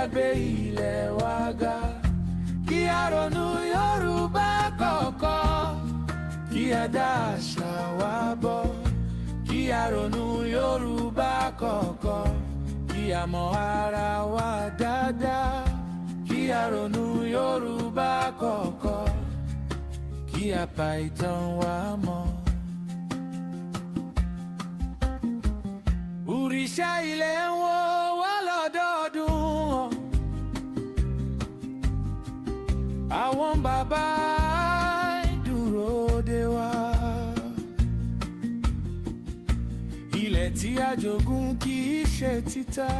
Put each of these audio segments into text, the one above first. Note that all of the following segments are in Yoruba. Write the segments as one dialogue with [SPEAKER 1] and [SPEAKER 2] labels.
[SPEAKER 1] a gbé ilẹ̀ wa ga. Kí a ronú Yorùbá kọ̀ọ̀kan, kí a dá àṣà wa bọ̀. Kí a ronú Yorùbá kọ̀ọ̀kan, kí a mọ ara wa dáadáa. Kí a ronú Yorùbá kọ̀ọ̀kan, kí a pa ìtàn wa mọ́. Òrìṣà ilẹ̀ ń wò wá lọ́dọọdún. Àwọn bàbá dúró dè wá. Ilẹ̀ tí a jogún kì í ṣe títà.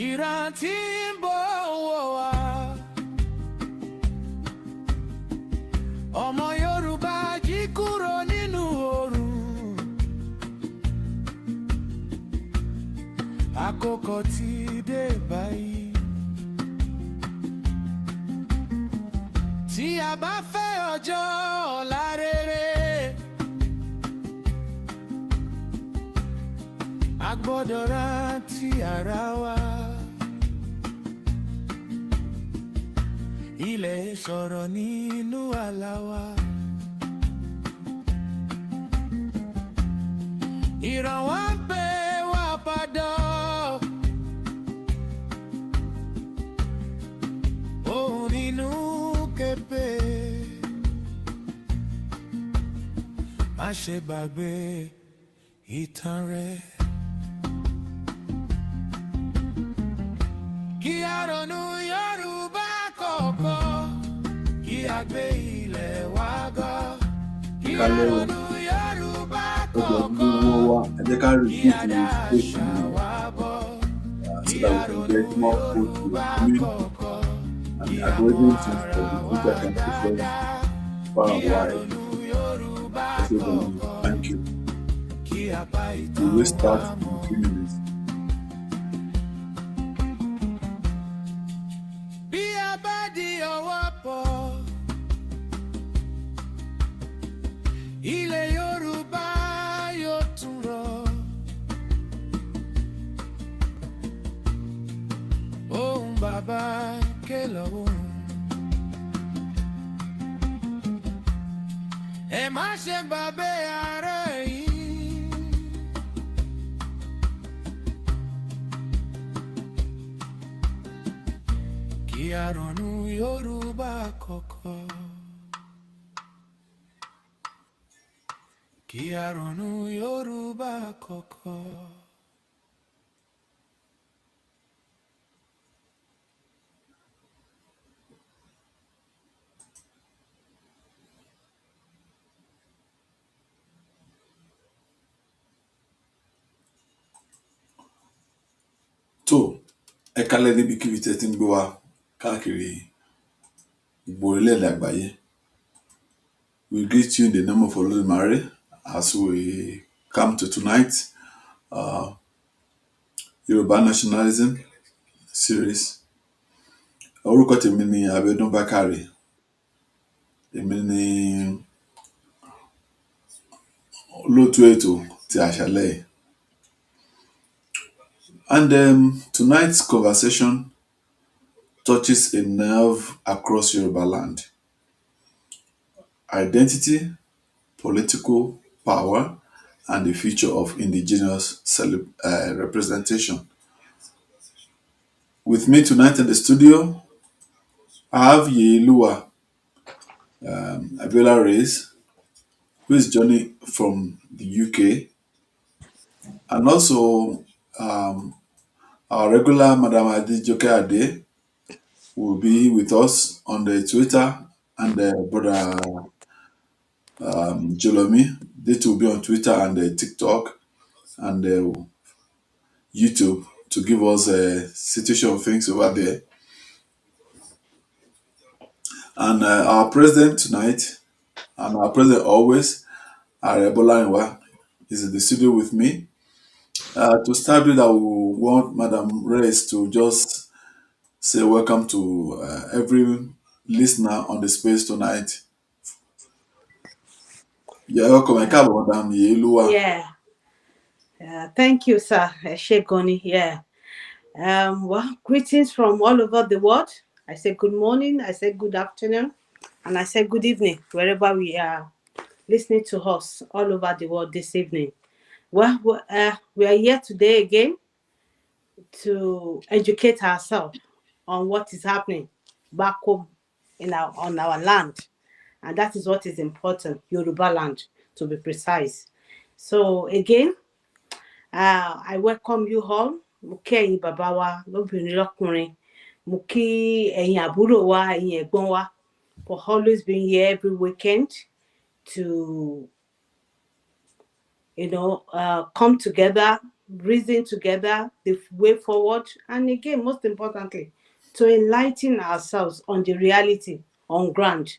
[SPEAKER 1] Ìran tí ń bọ̀ wò wá. Ọmọ Yorùbá jí kúrò nínú oòrùn. Àkókò ti dé báyìí. Tí a bá fẹ́ ọjọ́ ọ̀la rere, a gbọ́dọ̀ rántí ara wa. Ilẹ̀ sọ̀rọ̀ nínú àlá wa. Ìran wa ń pè wá padà. Ohùn nínú kébé. Má ṣe gbàgbé ìtàn rẹ. Kí a ronú Yorùbá kọ̀ọ̀kan, kí a gbé ilẹ̀ wa ga. Kí a ronú Yorùbá kọ̀ọ̀kan, kí a dá àṣà wa bọ̀. Kí a ronú Yorùbá kọ̀ọ̀kan, kí a mọ ara wa dáadáa. Kí a ronú Yorùbá kọ̀ọ̀kan, kí a pa ìtàn wa mọ́. Ilẹ̀ Yorùbá yóò tún rọ̀. Ohùn bàbá ké lọ́hùn. Ẹ má ṣe gbàgbé ara yìí. Kí a ronú Yorùbá kọ̀ọ̀kan. Kí a ronú Yorùbá kọ̀ọ̀kan.
[SPEAKER 2] tó ẹ kálẹ́ níbikíbi tẹ́ ti ń gbé wa káàkiri gbogbo orílẹ̀-èdè àgbáyé. We greet you in the name of Oladimeji as we come to tonight Yoruba Nationalism series. Orúkọ tèmi ni Abíọ́dún Bákàrè. Èmi ni olóòtú ètò ti àṣálẹ́ yìí. And tonight's conversation touches a nerve across Yorubaland. Identity, political power, and the future of indigenous representation. With me tonight in the studio, I have Yeluwa Abiola Reyes, who is joining from the UK, and also our regular Madam Adijoke Ade will be with us on the Twitter, and Brother Jolomi, they will be on Twitter and TikTok and YouTube to give us a situation of things over there. And our president tonight, and our president always, Bolarinwa, is in the studio with me. To start with, I will want Madam Reyes to just say welcome to every listener on the space tonight. You're welcome, Madam Yeluwa.
[SPEAKER 3] Yeah. Thank you, sir. Shegoni. Yeah. Well, greetings from all over the world. I say good morning, I say good afternoon, and I say good evening, wherever we are listening to us all over the world this evening. Well, we are here today again to educate ourselves on what is happening back home on our land, and that is what is important, Yoruba land, to be precise. So again, I welcome you all. Mo kí ẹ̀yin bàbá wa lóbìnrin lọ́kùnrin. Mo kí ẹ̀yin àbúrò wa, ẹ̀yin ẹ̀gbọ́n wa, for always being here every weekend to come together, reason together the way forward, and again, most importantly, to enlighten ourselves on the reality on ground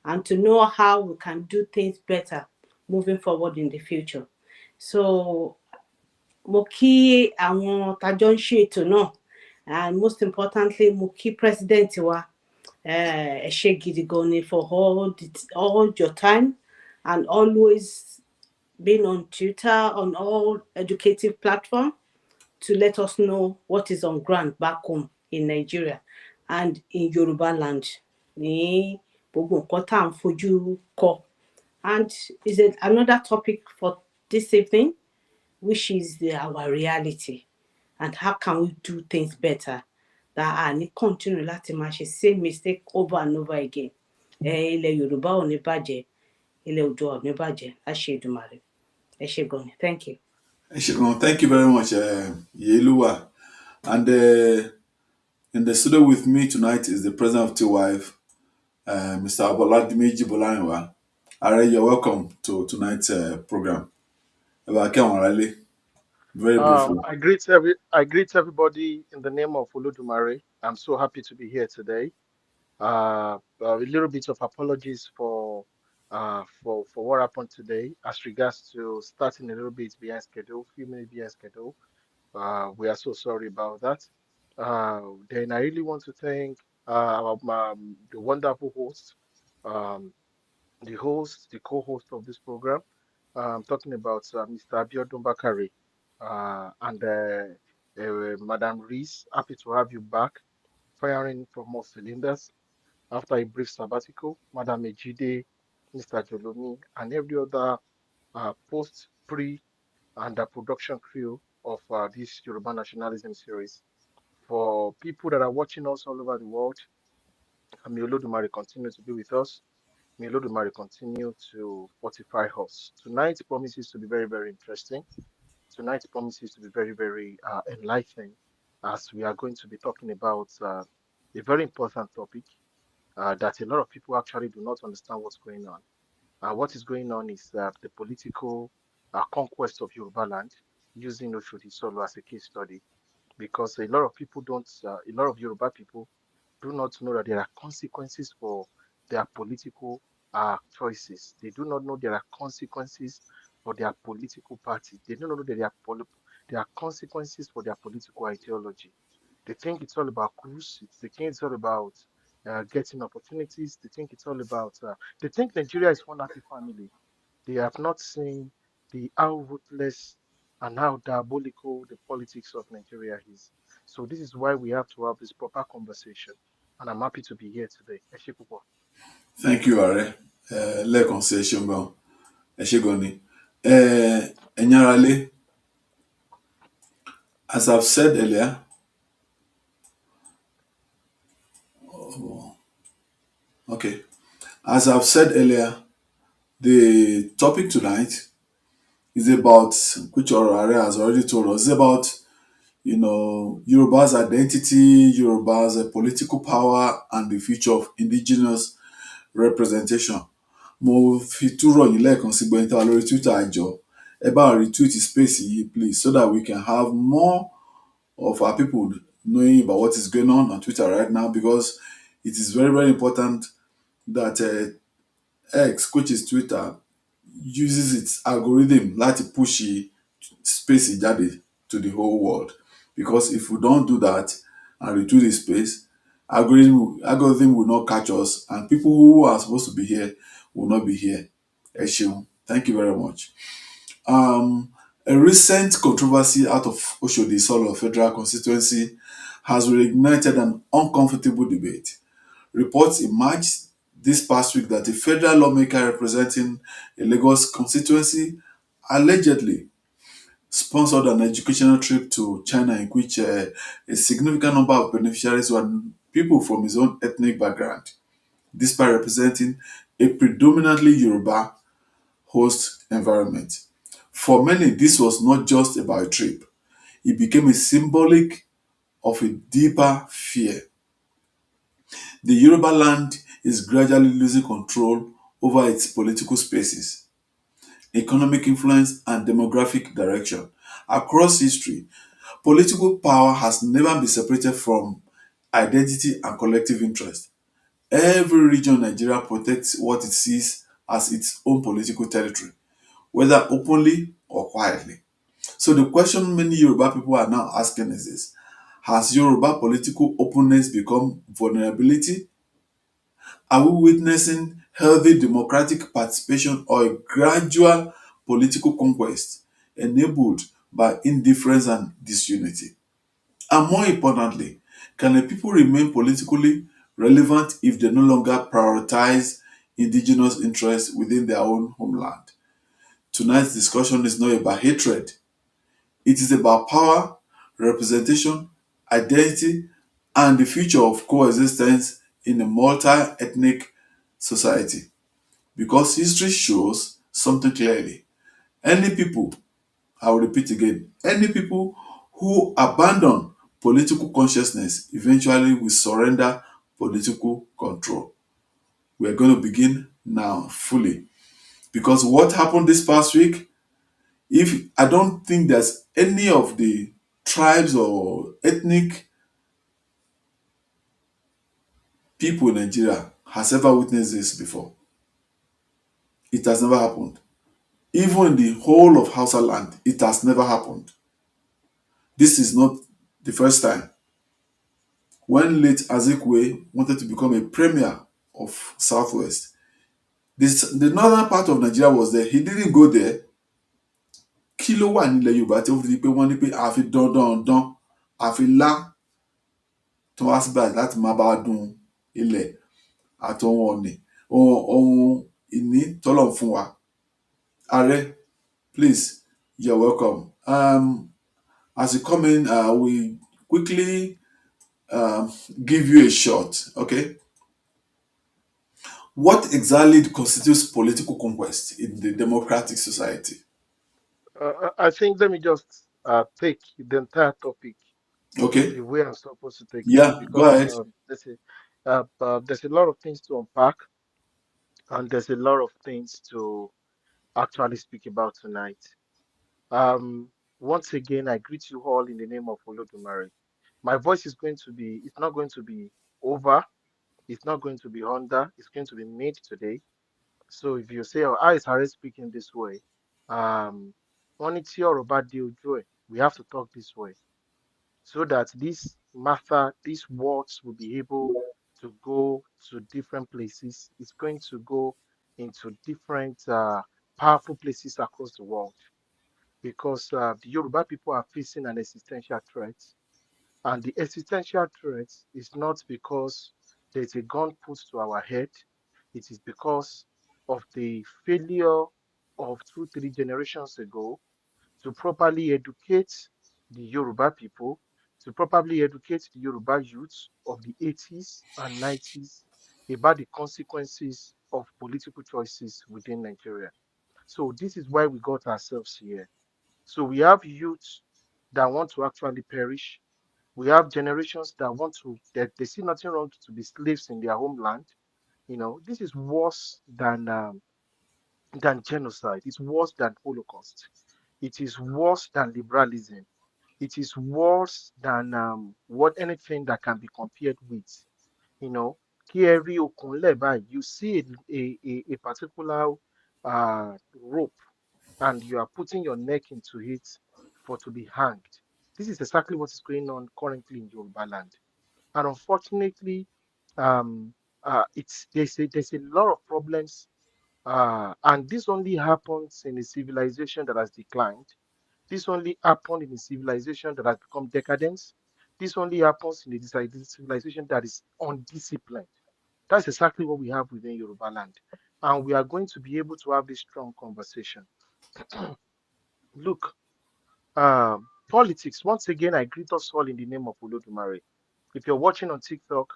[SPEAKER 3] and to know how we can do things better moving forward in the future. So mo kí àwọn tájọ ń ṣe ètò náà, and most importantly mo kí president wa, ẹ ṣé gidi gan ni for all your time and always being on Twitter, on all educative platform to let us know what is on ground back home in Nigeria and in Yoruba land ní gbogbo nǹkan tá à ń fojú kọ. And is it another topic for this evening, which is our reality and how can we do things better, that a ní continue láti máa ṣe same mistake over and over again. Ilẹ̀ Yorùbá ò ní bàjẹ́, ilẹ̀ Oòduà ò ní bàjẹ́, láṣẹ Èdùmàrè. Ẹ ṣé gan ni. Thank you.
[SPEAKER 2] Thank you very much, Yeluwa. And in the studio with me tonight is the president of TWIFE, Mr. Oladimeji Bolarinwa. Are you're welcome to tonight's program. Very briefly.
[SPEAKER 4] I greet everybody in the name of Olodumare. I'm so happy to be here today. A little bit of apologies for what happened today as regards to starting a little bit behind schedule, few minutes behind schedule. We are so sorry about that. Then I really want to thank the wonderful host, um, the co-host of this program. I'm talking about Mr. Abiodun Bakari and Madam Reese. Happy to have you back, firing from all cylinders after a brief sabbatical. Madam Ejide, Mr. Jolomi, and every other post, pre, and production crew of this Yoruba nationalism series. For people that are watching us all over the world, may Olodumare continue to be with us. May Olodumare continue to fortify us. Tonight promises to be very, very interesting. Tonight promises to be very, very enlightening as we are going to be talking about a very important topic that a lot of people actually do not understand what's going on. What is going on is the political conquest of Yorubaland using Oshodi-Isolo as a case study because a lot of people don't, a lot of Yoruba people do not know that there are consequences for their political choices. They do not know there are consequences for their political parties. They do not know that there are consequences for their political ideology. They think it's all about coups. They think it's all about getting opportunities. They think it's all about. They think Nigeria is one happy family. They have not seen the how ruthless and how diabolical the politics of Nigeria is. So this is why we have to have this proper conversation. And I'm happy to be here today. Ẹ ṣé púpọ̀.
[SPEAKER 2] Thank you, Are. Lẹ́ẹ̀kan sí ẹ ṣeun gan. Ẹ ṣé gan ni. Ẹ̀yin ará ilé, as I've said earlier, okay, as I've said earlier, the topic tonight is about, which Are has already told us, is about, Yoruba's identity, Yoruba's political power, and the future of indigenous representation. Mo fi tún rọ̀ yín lẹ́ẹ̀kan sí gbẹ̀yìn tá a lórí Twitter àjọ. Ẹ bá wa retweet space yìí, please, so that we can have more of our people knowing about what is going on Twitter right now, because it is very, very important that X, which is Twitter, uses its algorithm láti push space jáde to the whole world. Because if we don't do that and retweet the space, algorithm will not catch us, and people who are supposed to be here will not be here. Ẹ ṣeun. Thank you very much. A recent controversy out of Oshodi-Isolo Federal Constituency has reignited an uncomfortable debate. Reports emerged this past week that a federal lawmaker representing a Lagos constituency allegedly sponsored an educational trip to China in which a significant number of beneficiaries were people from his own ethnic background, despite representing a predominantly Yoruba host environment. For many, this was not just about a trip, it became a symbolic of a deeper fear. The Yoruba land is gradually losing control over its political spaces, economic influence, and demographic direction. Across history, political power has never been separated from identity and collective interest. Every region in Nigeria protects what it sees as its own political territory, whether openly or quietly. So the question many Yoruba people are now asking is this: has Yoruba political openness become vulnerability? Are we witnessing healthy democratic participation or a gradual political conquest enabled by indifference and disunity? And more importantly, can the people remain politically relevant if they no longer prioritize indigenous interests within their own homeland? Tonight's discussion is not about hatred, it is about power, representation, identity, and the future of coexistence in a multi ethnic society. Because history shows something clearly. Any people, I will repeat again, any people who abandon political consciousness eventually will surrender political control. We are going to begin now fully. Because what happened this past week, if I don't think there's any of the tribes or ethnic people in Nigeria has ever witnessed this before. It has never happened. Even in the whole of Hausa land, it has never happened. This is not the first time. When late Azikwe wanted to become a premier of Southwest, the northern part of Nigeria was there. He didn't go there. Kí ló wà nílẹ̀ Yorùbá tí ó fi di pé wọ́n ní pé àfi dandan àfi lá tó wá síbẹ̀ láti máa bá wa dun ilẹ̀ àti ohun ọ̀nì ohun ìní tọ́lọ̀ fún wa. Ààrẹ, please, you're welcome. As you come in, we quickly give you a shot, okay? What exactly constitutes political conquest in the democratic society?
[SPEAKER 4] I think let me just take the entire topic
[SPEAKER 2] Okay,
[SPEAKER 4] the way I'm supposed to take it
[SPEAKER 2] yeah, go
[SPEAKER 4] because
[SPEAKER 2] ahead.
[SPEAKER 4] there's a lot of things to unpack and there's a lot of things to actually speak about tonight. Um, Once again, I greet you all in the name of Olodumare. My voice is going to be, it's not going to be over, it's not going to be under, it's going to be made today. So if you say, oh, how is Harry speaking this way? One it's your about deal joy. We have to talk this way so that this matter, these words will be able to go to different places. It's going to go into different powerful places across the world because the Yoruba people are facing an existential threat. And the existential threat is not because there's a gun put to our head, it is because of the failure of 2, 3 generations ago to properly educate the Yoruba people, to properly educate the Yoruba youth of the 80s and 90s about the consequences of political choices within Nigeria. So this is why we got ourselves here. So we have youth that want to actually perish. We have generations that want to that they see nothing wrong to be slaves in their homeland. You know, this is worse than genocide. It's worse than Holocaust. It is worse than liberalism. It is worse than what anything that can be compared with. You know, kí ẹ rí okùn ńlẹ̀ báyìí, you see a particular rope and you are putting your neck into it for to be hanged. This is exactly what is going on currently in Yoruba land. And unfortunately, it's there's a lot of problems, and this only happens in a civilization that has declined. This only happened in a civilization that has become decadent. This only happens in a civilization that is undisciplined. That's exactly what we have within Yoruba land. And we are going to be able to have this strong conversation. Look, politics, once again, I greet us all in the name of Olodumare. If you're watching on TikTok,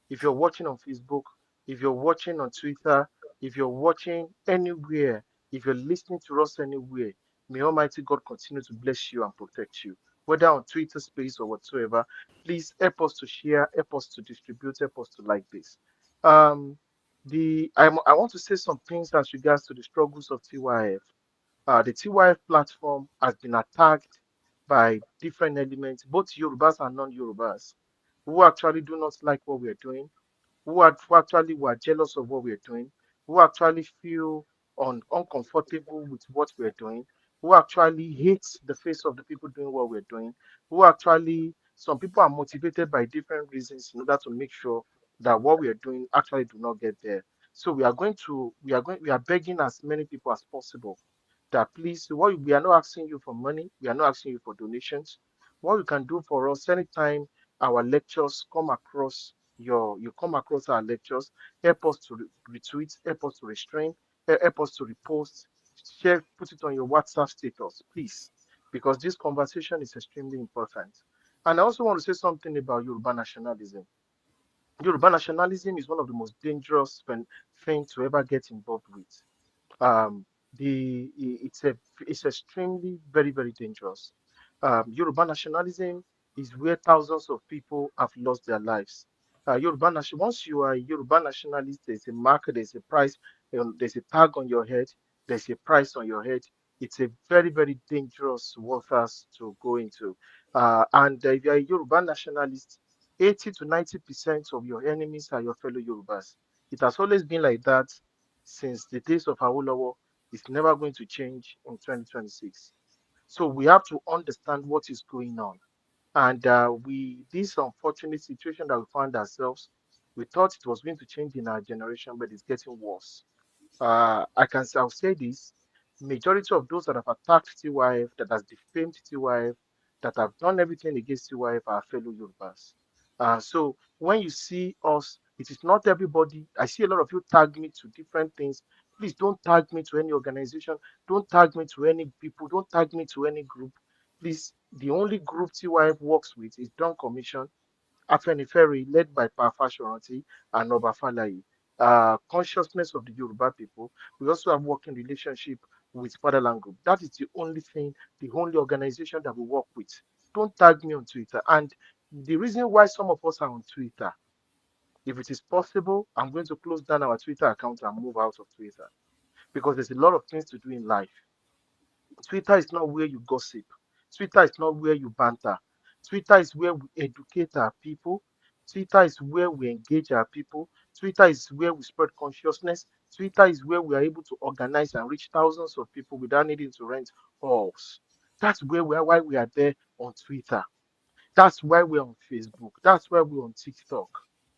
[SPEAKER 4] if you're watching on Facebook, if you're watching on Twitter, if you're watching anywhere, if you're listening to us anywhere, may Almighty God continue to bless you and protect you. Whether on Twitter space or whatsoever, please help us to share, help us to distribute, help us to like this. Um, I want to say some things as regards to the struggles of TYF. The TYF platform has been attacked by different elements, both Yorubas and non-Yorubas, who actually do not like what we are doing, who actually were jealous of what we're doing, who actually feel uncomfortable with what we're doing, who actually hate the face of the people doing what we're doing, who actually, some people are motivated by different reasons in order to make sure that what we are doing actually do not get there. So we are begging as many people as possible that please, what we are not asking you for money, we are not asking you for donations. What you can do for us anytime our lectures come across you come across our lectures, help us to retweet, help us to restrain, help us to repost, share, put it on your WhatsApp status, please, because this conversation is extremely important. And I also want to say something about Yoruba nationalism. Yoruba nationalism is one of the most dangerous things to ever get involved with. um, it's extremely very dangerous. Yoruba nationalism is where thousands of people have lost their lives. Once you are a Yoruba nationalist, there's a mark, there's a price, there's a tag on your head, there's a price on your head. It's a very dangerous waters to go into. And if you're a Yoruba nationalist, 80 to 90% of your enemies are your fellow Yorubas. It has always been like that since the days of Awolowo. Is never going to change in 2026. So we have to understand what is going on. And this unfortunate situation that we found ourselves, we thought it was going to change in our generation, but it's getting worse. I'll say this: majority of those that have attacked TYF, that has defamed TYF, that have done everything against TYF are fellow Yorubas. So when you see us, it is not everybody. I see a lot of you tag me to different things. Please don't tag me to any organization. Don't tag me to any people. Don't tag me to any group. Please, the only group TYF works with is Dawn Commission, Afenifere, led by Pafa Shoranti and Obafalayi. Consciousness of the Yoruba people. We also have working relationship with Fatherland Group. That is the only thing, the only organization that we work with. Don't tag me on Twitter. And the reason why some of us are on Twitter, if it is possible, I'm going to close down our Twitter account and move out of Twitter because there's a lot of things to do in life. Twitter is not where you gossip. Twitter is not where you banter. Twitter is where we educate our people. Twitter is where we engage our people. Twitter is where we spread consciousness. Twitter is where we are able to organize and reach thousands of people without needing to rent halls. That's why we are there on Twitter. That's why we're on Facebook. That's why we're on TikTok.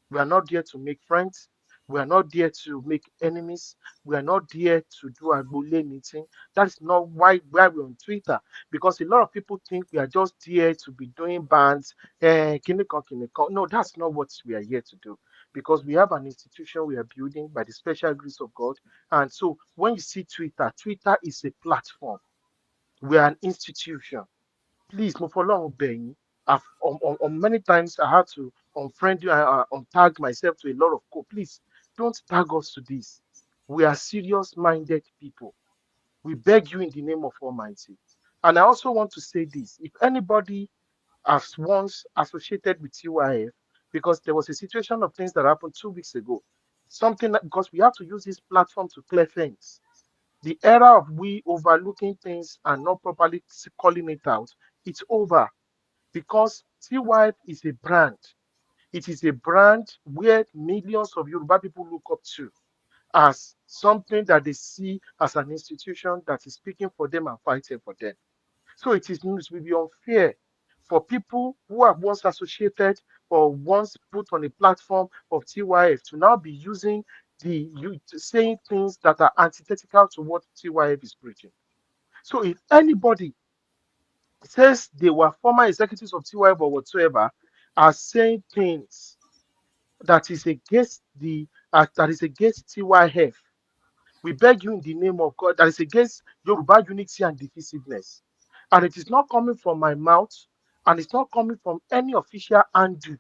[SPEAKER 4] We are not there to make friends. We are not there to make enemies. We are not there to do a bully meeting. That's not why we're on Twitter. Because a lot of people think we are just there to be doing bands. Kiniko, kiniko. No, that's not what we are here to do. Because we have an institution we are building by the special grace of God. And so when you see Twitter, Twitter is a platform. We are an institution. Please, mo fọlọ́run bẹ̀ yín. On many times I had to unfriend you, untag myself to a lot of please don't tag us to this. We are serious-minded people. We beg you in the name of Almighty. And I also want to say this: if anybody has once associated with UIF, because there was a situation of things that happened 2 weeks ago, because we have to use this platform to clear things. The era of we overlooking things and not properly calling it out, it's over because TY is a brand. It is a brand where millions of Yoruba people look up to as something that they see as an institution that is speaking for them and fighting for them. So it will be unfair for people who have once associated or once put on a platform of TYF to now be using saying things that are antithetical to what TYF is preaching. So if anybody says they were former executives of TYF or whatsoever, are saying things that is against TYF. We beg you in the name of God, that is against Yoruba unity and divisiveness. And it is not coming from my mouth, and it's not coming from any official handle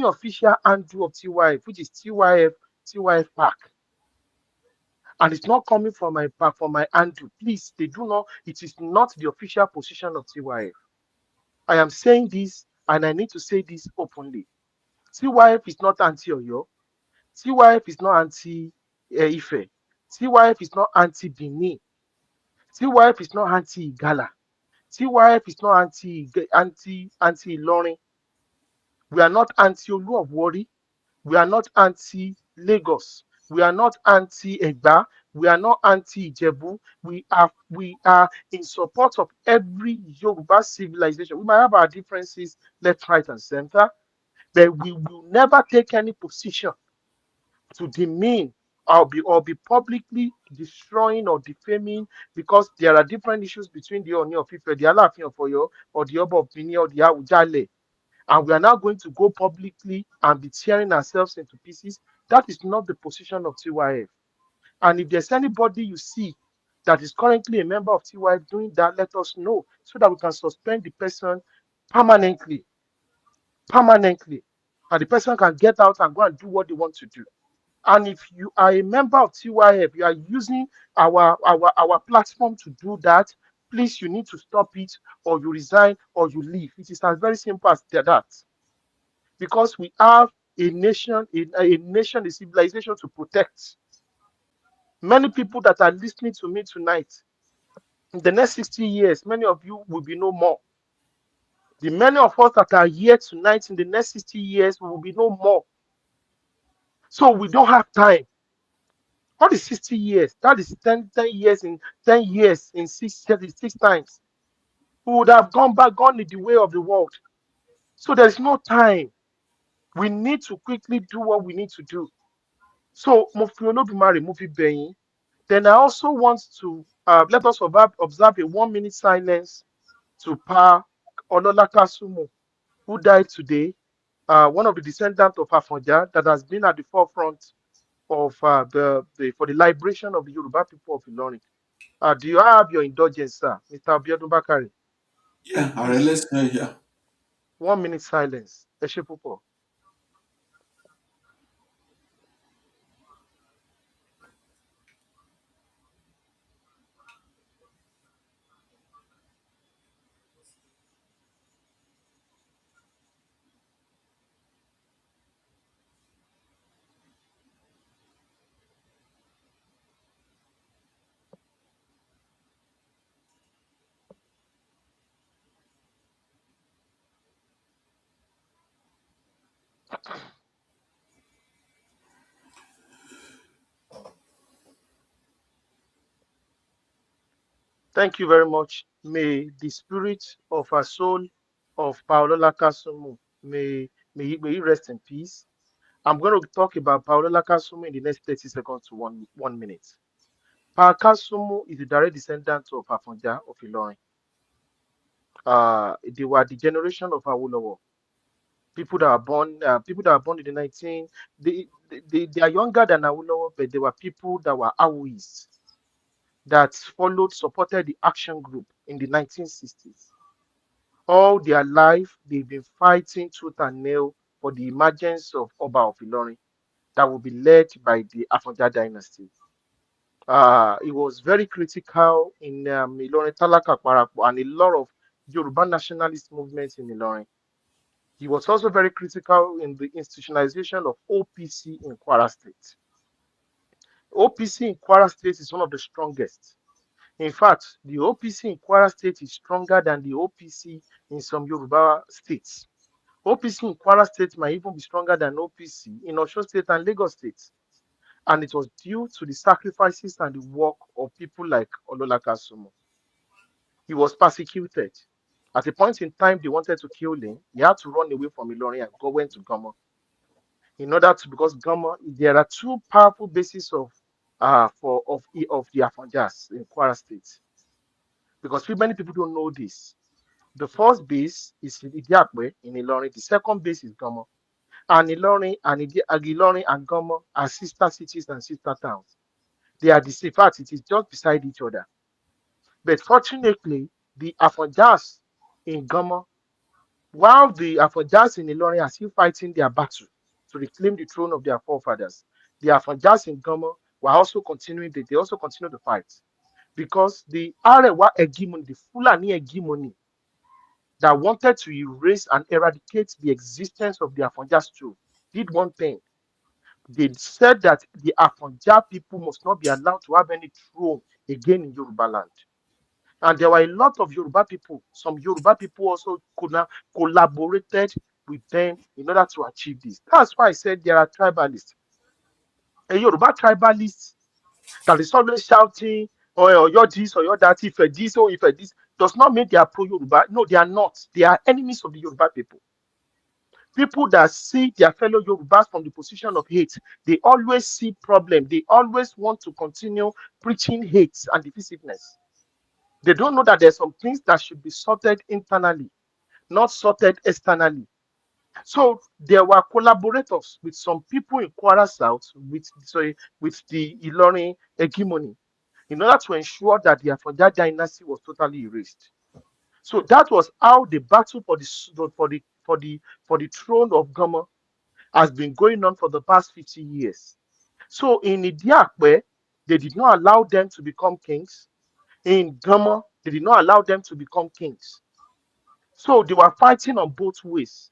[SPEAKER 4] of TYF, which is TYF Park. And it's not coming from my back, from my handle. Please, they do not, it is not the official position of TYF. I am saying this, and I need to say this openly. TYF is not anti-Oyo. TYF is not anti-Ife. TYF is not anti-Benin. TYF is not anti-Igala. TYF is not anti-Ilorin. We are not anti-Olu of Wari. We are not anti-Lagos. We are not anti-Egba. We are not anti-Ijebu. We are in support of every Yoruba civilization. We might have our differences left, right, and center, but we will never take any position to demean or be publicly destroying or defaming, because there are different issues between the Oni of Ife, the Alaafin of Oyo, or the Oba of Benin, or the Awujale. And we are now going to go publicly and be tearing ourselves into pieces. That is not the position of TYF. And if there's anybody you see that is currently a member of TYF doing that, let us know so that we can suspend the person permanently. And the person can get out and go and do what they want to do. And if you are a member of TYF, you are using our platform to do that, please, you need to stop it, or you resign, or you leave. It is as very simple as that. Because we have a nation, a civilization to protect. Many people that are listening to me tonight, in the next 60 years, many of you will be no more. The many of us that are here tonight, in the next 60 years, we will be no more. So we don't have time. What is 60 years? That is 10 years in 10 years in 6 times. We would have gone in the way of the world. So there's no time. We need to quickly do what we need to do. So Mofi Olodumare, Mofi Beyin. Then I also want to let us observe a 1 minute silence to Pa Ololaka Sumo, who died today, one of the descendants of Afonja that has been at the forefront of for the liberation of the Yoruba people of Ilorin. Do you have your indulgence, sir, Mr. Abiodun Bakari?
[SPEAKER 2] Yeah, all right,
[SPEAKER 4] Please,
[SPEAKER 2] let's hear here.
[SPEAKER 4] 1 minute silence. Ẹ ṣé púpọ̀. Thank you very much. May the spirit of our soul of Paolola Kasumu, may he rest in peace. I'm going to talk about Paolola Kasumu in the next 30 seconds to one minute. Pa Kasumu is the direct descendant of Afonja of Ilorin. They were the generation of Awolowo. People that are born in the 19, they are younger than Awolowo, but they were people that were Awoists that supported the action group in the 1960s. All their life, they've been fighting tooth and nail for the emergence of Oba of Ilorin that will be led by the Afonja dynasty. It was very critical in Ilorin Talaka Parapo and a lot of Yoruba nationalist movements in Ilorin. He was also very critical in the institutionalization of OPC in Kwara State. OPC in Kwara State is one of the strongest. In fact, the OPC in Kwara State is stronger than the OPC in some Yoruba states. OPC in Kwara State might even be stronger than OPC in Oshodi State and Lagos State. And it was due to the sacrifices and the work of people like Ololaka Sumo. He was persecuted. At a point in time, they wanted to kill him. He had to run away from Ilorin and went to Goma. Because Goma, there are two powerful bases of the Afonjas in Kwara State. Because many people don't know this. The first base is Idiakwe in Ilorin. The second base is Gomo. And Ilorin and Ilorin and Gomo are sister cities and sister towns. They are the same. In fact, it is just beside each other. But fortunately, the Afonjas in Gomo, while the Afonjas in Ilorin are still fighting their battle to reclaim the throne of their forefathers, the Afonjas in Gomo were also continuing. They also continue to fight because the Arewa hegemony, the Fulani hegemony, that wanted to erase and eradicate the existence of the Afonjas too, did one thing. They said that the Afonja people must not be allowed to have any throne again in Yoruba land. And there were a lot of Yoruba people. Some Yoruba people also collaborated with them in order to achieve this. That's why I said there are tribalists. A Yoruba tribalist that is always shouting, or you're this, or you're that, if this, or if this, does not mean they are pro-Yoruba. No, they are not. They are enemies of the Yoruba people. People that see their fellow Yorubas from the position of hate, they always see problem. They always want to continue preaching hate and divisiveness. They don't know that there's some things that should be sorted internally, not sorted externally. So there were collaborators with some people in Kwara South with the Ilorin hegemony in order to ensure that the Afonja dynasty was totally erased. So that was how the battle for the throne of Goma has been going on for the past 50 years. So in Idiakwe, they did not allow them to become kings. In Goma, they did not allow them to become kings. So they were fighting on both ways.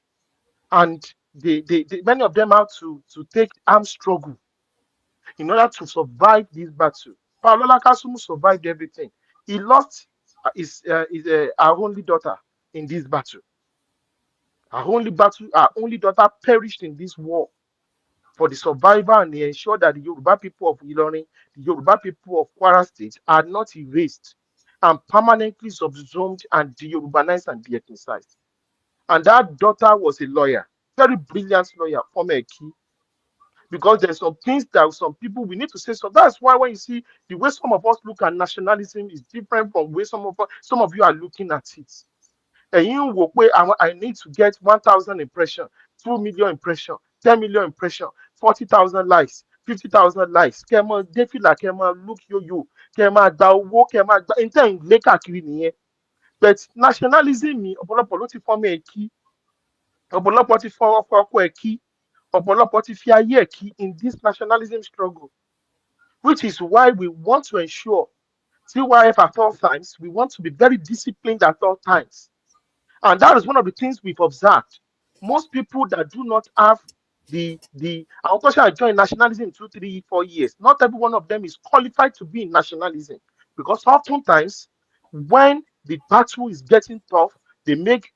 [SPEAKER 4] And many of them had to take armed struggle in order to survive this battle. Paolola Kasumu survived everything. He lost our only daughter in this battle. Our only daughter perished in this war for the survival and the ensure that the Yoruba people of Ilorin, the Yoruba people of Kwara State are not erased and permanently subsumed and de-Yorubanized and de-ethnicized. And that daughter was a lawyer, very brilliant lawyer, former Eki. Because there's some things that some people we need to say. So that's why when you see the way some of us look at nationalism is different from the way some of you are looking at it. And you will pay, I need to get 1,000 impression, 2 million impression, 10 million impression, 40,000 likes, 50,000 likes. Kema defila, kema look you, kema dawo, kema intent leka kiri niye. But nationalism mi ọ̀pọ̀lọpọ̀ ló ti form a key, ọ̀pọ̀lọpọ̀ ti fọwọ́ fọkọ ẹ̀ key, ọ̀pọ̀lọpọ̀ ti fi ayé ẹ̀ key in this nationalism struggle, which is why we want to ensure CYF at all times, we want to be very disciplined at all times. And that is one of the things we've observed. Most people that do not have our question I joined nationalism 2, 3, 4 years. Not every one of them is qualified to be in nationalism because oftentimes when the battle is getting tough, they make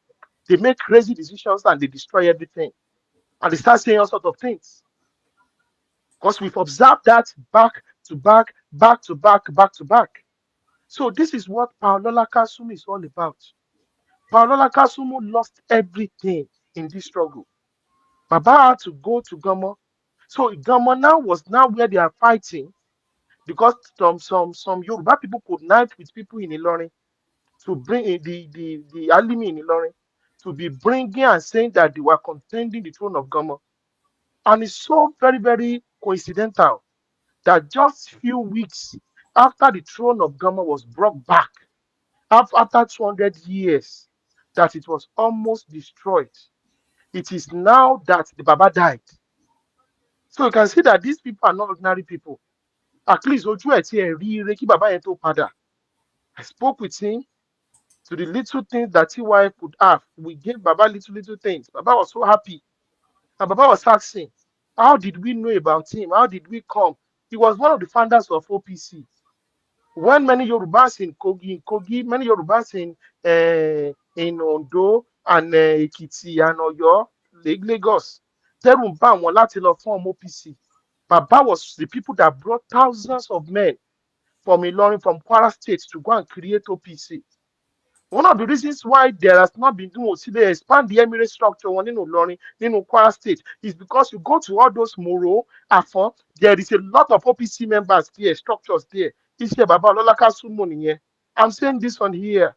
[SPEAKER 4] crazy decisions and they destroy everything, and they start saying all sorts of things. Because we've observed that back to back, back to back, back to back. So this is what Paolola Kasumu is all about. Paolola Kasumu lost everything in this struggle. Baba had to go to Gomo. So Gomo now was where they are fighting because some Yoruba people could unite with people in Ilorin to bring in the Alimi in Ilorin to be bringing and saying that they were contending the throne of Gomo. And it's so very, very coincidental that just few weeks after the throne of Gomo was brought back, after 200 years, that it was almost destroyed. It is now that the Baba died. So you can see that these people are not ordinary people. At least ojú ẹ̀ tí ẹ rí ire kí bàbá yẹn tó padà. I spoke with him to the little things that TY could have. We gave Baba little things. Baba was so happy. And Baba was asking, how did we know about him? How did we come? He was one of the founders of OPC. When many Yorubas in Kogi, many Yorubas in Ondo and Ekiti and Oyo, Lagos, tẹ́rù ń bá wọn láti lọ form OPC. Baba was the people that brought thousands of men from Ilorin, from Kwara State to go and create OPC. One of the reasons why there has not been doing they expand the emirate structure in Ilorin, in Kwara State, is because you go to all those Moro, Afon, there is a lot of OPC members there, structures there. I'm saying this one here.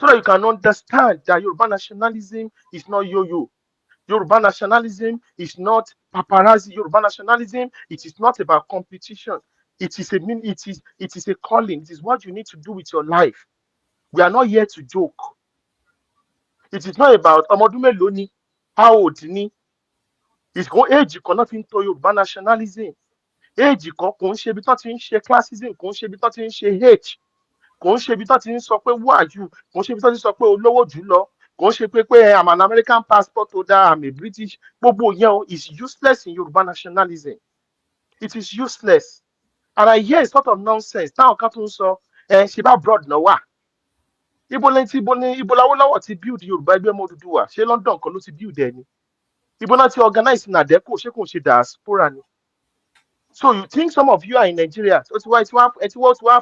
[SPEAKER 4] so that you can understand that Yoruba nationalism is not yo-yo. Yoruba nationalism is not paparazzi. Yoruba nationalism, it is not about competition. It is a calling. It is what you need to do with your life. We are not here to joke. It is not about ọmọdún mélòó ni, how old ni. It's go age kan náà fi ń tọ́ Yoruba nationalism. Age kan kò ń ṣe ibi tó ti ń ṣe classism, kò ń ṣe ibi tó ti ń ṣe hate, kò ń ṣe ibi tó ti ń sọ pé who are you, kò ń ṣe ibi tó ti ń sọ pé olówó jùlọ, kò ń ṣe pé I'm an American passport holder, I'm a British. Gbogbo yẹn is useless in Yoruba nationalism. It is useless. And I hear a sort of nonsense. Táwọn kan tún sọ ṣe bá abroad náà wà. Ibo l'Awólọ́wọ̀ ti build Yorùbá ẹgbẹ́ ọmọ Odùduwà, ṣé London kan ló ti build ẹ ni? Ibo náà ti organize NADECO, ṣé kò ń ṣe diaspora ni? So you think some of you are in Nigeria, ó ti wá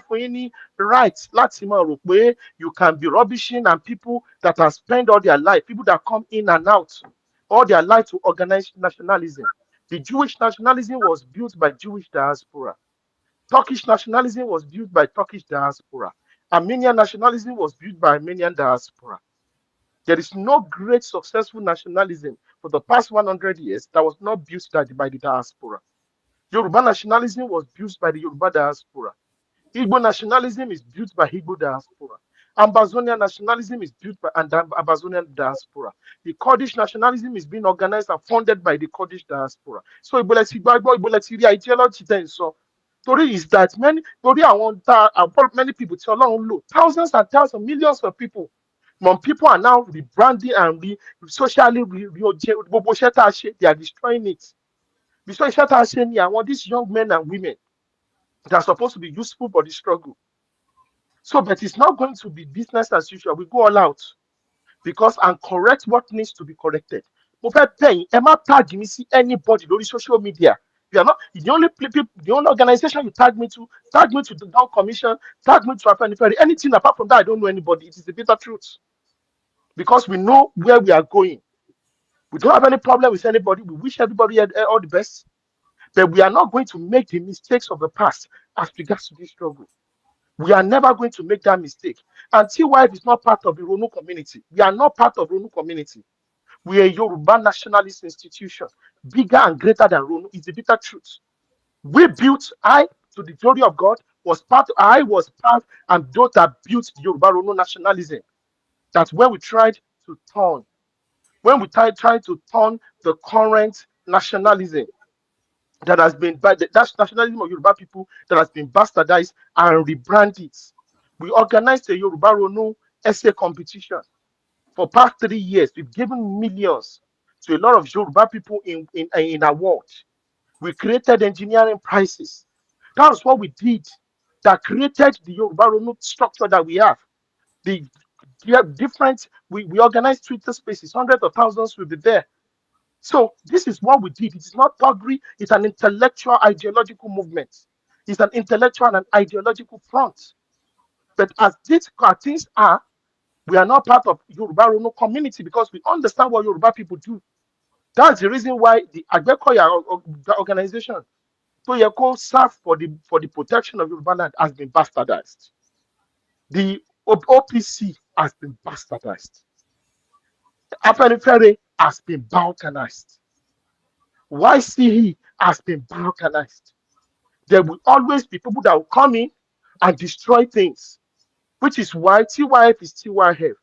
[SPEAKER 4] fún yín ní right láti máa rò pé you can be rubbishing and people that have spent all their life, people that come in and out all their life to organize nationalism. The Jewish nationalism was built by Jewish diaspora. Turkish nationalism was built by Turkish diaspora. Armenian nationalism was built by Armenian diaspora. There is no great successful nationalism for the past 100 years that was not built by the diaspora. Yoruba nationalism was built by the Yoruba diaspora. Igbo nationalism is built by Igbo diaspora. Ambazonian nationalism is built by Ambazonian diaspora. The Kurdish nationalism is being organized and funded by the Kurdish diaspora. So Iboleti ideology then so Tori is that many people tí Ọlọ́run lò, thousands and thousands, millions of people. When people are now rebranding and socially gbogbo iṣẹ́ tá a ṣe, they are destroying it. Before iṣẹ́ tá a ṣe ni àwọn these young men and women that are supposed to be useful for the struggle. So, but it's not going to be business as usual. We go all out because and correct what needs to be corrected. Mo fẹ́ bẹ̀yìn, ẹ má tag me see anybody lórí social media. You are not the only people, the only organization you tag me to the Dawn Commission, tag me to Afenifere. Anything apart from that, I don't know anybody. It is the bitter truth. Because we know where we are going. We don't have any problem with anybody. We wish everybody all the best. But we are not going to make the mistakes of the past as regards to this struggle. We are never going to make that mistake. And TYF is not part of the Ronu community. We are not part of Ronu community. We are a Yoruba nationalist institution, bigger and greater than Ronu. It's the bitter truth. We built, to the glory of God, I was part, and those that built the Yoruba Ronu nationalism. That's when we tried to turn. When we tried to turn the current nationalism that has been that's nationalism of Yoruba people that has been bastardized and rebranded. We organized a Yoruba Ronu essay competition for past 3 years. We've given millions to a lot of Yoruba people in awards. We created engineering prizes. That's what we did that created the Yoruba Ronu structure that we have. The different we organized Twitter spaces, hundreds of thousands will be there. So this is what we did. It is not thuggery, it's an intellectual ideological movement. It's an intellectual and ideological front. But as these things are, we are not part of Yoruba Ronu community because we understand what Yoruba people do. That's the reason why the Agbekoya organization, to serve for the protection of Yoruba land, has been bastardized. The OPC has been bastardized. Afenifere has been balkanized. YCE has been balkanized. There will always be people that will come in and destroy things, which is why TYF is TYF.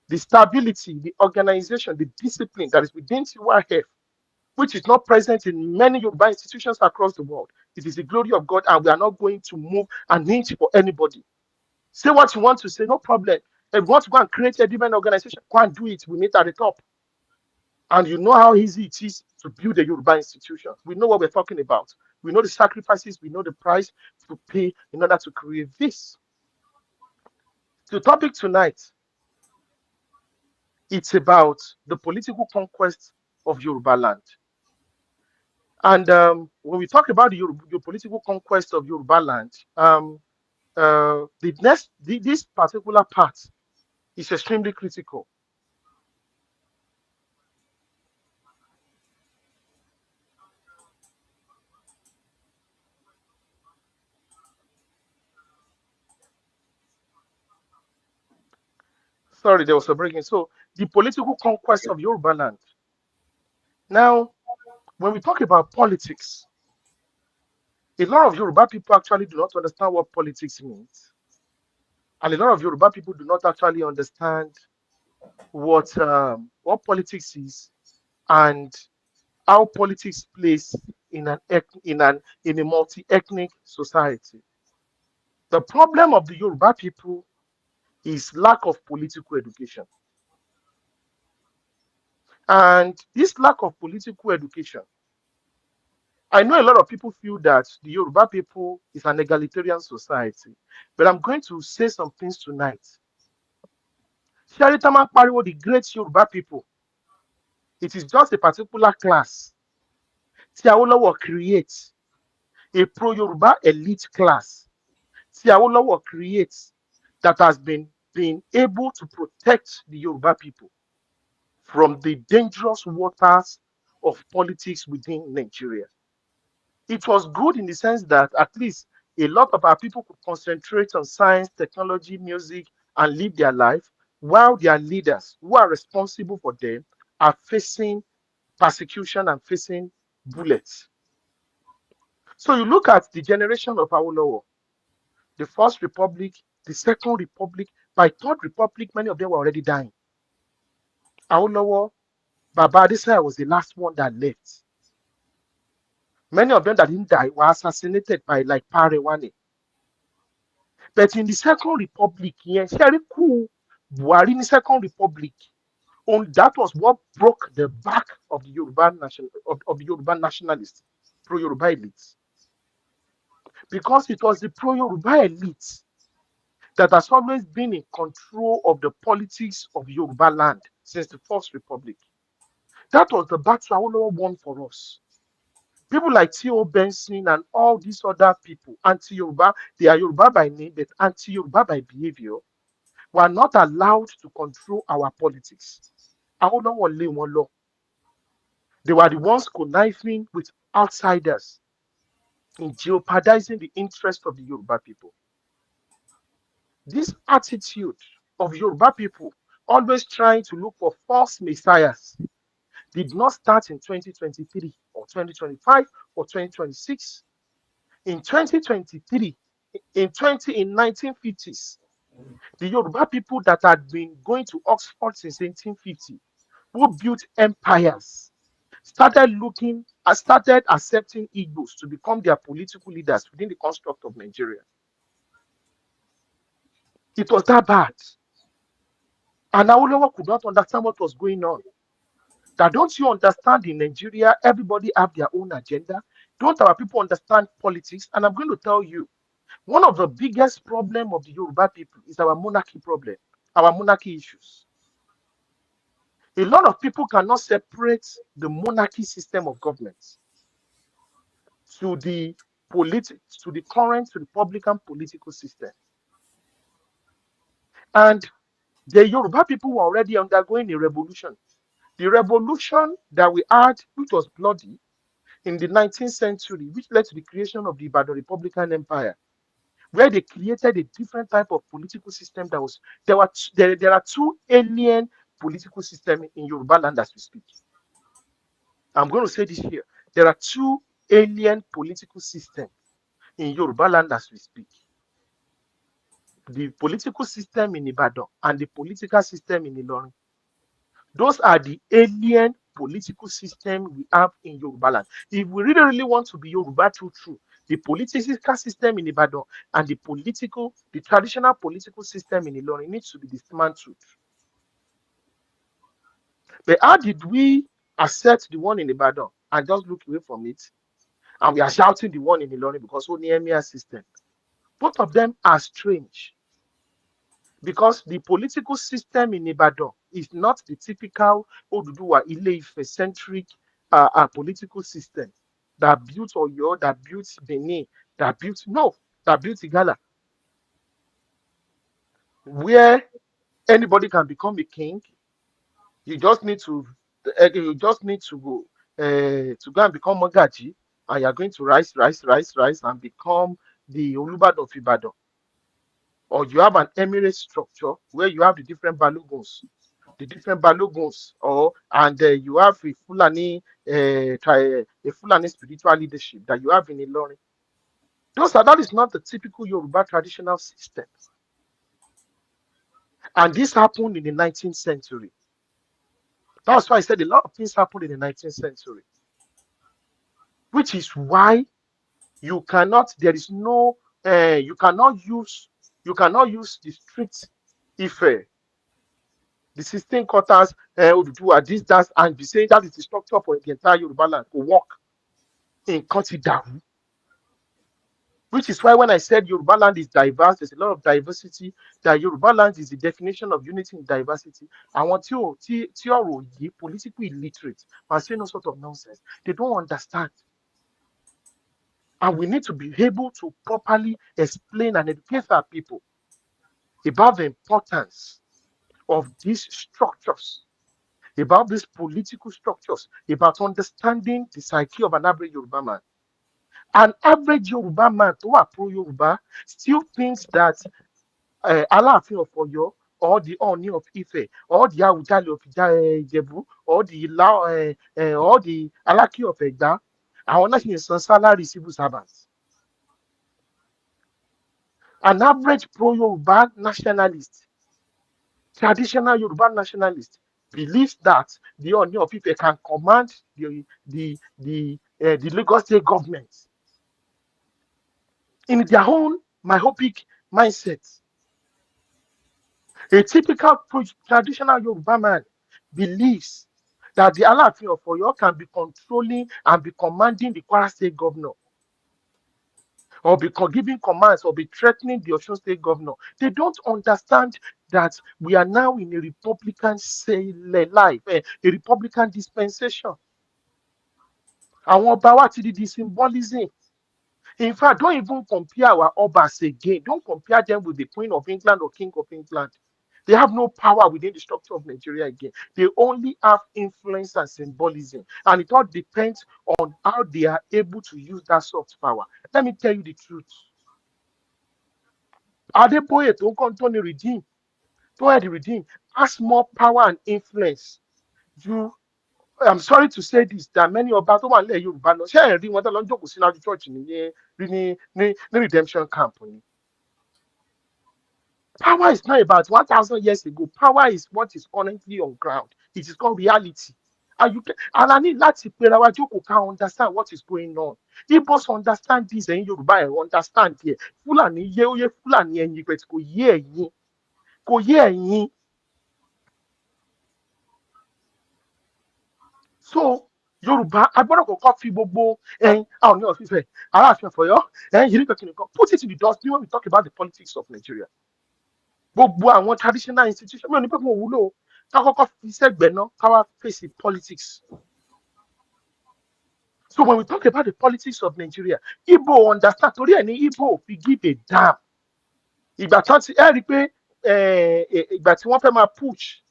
[SPEAKER 4] The stability, the organization, the discipline that is within TYF, which is not present in many Yoruba institutions across the world. It is the glory of God, and we are not going to move an inch for anybody. Say what you want to say, no problem. If you want to go and create a different organization, go and do it. We meet at the top. And you know how easy it is to build a Yoruba institution. We know what we're talking about. We know the sacrifices, we know the price to pay in order to create this. The topic tonight, it's about the political conquest of Yorubaland. And when we talk about the political conquest of Yorubaland, this particular part is extremely critical. Sorry, there was a breaking. So the political conquest of Yorubaland. Now, when we talk about politics, a lot of Yoruba people actually do not understand what politics means. And a lot of Yoruba people do not actually understand what politics is and how politics plays in a multi-ethnic society. The problem of the Yoruba people is lack of political education. And this lack of political education, I know a lot of people feel that the Yoruba people is an egalitarian society, but I'm going to say some things tonight. Sharitama Pariwo, the great Yoruba people, it is just a particular class. Tí Awólọ́wọ̀ creates a pro-Yoruba elite class. Tí Awólọ́wọ̀ creates that has been able to protect the Yoruba people from the dangerous waters of politics within Nigeria. It was good in the sense that at least a lot of our people could concentrate on science, technology, music, and live their life, while their leaders, who are responsible for them, are facing persecution and facing bullets. So you look at the generation of Awolowo, the First Republic, the Second Republic, by Third Republic, many of them were already dying. Awolowo, Baba Adesanya was the last one that left. Many of them that didn't die were assassinated by like Parewane. But in the Second Republic, yes, very cool. Buhari in the Second Republic, that was what broke the back of the Yoruba of the Yoruba nationalists, pro-Yoruba elites. Because it was the pro-Yoruba elite that has always been in control of the politics of Yoruba land since the First Republic. That was the battle Awolowo won for us. People like T.O. Benson and all these other people, anti-Yoruba, they are Yoruba by name, but anti-Yoruba by behavior, were not allowed to control our politics. Awolowo lé wọn lọ. They were the ones conniving with outsiders in jeopardizing the interest of the Yoruba people. This attitude of Yoruba people always trying to look for false messiahs did not start in 2023 or 2025 or 2026. In 2023, in 1950s, the Yoruba people that had been going to Oxford since 1850, who built empires, started accepting Igbos to become their political leaders within the construct of Nigeria. It was that bad. And Awolowo could not understand what was going on. That don't you understand in Nigeria, everybody have their own agenda? Don't our people understand politics? And I'm going to tell you, one of the biggest problems of the Yoruba people is our monarchy problem, our monarchy issues. A lot of people cannot separate the monarchy system of government to the current Republican political system. And the Yoruba people were already undergoing a revolution. The revolution that we had, which was bloody in the 19th century, which led to the creation of the Ibadan Republican Empire, where they created a different type of political system there are two alien political systems in Yoruba land as we speak. I'm going to say this here. There are two alien political systems in Yoruba land as we speak. The political system in Ibadan and the political system in Ilorin. Those are the alien political system we have in Yoruba land. If we really want to be Yoruba true, the political system in Ibadan and the traditional political system in Ilorin needs to be dismantled. But how did we accept the one in Ibadan and just look away from it? And we are shouting the one in Ilorin because only emir system. Both of them are strange. Because the political system in Ibadan is not the typical Oduduwa Ile-Ife-centric political system that built Oyo, that built Benin, that built Igala, where anybody can become a king. You just need to go and become Magaji, and you're going to rise and become the Olubadan of Ibadan, or you have an emirate structure where you have the different balogons, and you have a Fulani spiritual leadership that you have in Ilorin. That is not the typical Yoruba traditional system. And this happened in the 19th century. That's why I said a lot of things happened in the 19th century, which is why you cannot use the strict Ife, the 16 quarters, this, that, and be saying that is the structure for the entire Yoruba land to work in Constituency. Which is why when I said Yoruba land is diverse, there's a lot of diversity, that Yoruba land is the definition of unity in diversity. And what political illiterate are saying no sort of nonsense. They don't understand. And we need to be able to properly explain and educate our people about the importance of these structures, about these political structures, about understanding the psyche of an average Yoruba man. An average Yoruba man who are pro-Yoruba still thinks that Aláàfin of Ọ̀yọ́, or the Ọọ̀ni of Ife, or the Awùjalẹ̀ of Ìjẹ̀bú, or the Aláké of Ẹ̀gbá, àwọn náà ṣì ń san salary civil servants. An average pro-Yoruba nationalist, traditional Yoruba nationalist, believes that the Ọọ̀ni of Ife can command the Lagos state government in their own myopic mindset. A typical traditional Yoruba man believes that the Aláàfin of Ọ̀yọ́ can be controlling and be commanding the Kwara state governor, or be giving commands, or be threatening the Osun state governor. They don't understand that we are now in a Republican life, a Republican dispensation. Àwọn ọba wa ti di symbolism. In fact, don't even compare our obas again. Don't compare them with the Queen of England or King of England. They have no power within the structure of Nigeria again. They only have influence and symbolism. And it all depends on how they are able to use that soft power. Let me tell you the truth. Adeboye tó ń kọ́ tó ní redeem has more power and influence. I'm sorry to say this, that many ọba tó wà nílẹ̀ Yorùbá lọ ṣé ẹ̀ rí wọn tó lọ ń jókòó sí lájú church ní redemption camp ni. Power is not about 1,000 years ago. Power is what is currently on ground. It is called reality. And I need láti pera wa jókòó ká understand what is going on. Igbos understand this, and Yorùbá ẹ̀ understand here. Fúlàní yé ó yé Fúlàní ẹ̀yin pẹ̀ kò yé ẹ̀yin. Kò yé ẹ̀yin. So Yorùbá agbọ́dọ̀ kọ́kọ́ fi gbogbo àwọn ní ọ̀fíìsì Aláàfin of Ọ̀yọ́ yìí nìkan put it to the dustbin when we talk about the politics of Nigeria. Gbogbo àwọn traditional institutions mi ò ní pé mo wúlò ká kọ́kọ́ fi sẹ́gbẹ̀ẹ́ náà ká wá face politics. So when we talk about the politics of Nigeria, Igbo understand torí ẹ̀ ní Igbo fi give a damn. Ìgbà tán ti rí pé ìgbà tí wọ́n fẹ́ máa push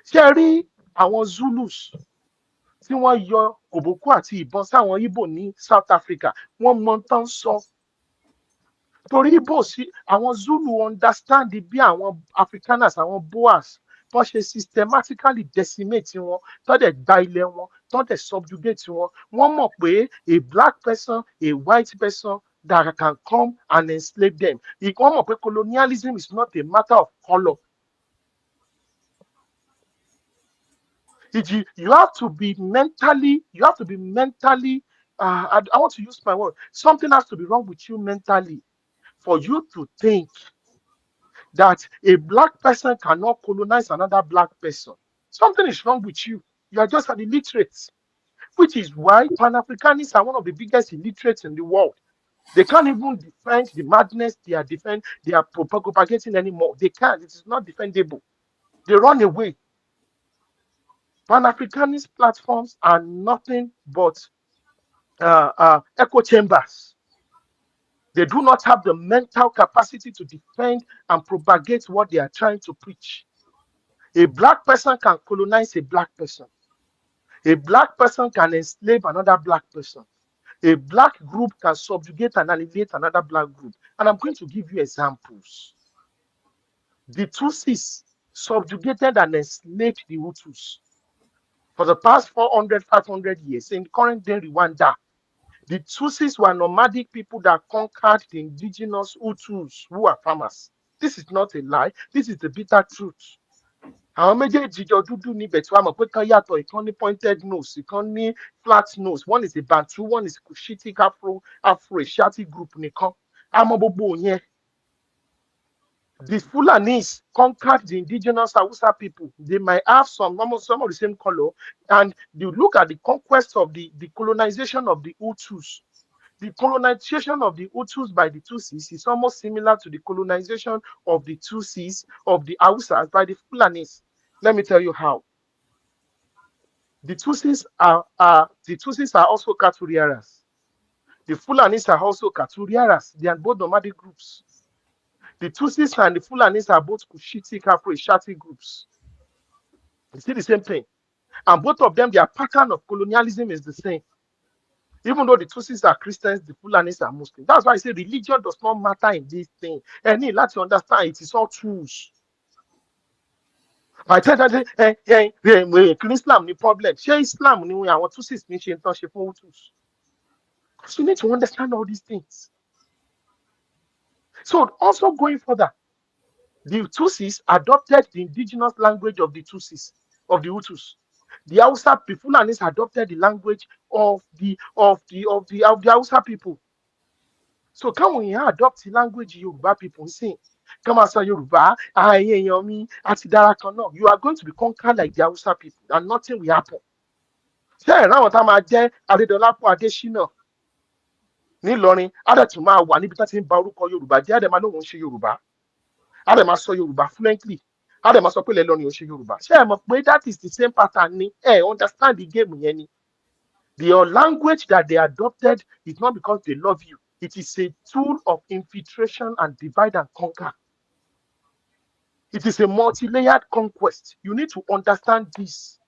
[SPEAKER 4] ṣé rí àwọn Zulus tí wọ́n yọ kòbókù àti ìbọn sáwọn Igbo ní South Africa, wọ́n mọ tán sọ. Torí Igbo sí àwọn Zulu understand bí àwọn Afrikaners, àwọn Boers tó ṣe systematically decimate wọn, tó dẹ̀ gba ilẹ̀ wọn, tó dẹ̀ subjugate wọn. Wọ́n mọ̀ pé a black person, a white person that can come and enslave them. Wọ́n mọ̀ pé colonialism is not a matter of color. You have to be mentally, I want to use my word. Something has to be wrong with you mentally for you to think that a black person cannot colonize another black person. Something is wrong with you. You are just an illiterate, which is why Pan-Africanists are one of the biggest illiterates in the world. They can't even defend the madness they are propagating anymore. They can't. It is not defendable. They run away. Pan-Africanist platforms are nothing but echo chambers. They do not have the mental capacity to defend and propagate what they are trying to preach. A black person can colonize a black person. A black person can enslave another black person. A black group can subjugate and annihilate another black group. And I'm going to give you examples. The Tutsis subjugated and enslaved the Hutus for the past 400, 500 years. In current day Rwanda, the Tutsis were nomadic people that conquered the indigenous Hutus who are farmers. This is not a lie. This is the bitter truth. Àwọn méjèèjì jọ dúdú níbẹ̀ tí wàá mọ̀ pé kán yàtọ̀, ìkan ní pointed nose, ìkan ní flat nose. One is a Bantu, one is Cushitic Afro-Asiatic group nìkan. Àmọ́ gbogbo yẹn. The Fulanis conquered the indigenous Hausa people. They might have some of the same color. And you look at the conquest of the colonization of the Hutus. The colonization of the Hutus by the Tutsis is almost similar to the colonization of the Tutsis of the Hausas by the Fulanis. Let me tell you how. The Tutsis are also Katuriaras. The Fulanis are also Katuriaras. They are both nomadic groups. The Tutsis and the Fulanis are both Cushitic Afro-Asiatic groups. You see the same thing. And both of them, their pattern of colonialism is the same. Even though the Tutsis are Christians, the Fulanis are Muslims. That's why I say religion does not matter in this thing. And you have to understand it is all tools. By the time Islam the problem. Share Islam ni àwọn Tutsis ní ṣe ń tán ṣe fún Hutus. So you need to understand all these things. So also going further, the Tutsis adopted the indigenous language of the Tutsis, of the Hutus. The Hausa people adopted the language of the Hausa people. So can we adopt the language Yoruba people say? Come as a Yoruba, you are going to be conquered like the Hausa people, and nothing will happen. Ṣé ìran àwọn tá máa jẹ́ Adédọlápọ̀ Adéṣínà nílọrin àdẹ̀tún máa wà níbi tá ti ń ba orúkọ Yorùbá jẹ́ àdẹ̀má lóhùn ṣe Yorùbá. Àdẹ̀má sọ Yorùbá fluently. Àdẹ̀má sọ pé lẹ́lọ́rin ò ṣe Yorùbá. Ṣé ẹ mọ̀ pé that is the same pattern ni? Understand the game yẹn ni. The language that they adopted is not because they love you. It is a tool of infiltration and divide and conquer. It is a multi-layered conquest. You need to understand this.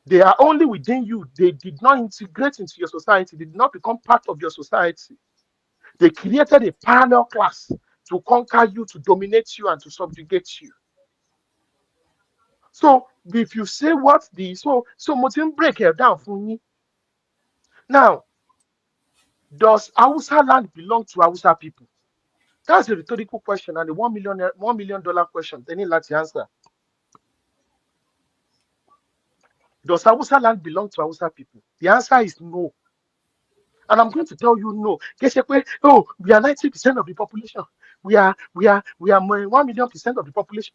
[SPEAKER 4] They are only within you. They did not integrate into your society. They did not become part of your society. They created a parallel class to conquer you, to dominate you, and to subjugate you. So if you say what the so Motin break it down for me. Now, does Hausa land belong to Hausa people? That's a rhetorical question and a $1 million question. They need to answer. Does Hausa land belong to Hausa people? The answer is no. And I'm going to tell you no. Oh, we are 90% of the population. We are 1 million percent of the population.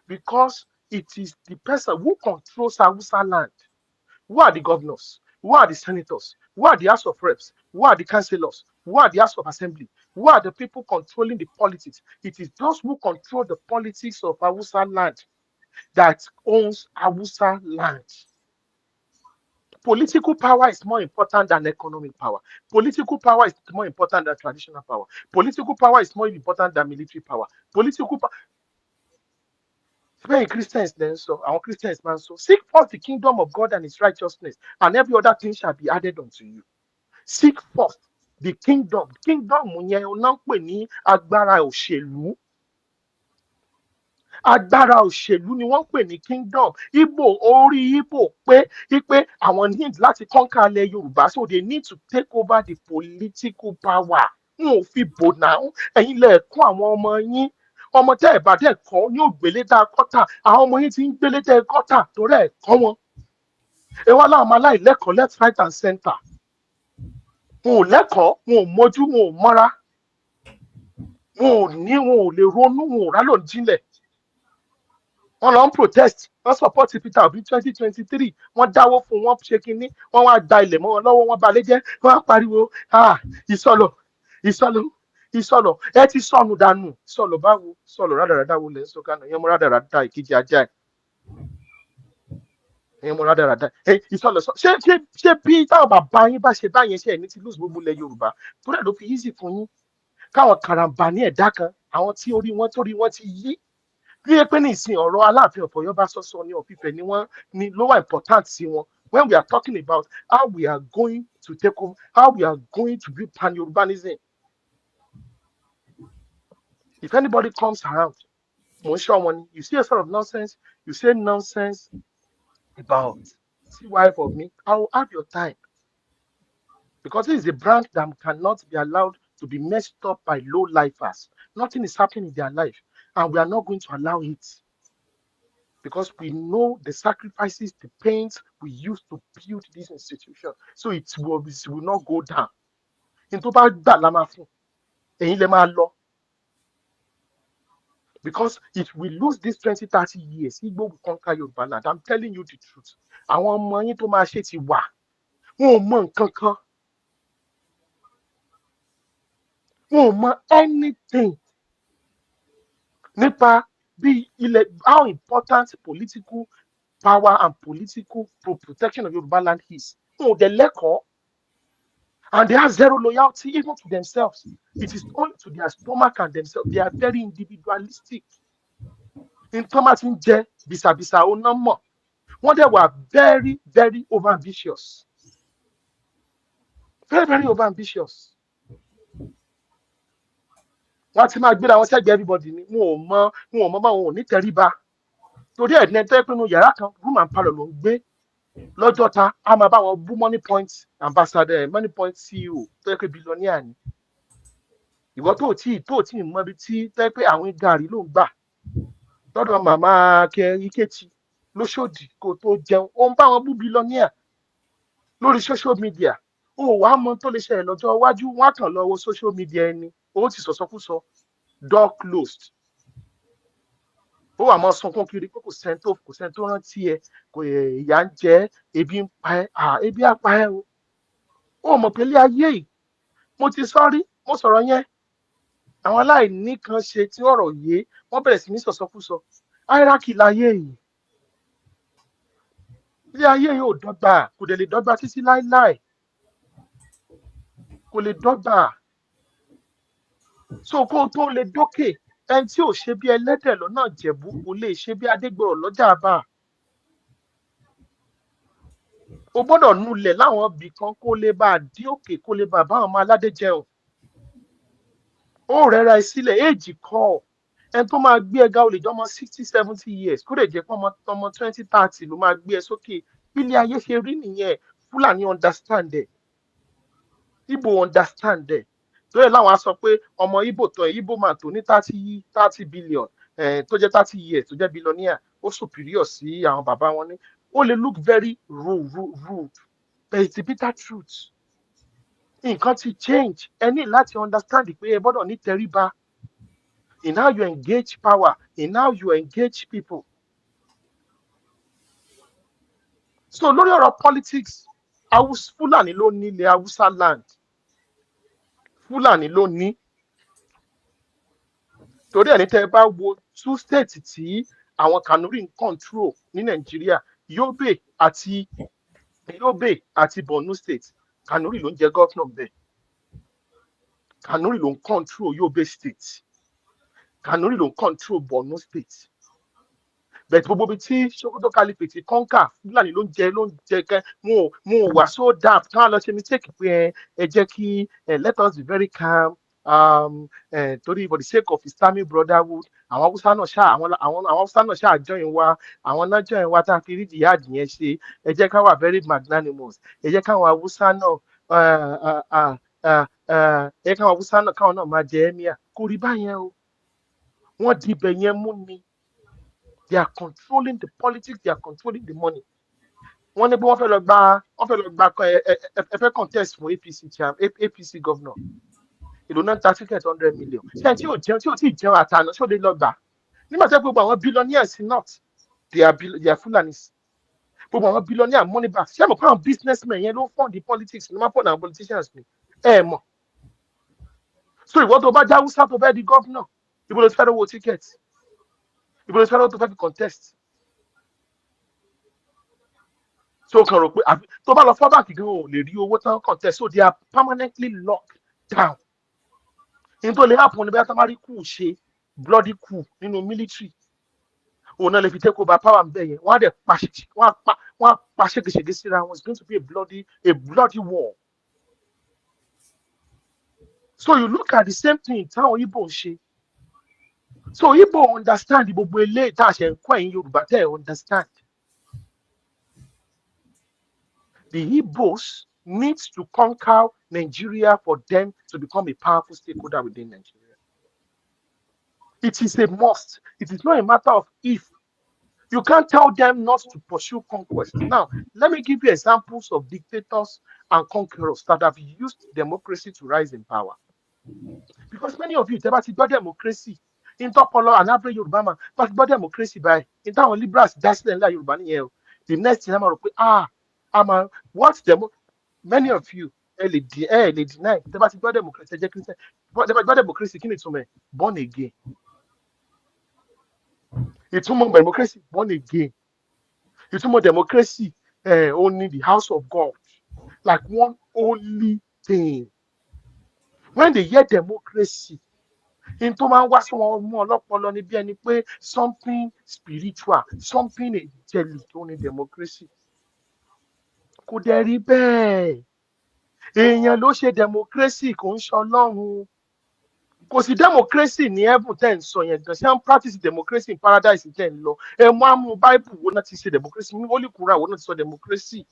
[SPEAKER 4] Because it is the person who controls Hausa land. Who are the governors? Who are the senators? Who are the House of Reps? Who are the councillors? Who are the House of Assembly? Who are the people controlling the politics? It is those who control the politics of Hausa land that owns Hausa land. Political power is more important than economic power. Political power is more important than traditional power. Political power is more important than military power. Political power. When Christians then so our Christians man so seek first the kingdom of God and his righteousness, and every other thing shall be added unto you. Seek first the kingdom. Kingdom ní agbára òṣèlú. Agbára òṣèlú ni wọ́n pè ní kingdom. Orí Igbo pé àwọn need láti conquer ilẹ̀ Yorùbá, so they need to take over the political power. Wọn ò fi bò náà. Ẹ̀yin lẹ kọ́ àwọn ọmọ yín. Ọmọ tẹ́ ẹ̀ bá dẹ̀ kọ́ ní ògbélé tá a kọ́tà. Àwọn ọmọ yín ti ń gbélé tẹ́ ẹ kọ́tà torí ẹ̀ kọ́ wọn. Ẹ wá láwọn ọmọ aláìlẹ́kọ̀ọ́ left, right and center. Wọn ò lẹ́kọ̀ọ́, wọn ò mọjú, wọn ò mọ́ra. Wọn ò lè ronú, wọn ò rálò jinlẹ̀. Wọ́n lọ ń protest, wọ́n support Peter Obi 2023, wọ́n dáwó fún wọn ṣe kínní, wọ́n wá gba ilẹ̀ mọ́ wọn lọ́wọ́, wọ́n balẹ̀ jẹ́, wọ́n á pariwo, Isọlọ, ẹ ti sọnù dànù. Isọlọ báwo? Isọlọ rádaràdà wo lẹ̀ ń sọ kánà? Ìyẹn mo rádaràdà ìkejì ajá ẹ̀. Ìyẹn mo rádaràdà. Isọlọ ṣé bí táwọn bàbá yín bá ṣe báyẹn ṣe ẹ̀ ní ti lose gbogbo ilẹ̀ Yorùbá? Torí ẹ̀ ló fi easy fún yín. Káwọn karambà ní ẹ̀dá kan, àwọn tí orí wọn ti yí. Bí ẹ pé ní ìsìn ọ̀rọ̀ Aláàfin of Ọ̀yọ́ bá sọ́sọ́ ní Ọ̀fífẹ́ ni wọ́n ní lower important sí wọn. When we are talking about how we are going to take over, how we are going to build pan-Yorubanism. If anybody comes around, you see a sort of nonsense, you say nonsense about see wife of me, I'll have your time. Because this is a brand that cannot be allowed to be messed up by low lifers. Nothing is happening in their life, and we are not going to allow it. Because we know the sacrifices, the pains we used to build this institution. So it will not go down. Because if we lose these 20, 30 years, Igbo will conquer Yorubaland. I'm telling you the truth. Àwọn ọmọ yín tó máa ṣe ti wà. Wọn ò mọ nǹkan kan. Wọn ò mọ anything nípa how important political power and political protection of Yorubaland is. Wọn ò dẹ̀ lẹ́kọ̀ọ́. And they have zero loyalty even to themselves. It is only to their stomach and themselves. They are very individualistic. In Thomas Nje, Bisa Onamo. One they were very, very overambitious. Very, very overambitious. Wọ́n ti máa gbéra wọn sẹ́gbẹ̀ẹ́ everybody ni wọn ò mọ báwọn ò ní tẹríba. Torí ẹ̀ ní ẹ̀tọ́ ìpinnu yàrá kan room and parlour ló ń gbé. Lọ́jọ́ta a máa bá wọn bú money point ambassador money point CEO tó yẹ pé billionaire ni. Ìwọ tó tí mọ ibi tí tó yẹ pé àwọn gàrí ló ń gbà. Lọ́dọ̀ màmá Ikechi lóṣòdì kó tó jẹun ó ń bá wọn bú billionaire lórí social media. Ó wàá mọ tó lè ṣẹlẹ̀ lọ́jọ́ iwájú wọn á kàn lọ wo social media ẹni ó ti sọ̀sọ́kúsọ door closed. Ó wà mọ́ sunkún kiri pé kò sẹ́ni tó rántí ẹ kò ìyà ń jẹ ebi ń pa ẹ́ ebi á pa ẹ́ o. Ó mọ̀ pé ilé ayé yìí mo ti sọ́rí mo sọ̀rọ̀ yẹn àwọn aláìní kan ṣe tí ọ̀rọ̀ yé wọ́n bẹ̀rẹ̀ sí ní sọ̀sọ́kúsọ hierarchy láyé yìí. Ilé ayé yìí ò dọ́gba kò dẹ̀ lè dọ́gba títí láíláì kò lè dọ́gba. So kó tó lè dókè ẹni tí ò ṣe bí ẹlẹ́dẹ̀ lọ́nà Ìjẹ̀bú kò lè ṣe bí Adégbòrò lọ́jà àbá. O gbọ́dọ̀ nulẹ̀ láwọn ibì kan kó lè bá dí òkè kó lè bá báwọn ọmọ aládé jẹun. Ó rẹ́ra ẹ sílẹ̀ éèjì kọ́ ẹni tó máa gbé ẹga olè jọmọ 60, 70 years kó lè jẹ́ pé ọmọ 20, 30 ló máa gbé ẹ sókè. Ilé ayé ṣe rí nìyẹn. Fúlàní understand ẹ̀. Igbo understand ẹ̀. Lórí láwọn á sọ pé ọmọ Igbo máa tó ní 30 billion tó jẹ́ 30 years tó jẹ́ billionaire ó superior sí àwọn bàbá wọn ní. Ó lè look very rude but it's the bitter truth. Nǹkan ti change ẹ ní láti understand pé ẹ gbọ́dọ̀ ní tẹríba in how you engage power in how you engage people. So lórí ọ̀rọ̀ politics Fúlàní ló ní ilẹ̀ Hausa land. Fúlàní ló ní. Torí ẹni tẹ́ bá wo two states tí àwọn Kanuri ń control ní Nàìjíríà Yobe àti Borno state Kanuri ló ń jẹ governor bẹ́ẹ̀. Kanuri ló ń control Yobe state. Kanuri ló ń control Borno state. Bẹ́ẹ̀ gbogbo bí tí Sokoto Caliphate conquer Fúlàní ló ń jẹ kẹ́ wọn ò wà so daft kán lọ ṣe mistake pé ẹ jẹ́ kí let us be very calm torí for the sake of Islamic brotherhood àwọn Hausa náà ṣáà join wa àwọn náà join wa tá a fi rí jihad yẹn ṣe ẹ jẹ́ ká wà very magnanimous ẹ jẹ́ káwọn Hausa náà káwọn náà máa jẹ emir kò rí báyẹn o. Wọ́n di ibẹ̀ yẹn mú ni. They are controlling the politics, they are controlling the money. Wọ́n ní pé wọ́n fẹ́ lọ gba ẹ fẹ́ contest fún APC governor. Ìlú náà ta ticket 100 million. Ṣé tí ò tí jẹun àtàná ṣó lè lọ gbà? Nígbà tí gbogbo àwọn billionaires not they are Fulanis. Gbogbo àwọn billionaire money back. Ṣé mo kọ́ àwọn businessmen yẹn ló fund the politics ló máa fund àwọn politicians ni? Ẹ mọ̀. So ìwọ tó bá já Hausa tó fẹ́ di governor, ibo ló ti fẹ́ lọ wo ticket? Ibo ló ti fẹ́ lọ tó fẹ́ fi contest? So kàn rò pé tó bá lọ fọ́ báàkì gan ò lè rí owó tán contest so they are permanently locked down. In tó lè happen ní bí a máa rí kù ṣe bloody coup nínú military òun náà lè fi take over power ń bẹ̀ yẹn wọ́n á dẹ̀ pa ṣégeṣége síra wọn. It's going to be a bloody war. So you look at the same thing táwọn Igbo ń ṣe So Igbo understand the gbogbo eléyìí tá a ṣe ń kọ́ ẹ̀yin Yorùbá tẹ́ ẹ understand. The Igbos need to conquer Nigeria for them to become a powerful stakeholder within Nigeria. It is a must. It is not a matter of if. You can't tell them not to pursue conquest. Now, let me give you examples of dictators and conquerors that have used democracy to rise in power. Because many of you, democracy, in Topolo and average Yoruba man, but democracy by in town liberals, that's the Yoruba. The next thing what demo many of you deny democracy, democracy, born again. It's more democracy, born again. It's more democracy, only the house of God, like one only thing. When they hear democracy, into man was more something spiritual, something angelic, only democracy. Could there be? Èèyàn ló ṣe democracy kò ń ṣe Ọlọ́run. Kò sí democracy ní heaven tẹ́ ń sọ yẹn gan. Ṣé wọ́n practice democracy in paradise tẹ́ ń lọ? Ẹ mú àmú Bible wo náà ti ṣe democracy? Ní Holy Quran wo náà ti sọ democracy?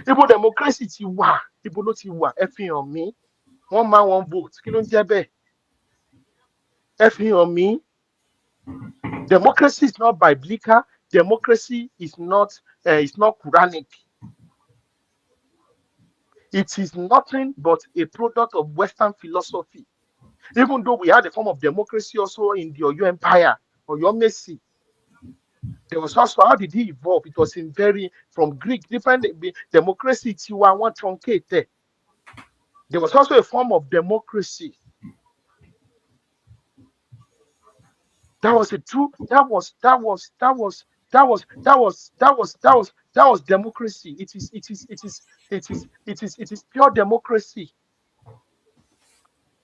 [SPEAKER 4] Ibo democracy ti wà? Ibo ló ti wà? Ẹ fi hàn mí. One man, one vote. Kí ló ń jẹ́ bẹ́ẹ̀? Ẹ fi hàn mí. Democracy is not biblical. Democracy is not Quranic. It is nothing but a product of Western philosophy. Even though we had a form of democracy also in the Oyo Empire, Oyo Messi, there was also, how did he evolve? It was from Greek, different democracy, Tiwa, truncated. There was also a form of democracy. That was democracy. It is pure democracy.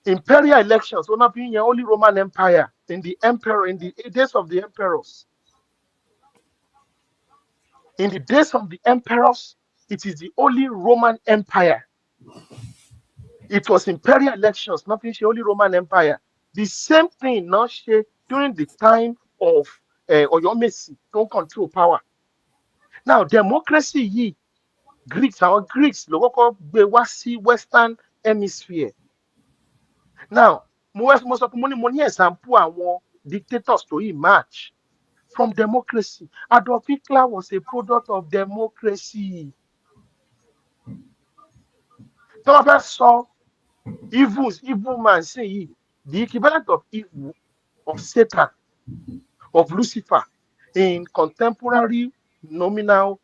[SPEAKER 4] Imperial elections, one of the only Roman Empire, in the days of the emperors. In the days of the emperors, it is the only Roman Empire. It was imperial elections, nothing only Roman Empire. The same thing not during the time of Oyo Messi, don't control power. Now, democracy, Greeks, local Western Hemisphere. Now, most of money example àwọn dictators to emerge from democracy. Adolf Hitler was a product of democracy. So saw evil man say the equivalent of evil, of Satan, of Lucifer in contemporary nominal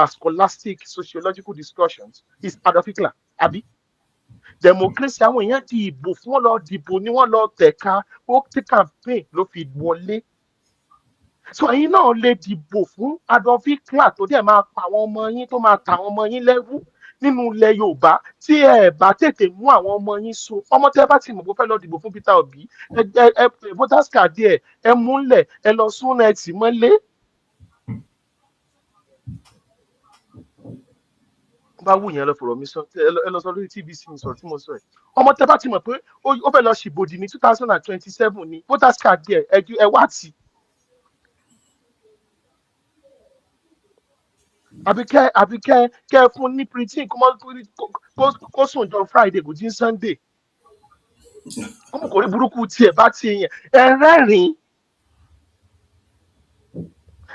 [SPEAKER 4] scholastic sociological discussions is Adolf Hitler. Abi? Democracy àwọn èèyàn di ìbò fún wọn lọ dìbò ni wọn lọ tẹ̀ka ó ti campaign ló fi wọlé. So ẹ̀yin náà lè dìbò fún Adolf Hitler tó dẹ̀ máa pa àwọn ọmọ yín tó máa ta àwọn ọmọ yín lẹ́rú nínú ilẹ̀ Yorùbá tí ẹ bá tètè mú àwọn ọmọ yín so. Ọmọ tẹ́ bá ti mọ̀ pé fẹ́ lọ dìbò fún Peter Obi ẹ voters card ẹ múlẹ̀ ẹ lọ sún ẹ tì mọ́lé. Bá wù yẹn lọ fọ̀rọ̀ mi sọ ẹ lọ sọ lórí TBC sọ̀rọ̀ tí mo sọ ẹ̀. Ọmọ tẹ́ bá ti mọ̀ pé ó fẹ́ lọ ṣìbòdì ní 2027 ní voters card ẹ wá tì. Àbí kẹ́ fún ní printing kó sùn jọ Friday kò jí Sunday. Ọmọ kò rí burúkú tiẹ̀ bá ti yẹn ẹ rẹ́rìn-ín.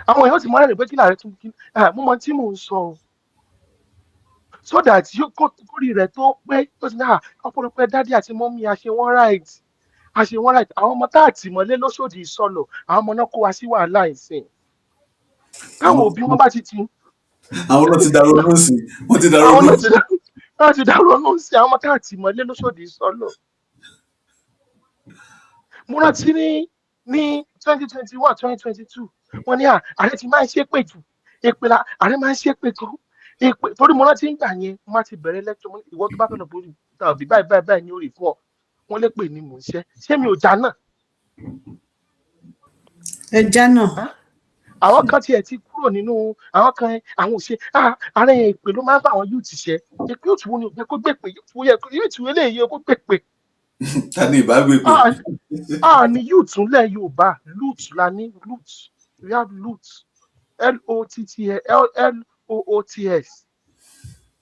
[SPEAKER 4] Àwọn èèyàn ti mọ rẹ́rìn-ín pé kí làárẹ̀ tún kí mo mọ tí mò ń sọ. So that yóò kórìí rẹ̀ tó pé ó ti náà ọ̀pọ̀lọpọ̀ dádì àti mọ́mí àṣewọ́n right. Àwọn ọmọ tá àtìmọ́lé l'Óṣòdì-Isolo àwọn ọmọ náà kó wa sí wàhálà ìsìn. Káwọn òbí wọn bá ti ti.
[SPEAKER 2] Àwọn náà ti dàrú ọ̀nà sí. Wọ́n ti dàrú ọ̀nà sí.
[SPEAKER 4] Wọ́n ti dàrú ọ̀nà sí àwọn ọmọ tá àtìmọ́lé l'Óṣòdì-Isolo. Mo rántí ní 2021, 2022 wọ́n ní ààrẹ ti máa ń ṣépè jù. Èpè la ààrẹ máa ń ṣépè tó. Torí mo rántí ń gbà yẹn mo máa ti bẹ̀rẹ̀ lecture ìwọ tó bá fẹ́ lọ borí tàbí báyìí ní orí fún ọ wọ́n lè pè ní mò ń ṣé mi ò já náà.
[SPEAKER 3] Ẹ já náà.
[SPEAKER 4] Àwọn kan tiẹ̀ ti kúrò nínú àwọn kan àwọn òṣè ààrẹ ìpè ló máa ń bá àwọn youth ṣe èpè yóò tún wọn ní òjẹ́ kó gbèpè yóò tún eléyìí kó gbèpè
[SPEAKER 2] Tani ìbágbé pé.
[SPEAKER 4] Ní youth ńlẹ̀ Yorùbá, loot la ní, loot. We have loot. Loots.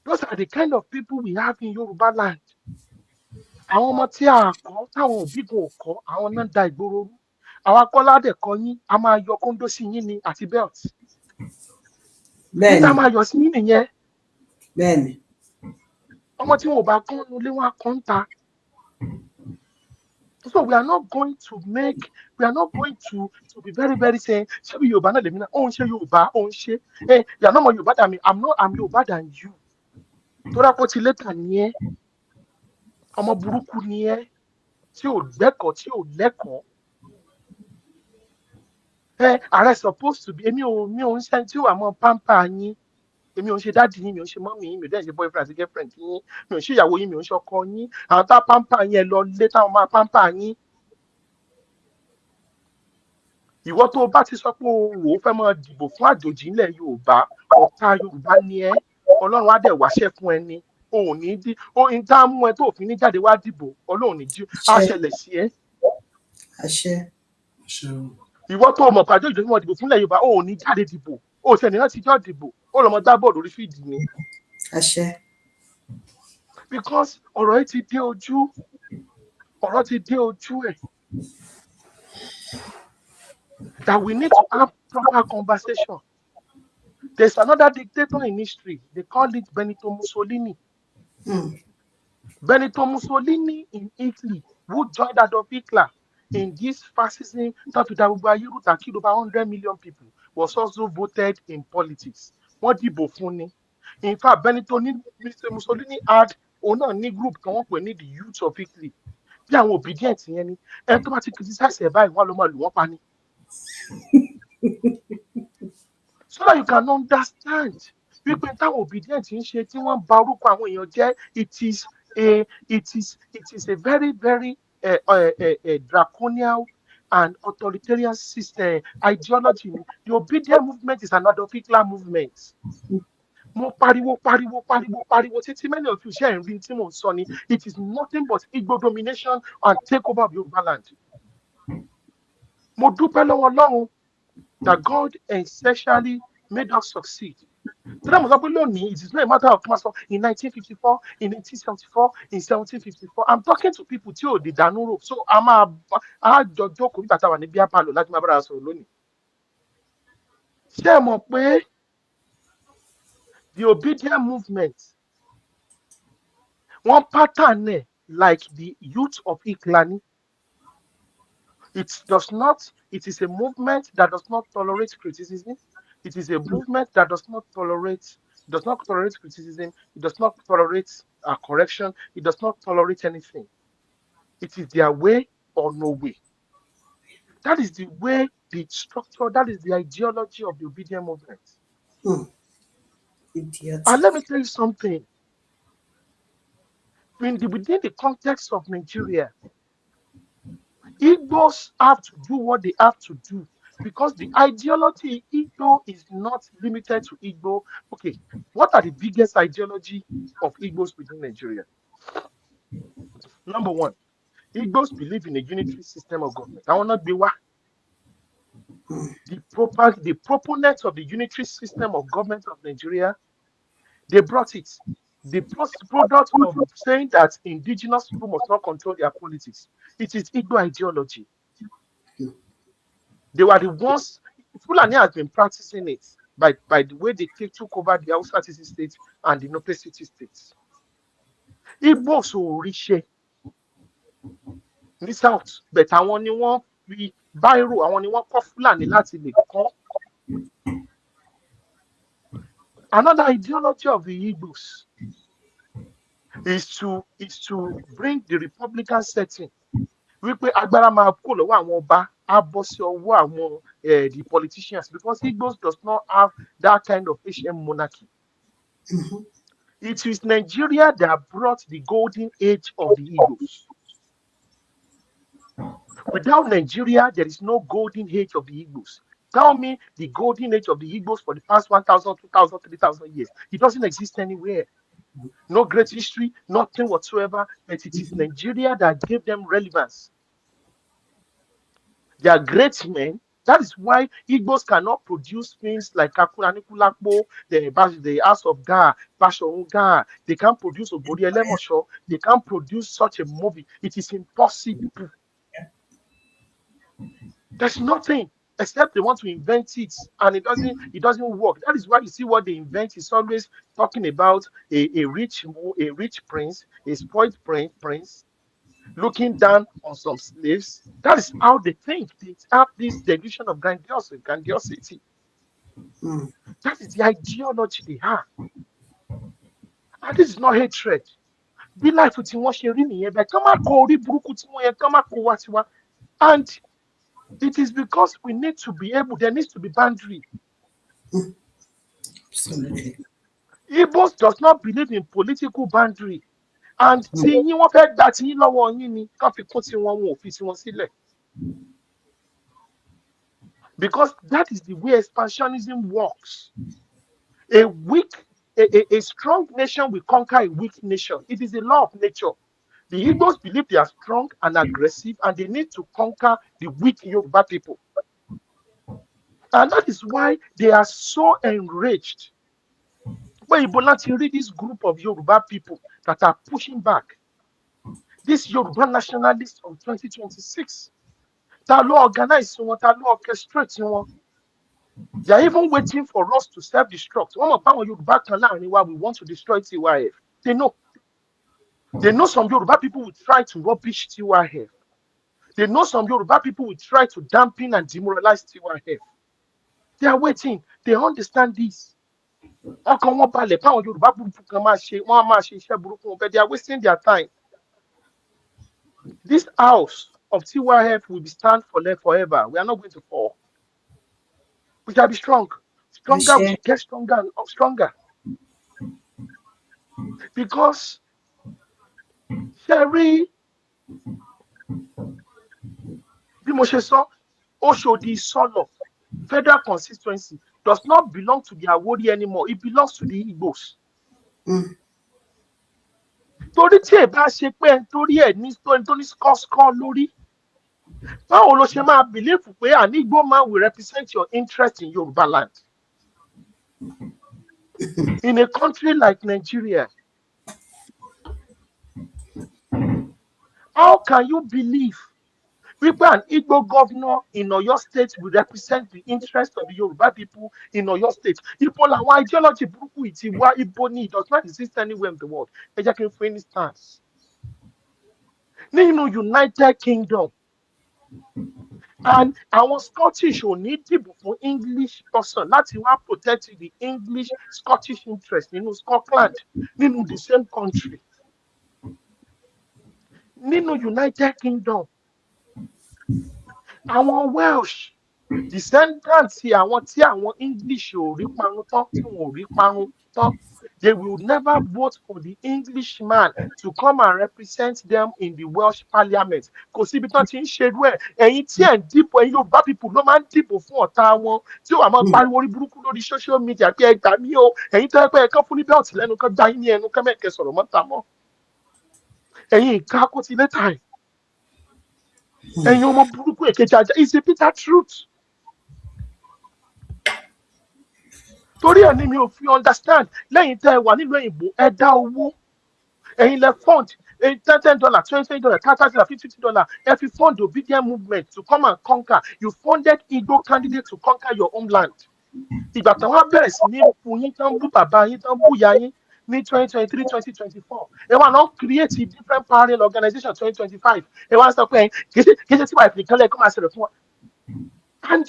[SPEAKER 4] Those are the kind of people we have in Yoruba land. Àwọn ọmọ tí a kọ́, táwọn òbí gan ò kọ́, àwọn náà da ìgboro rú. Àwọn akọ́ládẹ̀ kọ yín, a máa yọ kóńdó sí yín ni àti belt. Níta máa yọ sí yín nìyẹn.
[SPEAKER 3] Bẹ́ẹ̀ni.
[SPEAKER 4] Ọmọ tí wọn ò bá kán nulẹ̀ wọn á kán ta. So we are not going to be very, very saying, ṣé bí Yorùbá náà lèmi náà, òun ṣe Yorùbá, òun ṣe. You are not more Yorùbá than me, I'm Yorùbá than you. Tóra kó ti létà ni ẹ́, ọmọ burúkú ni ẹ́, tí ò gbẹ́kọ̀ọ́, tí ò lẹ́kọ̀ọ́. Ààrẹ supposed to be, mi ò ń ṣe tí ò wà mọ́ pamper yín. Èmi ò ń ṣe dáàdì yín, mi ò ń ṣe mọ́mì yín, mi ò dẹ́ ṣe boyfriend àti girlfriend yín, mi ò ń ṣe ìyàwó yín, mi ò ń ṣe ọkọ yín. Àwọn tá pamper yín lọ lé táwọn máa pamper yín. Ìwọ tó bá ti sọ pé o rò ó fẹ́ máa dìbò fún àjòjì ilẹ̀ Yorùbá, ọ̀tá Yorùbá ni ẹ́, Ọlọ́run á dẹ̀ wáṣẹ́ fún ẹni. Òun ní dí, ń tá mú ẹ tó òfin ní jáde wá dìbò, Ọlọ́run ní jí, á ṣẹlẹ̀ sí ẹ.
[SPEAKER 3] Àṣẹ.
[SPEAKER 4] Ìwọ tó mọ̀ pàjọ́ ìjọba wọn dìbò fúnlẹ̀ Yorùbá, òun ní jáde dìbò, ó ṣẹ̀ ní láti jọ́ dìbò, ó lọ́mọ gbá bọ́ọ̀lù orí fíìdì ni.
[SPEAKER 3] Àṣẹ.
[SPEAKER 4] Because ọ̀rọ̀ yìí ti dé ojú, ẹ̀. That we need to have proper conversation. There's another dictator in history. They call it Benito Mussolini. Benito Mussolini in Italy, who joined Adolf Hitler in this fascism that killed over 100 million people, was also voted in politics. Wọ́n dìbò fún ni. In fact, Benito Mussolini had a group kan wọ́n pè ní the youth of Italy. Bí àwọn obedient yẹn ni, ẹni tó bá ti criticize ẹ̀ báyìí wọ́n ló máa lù wọ́n pa ni. So that you can understand wípé táwọn obedient ń ṣe tí wọ́n bà orúkọ àwọn èèyàn jẹ́, it is a very, very draconian and authoritarian system ideology. The obedient movement is an Adolf Hitler movement. Mo pariwo títí many of you share in tí mo sọ ni, it is nothing but Igbo domination and takeover of Yorubaland. Mo dúpẹ́ lọ́wọ́ Ọlọ́run that God essentially made us succeed. Today, it is not a matter of in 1954, in 1874, in 1754. I'm talking to people too, the Danuro. So I'm a joke with Batawa Nibia Palo, like my brother Soloni. Ṣé mọ̀ pé the obedient movement, one pattern like the youth of Iklani. It is a movement that does not tolerate criticism. It is a movement that does not tolerate criticism. It does not tolerate correction. It does not tolerate anything. It is their way or no way. That is the way, the structure, that is the ideology of the obedient movement. And let me tell you something. Within the context of Nigeria, Igbos have to do what they have to do because the ideology Igbo is not limited to Igbo. Okay, what are the biggest ideology of Igbos within Nigeria? Number one, Igbos believe in a unitary system of government. I will not be what the proponents of the unitary system of government of Nigeria, they brought it. The product of saying that indigenous people must not control their politics. It is Igbo ideology. They were the ones, Fulani has been practicing it by the way they took over the Hausa state and the Nope city states. Igbo so rich ní South, but àwọn ni wọ́n fi báírò, àwọn ni wọ́n kọ́ Fulani láti lè kọ́. Another ideology of the Igbos is to bring the Republican setting. Wípé agbára máa kó lọ́wọ́ àwọn ọba, á bọ́ sí ọwọ́ àwọn the politicians, because Igbos does not have that kind of HM monarchy. It is Nigeria that brought the golden age of the Igbos. Without Nigeria, there is no golden age of the Igbos. Tell me the golden age of the Igbos for the past 1,000, 2,000, 3,000 years. It doesn't exist anywhere. No great history, nothing whatsoever, but it is Nigeria that gave them relevance. They are great men. That is why Igbos cannot produce films like Kakulanikulapo, the House of God, Bashorun God. They can't produce Obori Elemosho. They can't produce such a movie. It is impossible. There's nothing except they want to invent it, and it doesn't work. That is why you see what they invent is always talking about a rich prince, a spoiled prince looking down on some slaves. That is how they think. They have this delusion of grandiosity.
[SPEAKER 1] Mm.
[SPEAKER 4] That is the ideology they have. And this is not hatred. Bí life tí wọ́n ṣe rí nìyẹn bẹ́ẹ̀ kán má kọ orí burúkú tí wọ́n yẹn kán má kó wá tiwa. And it is because we need to be able, there needs to be boundary.
[SPEAKER 1] Absolutely.
[SPEAKER 4] Igbos does not believe in political boundary. And tí yín wọ́n fẹ́ gbà tí yín lọ́wọ́ yín ni kán fi kún tí wọn ò fi tí wọn sílẹ̀. Because that is the way expansionism works. A strong nation will conquer a weak nation. It is a law of nature. The Igbos believe they are strong and aggressive, and they need to conquer the weak Yoruba people. And that is why they are so enraged. When Ebola read this group of Yoruba people that are pushing back, this Yoruba nationalists of 2026, ta ló organize wọn, ta ló orchestrate wọn. They are even waiting for us to self-destruct. One of our Yoruba kan láàrin wa, we want to destroy TYF. They know. They know some Yoruba people will try to rubbish TYF. They know some Yoruba people will try to dampen and demoralize TYF. They are waiting. They understand this. Ọkàn wọn balẹ̀ fáwọn Yorùbá burúkú kan máa ṣe iṣẹ́ burúkú wọn, but they are wasting their time. This house of TYF will be stand forever. We are not going to fall. We shall be strong. Stronger, we should get stronger and stronger. Because Sherry, bí mo ṣe sọ, Oshodi-Isolo federal constituency does not belong to the Awori anymore. It belongs to the Igbos. Torí tí ẹ bá ṣe pé nítorí ẹ ní tó ní skọ́ lórí, báwo ló ṣe máa believe pé an Igbo man will represent your interest in Yoruba land? In a country like Nigeria, how can you believe an Igbo governor in Oyo State will represent the interest of the Yoruba people in Oyo State? Ibo làwọn ideology burúkú ìtì wá, Ibo ni, it does not exist anywhere in the world. Ẹ jẹ́ kí n fún instance. Nínú United Kingdom, and àwọn Scottish ò ní dìbò fún English person láti wá protect the English Scottish interest nínú Scotland, nínú the same country. Nínú United Kingdom, àwọn Welsh descendants àwọn tí àwọn English ò rí parun tán, tí wọn ò rí parun tán, they will never vote for the Englishman to come and represent them in the Welsh Parliament. Kò síbi tán ti ń ṣerú ẹ̀. Ẹ̀yin tí ẹ̀ ń dìbò, ẹ̀yin Yorùbá people ló máa ń dìbò fún ọ̀tá wọn, tí ó wà máa pariwo orí burúkú lórí social media pé ẹ gbà mí o, ẹ̀yin tó yẹ pé ẹ kán fún ní bẹ́ẹ̀tì lẹ́nu kan gbá yín ní ẹnu kán mẹ́kẹ́ sọ̀rọ̀ mọ́ta mọ́. Ẹ̀yin ìka kó ti létà ẹ̀. Ẹ̀yin ọmọ burúkú èkejì ajá, it's a bitter truth. Torí ẹ̀ ni mi ò fi understand. Lẹ́yìn tẹ́ ẹ wà nílùú òyìnbó, ẹ dá owó. Ẹ̀yin lẹ fund $10, $20, $30, $50. Ẹ fi fund obedient movement to come and conquer. You funded Igbo candidate to conquer your homeland. Ìgbà tí wọ́n bẹ̀rẹ̀ sí ní fún yín tán bú bàbá yín tán bú ìyá yín ní 2023, 2024. Ẹ wá náà create a different parallel organization 2025. Ẹ wá sọ pé kì í ṣe TYF nìkan lẹ́ẹ̀kan máa ṣẹlẹ̀ fún wa. And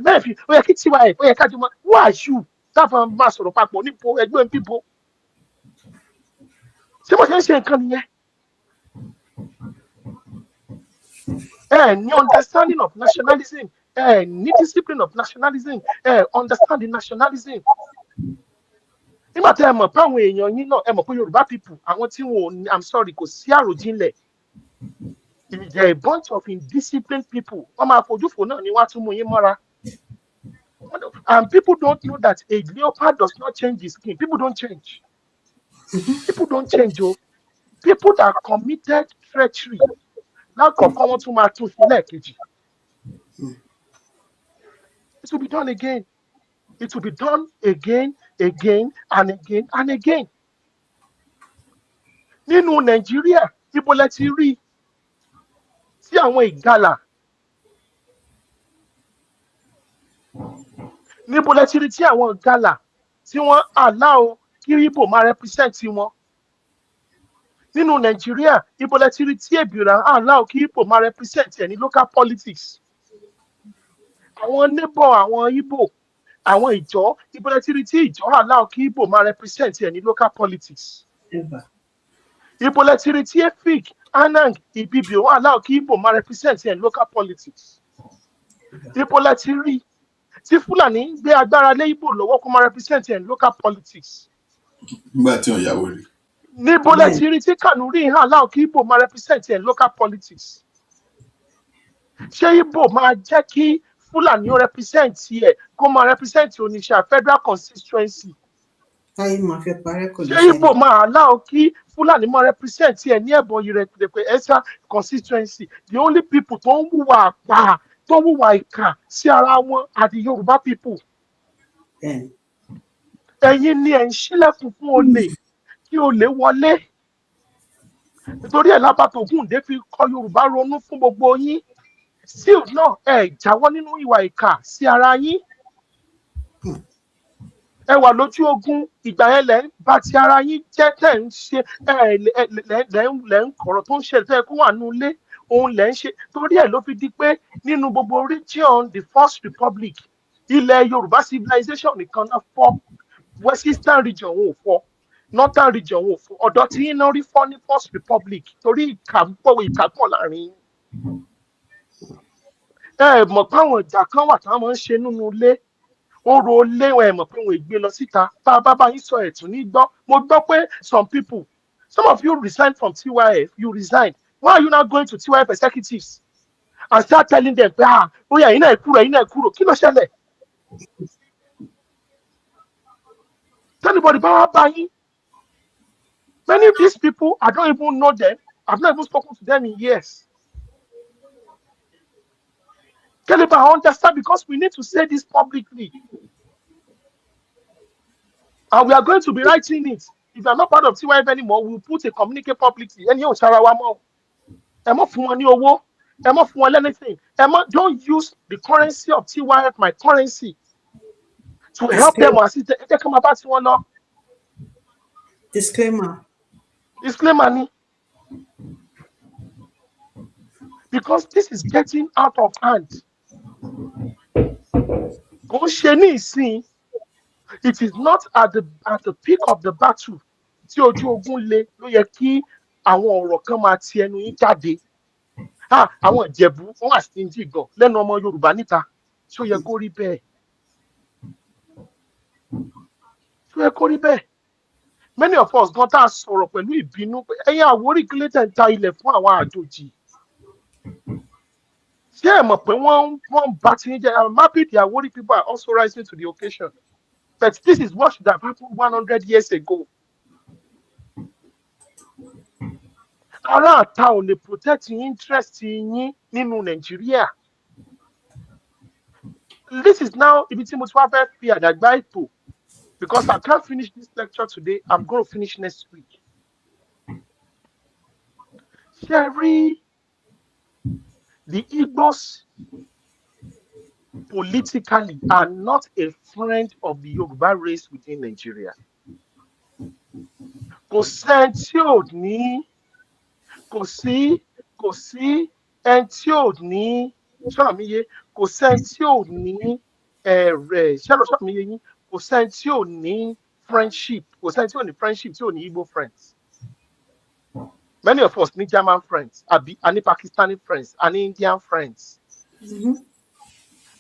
[SPEAKER 4] bẹ́ẹ̀ fi ó yẹ kí TYF ó yẹ ká jùmọ̀, who are you? Táfà máa sọ̀rọ̀ papọ̀ nípo ẹgbẹ́ pípo. Ṣé mo ṣe ń ṣe nǹkan nìyẹn? Ní understanding of nationalism, ní discipline of nationalism, understanding nationalism. Nígbà tí ẹ mọ̀ pé àwọn èèyàn yín náà, ẹ mọ̀ pé Yorùbá people, àwọn tí wọn ò, I'm sorry, kò sí àròjinlẹ̀. They are a bunch of indisciplined people. Wọ́n máa fojú fò náà ni wọ́n á tún mú yín mọ́ra. And people don't know that a leopard does not change his skin. People don't change. People don't change, oh. People that committed treachery. Now come to my tooth lẹ́ẹ̀kejì. It will be done again. It will be done again, again, and again, and again. Nínú Nàìjíríà, ibo lẹ ti rí tí àwọn ìgalà, níbo lẹ ti rí tí àwọn ìgalà tí wọ́n allow kí Igbo máa represent wọn. Nínú Nàìjíríà, ibo lẹ ti rí tí Ebira allow kí Igbo máa represent ẹ̀ ní local politics. Àwọn neighbor àwọn Igbo, àwọn ìjọ, ibo lẹ ti rí tí ìjọ allow kí Igbo máa represent ẹ̀ ní local politics. Ibo lẹ ti rí tí Efik, Anang, Ibibio allow kí Igbo máa represent ẹ̀ ní local politics. Ibo lẹ ti rí tí Fúlàní gbé agbára lé Igbo lọ́wọ́ kó máa represent ẹ̀ ní local politics.
[SPEAKER 2] Nígbà tí ọ̀yàwó rí.
[SPEAKER 4] Níbo lẹ ti rí tí Kanuri allow kí Igbo máa represent ẹ̀ ní local politics. Ṣé Igbo máa jẹ́ kí Fúlàní ó represent ẹ̀ kó máa represent Onitsha federal constituency? Ṣé Igbo máa allow kí Fúlàní máa represent ẹ̀ ní Ebonyi Esa constituency? The only people tó ń wùwà àpá, tó ń wùwà ìkà sí ara wọn are the Yoruba people. Ẹ̀yin ni ẹ̀ ń ṣílẹ̀kùn fún olè kí olè wọlé. Nítorí ẹ̀ lábàtò Ògúndé fi kọ́ Yorùbá ronú fún gbogbo yín. Still náà ẹ jáwọ́ nínú ìwà ìkà sí ara yín. Ẹ wà lójú ogun, ìgbà yẹn lẹ ń bá ti ara yín jẹ́, tẹ̀ ń ṣe lẹ ń kọ̀rọ̀ tó ń ṣe tẹ́ kó wà nínú ilé, òun lẹ ń ṣe. Torí ẹ̀ ló fi di pé nínú gbogbo region the First Republic, ilẹ̀ Yorùbá civilization nìkan náà fọ́. Western region wọn ò fọ́, Northern region wọn ò fọ́. Ọ̀dọ̀ tí iná rí fọ́ ní First Republic torí ìkà pọ̀ láàrin. Ẹ mọ̀ pé àwọn ìjà kan wà táwọn máa ń ṣe nínú ilé. Orò ilé ẹ mọ̀ pé wọ́n gbé lọ síta. Tá a bá yín sọ ẹ̀tún ní gbọ́. Mo gbọ́ pé some of you resigned from TYF, you resigned. Why are you not going to TYF executives and start telling them pé ó yá ẹ̀yin náà kúrò, kí ló ṣẹlẹ̀? Anybody bá wá bá yín? Many of these people, I don't even know them. I've not even spoken to them in years. Keleba, I understand because we need to say this publicly. And we are going to be writing it. If you are not part of TYF anymore, we'll put a communique publicly. Any of Sarawamo. Anything. Don't use the currency of TYF, my currency, to help them or assist them. They come about one now.
[SPEAKER 3] Disclaimer.
[SPEAKER 4] Because this is getting out of hand. It is not at the peak of the battle. Tí ojú ogun le ló yẹ kí àwọn ọ̀rọ̀ kan máa ti ẹnu yín jáde. Àwọn Ìjẹ̀bú wọ́n wà sí ìdí gan lẹ́nu ọmọ Yorùbá níta. Ṣó yẹ kó rí bẹ́ẹ̀? Many of us gan tá a sọ̀rọ̀ pẹ̀lú ìbínú pé ẹ̀yin Àwórì kílé tẹ̀ ń ta ilẹ̀ fún àwọn àjòjì. Ṣé ẹ mọ̀ pé wọ́n bá ti ń jẹ́? I'm happy the Àwórì people are also rising to the occasion. But this is what should have happened 100 years ago. Ará àta ò lè protect interest yín nínú Nàìjíríà. This is now ibi tí mo ti wá fẹ́ fi àdàgbà ètò. Because I can't finish this lecture today, I'm going to finish next week. Sherry, the Igbos politically are not a friend of the Yoruba race within Nigeria. Kò sí tí ò ní kò sí ẹni tí ò ní ṣàmìyẹ kò sẹ́ni tí ò ní ṣàmìyẹ yín kò sẹ́ni tí ò ní friendship tí ò ní Igbo friends. Many of us need German friends, and Pakistani friends, and Indian friends,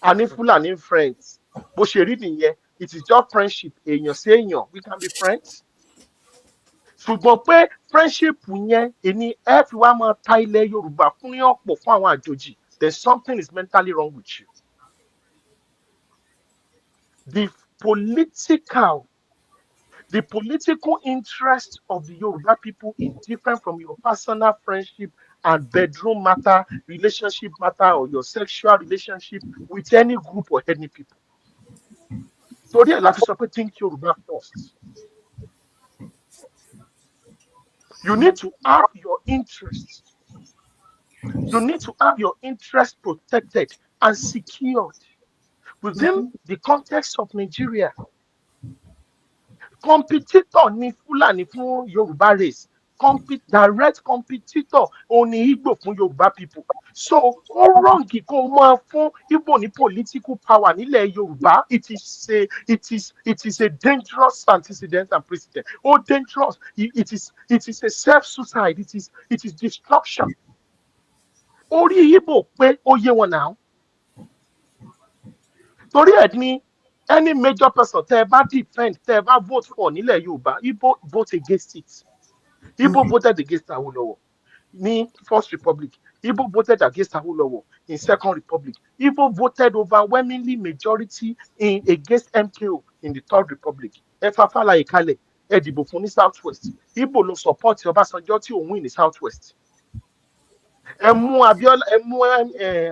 [SPEAKER 4] and Fulani friends. Bó ṣe rí nìyẹn, it is just friendship. Èèyàn sí èèyàn, we can be friends. Ṣùgbọ́n pé friendship yẹn èní ẹ fi wá máa ta ilẹ̀ Yorùbá fún yàn pọ̀ fún àwọn àjòjì, then something is mentally wrong with you. The political interest of the Yoruba people is different from your personal friendship and bedroom matter, relationship matter, or your sexual relationship with any group or any people. So there, like to think Yoruba first. You need to have your interests. You need to have your interests protected and secured within the context of Nigeria. Competitor ni Fulani fún Yoruba race. Direct competitor only Igbo fún Yoruba people. So ó wrong kó máa fún Igbo ní political power nílẹ̀ Yorùbá. It is a dangerous antecedent and precedent. Oh, dangerous. It is a self-suicide. It is destruction. Orí Igbo pé ó yé wọn now. Torí ẹ̀ ni any major person tẹ́ ẹ bá defend, tẹ́ ẹ bá vote for nílẹ̀ Yorùbá, Igbo vote against it. Igbo voted against Awolowo in First Republic. Igbo voted against Awolowo in Second Republic. Igbo voted overwhelmingly majority against MKO in the Third Republic. Efafala Ekale, Edibo fún ní Southwest. Igbo ló support Ọbásanjọ́ tí òun win ní Southwest. Abiola,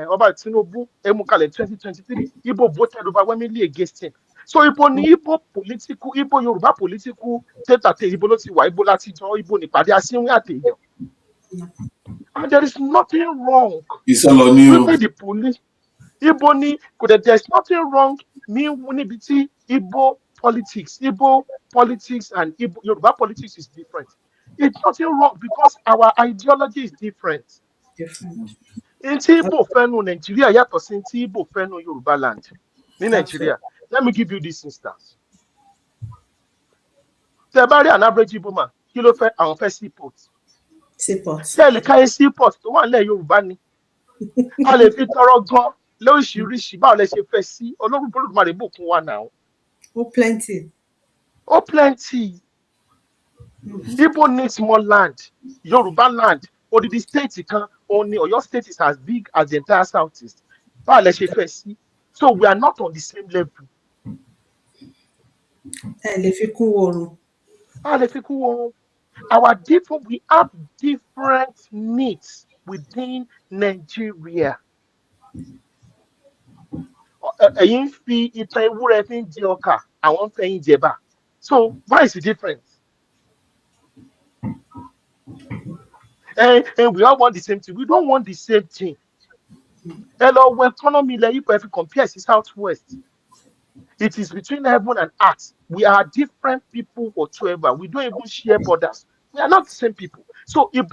[SPEAKER 4] Ọba Tinubu, kalẹ̀ 2023. Igbo voted overwhelmingly against him. So Igbo Yoruba political tete Igbo ló ti wà, Igbo láti jọ, Igbo nípàdé asínwín àtèèyàn. And there is nothing wrong
[SPEAKER 2] Isọlọ
[SPEAKER 4] with the police. There's nothing wrong níbi tí Igbo politics and Igbo Yoruba politics is different. It's nothing wrong because our ideology is different. In Igbo fẹ́nu Nigeria yàtọ̀ sí ti Igbo fẹ́nu Yorubaland ní Nigeria. Let me give you this instance. Tẹ́ bá rí an average Igbo man, kí ló fẹ́? Àwọn fẹ́ seaport. Ṣé lè káyé seaport tó wà nílẹ̀ Yorùbá ni? A lè fi tọrọ gan lóríṣiríṣi báwo lẹ ṣe fẹ́ sí Ọlọ́run Olódùmarè bùkún wa náà. Ó plenty. Igbo needs more land. Yoruba land. Odidi state kan, only Oyo state is as big as the entire Southeast. Báwo lẹ ṣe fẹ́ sí? So we are not on the same level. We have different needs within Nigeria. Ẹ̀yin fi ìtàn ewúrẹ́ fi ń jẹ ọkà, àwọn fẹ́ yín jẹ̀bà. So why is the difference? And we all want the same thing. We don't want the same thing. Hello, economy if you compare to Southwest, it is between heaven and earth. We are different people whatsoever. We don't even share borders. We are not the same people. So no, we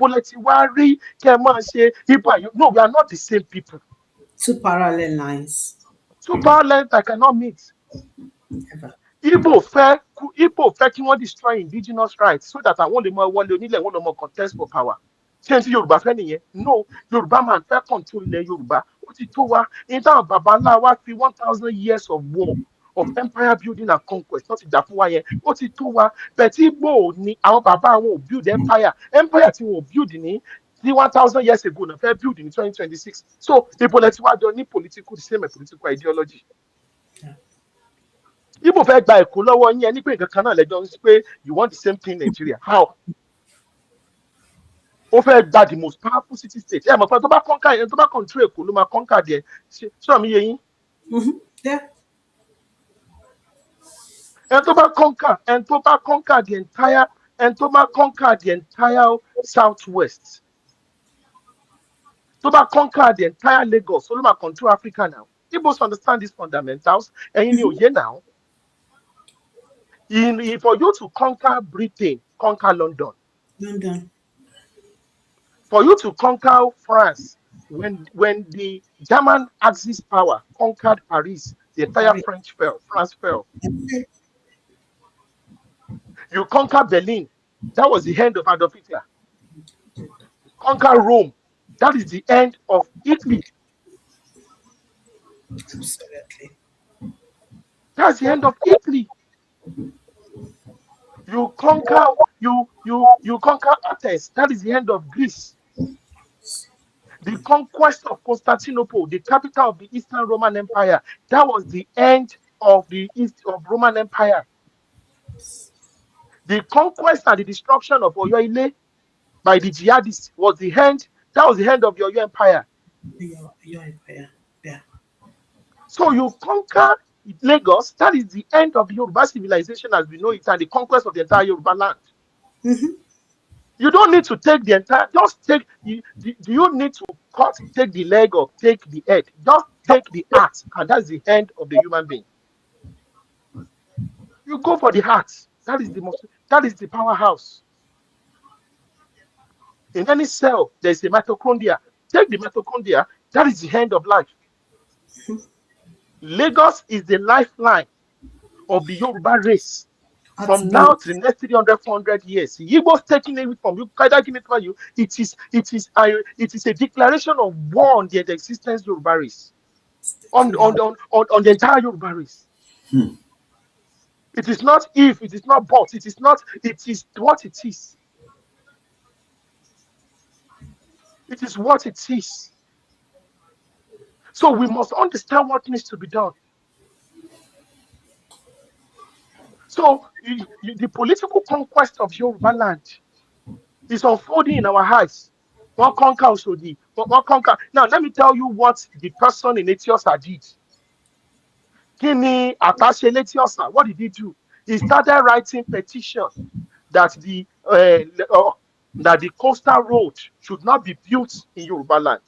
[SPEAKER 4] are not the same people.
[SPEAKER 3] Two parallel lines.
[SPEAKER 4] That cannot meet.
[SPEAKER 3] Ever.
[SPEAKER 4] Igbo fẹ́ kí wọ́n destroy indigenous rights so that àwọn lè mọ wọlé onílẹ̀ wọn lọ mọ contest for power. Ṣé n tí Yorùbá fẹ́ nìyẹn? No, Yorùbá man fẹ́ control ilẹ̀ Yorùbá. Ó ti tó wa. In táwọn bàbá ńlá wa fi 1,000 years of war, of empire building and conquest, not jà fún wa yẹn. Ó ti tó wa. But Igbo ni àwọn bàbá wọn ò build empire. Empire tí wọn ò build ní 1,000 years ago na fẹ́ build in 2026. So Igbo lẹ ti wá jọ ní the same political ideology. Igbo fẹ́ gba Èkó lọ́wọ́ yín ẹni pé nǹkan kan náà lẹ́jọ́ ń sọ pé you want the same thing in Nigeria. How? Ó fẹ́ gba the most powerful city state. Ẹ mọ̀ pé tó bá control Èkó ló máa conquer díẹ̀. Ṣé mi yé yín? And tó bá conquer the entire Southwest. Tó bá conquer the entire Lagos, so ló máa control Africa now. Igbos understand these fundamentals. And you know, now. For you to conquer Britain, conquer London. For you to conquer France, when the German Axis power conquered Paris, the entire France fell. You conquer Berlin, that was the end of Adolf Hitler. Conquer Rome, that is the end of Italy.
[SPEAKER 3] Absolutely.
[SPEAKER 4] That's the end of Italy. You conquer Athens, that is the end of Greece. The conquest of Constantinople, the capital of the Eastern Roman Empire, that was the end of the Roman Empire. The conquest and the destruction of Oyo-Ile by the jihadists was the end. That was the end of your empire.
[SPEAKER 3] Your empire. Yeah.
[SPEAKER 4] So you conquer Lagos. That is the end of Yoruba civilization as we know it, and the conquest of the entire Yoruba land.
[SPEAKER 3] Mm-hmm.
[SPEAKER 4] You don't need to take the entire. Just take. Do you need to take the leg or take the head? Just take the heart, and that's the end of the human being. You go for the heart. That is the most. That is the powerhouse. In any cell, there's a mitochondria. Take the mitochondria. That is the end of life. Lagos is the lifeline of the Yoruba race. From now to the next 300, 400 years, Igbo's taking it from you, taking it from you. It is a declaration of war on the existence of Yoruba race, on the entire Yoruba race. It is not if, it is not but, it is not, it is what it is. It is what it is. So we must understand what needs to be done. So the political conquest of Yorubaland is unfolding in our eyes. One conquer Oshodi, one conquer. Now, let me tell you what the person in Etiosa did. Kini Atashe Etiosa, what did he do? He started writing petition that the coastal road should not be built in Yoruba land.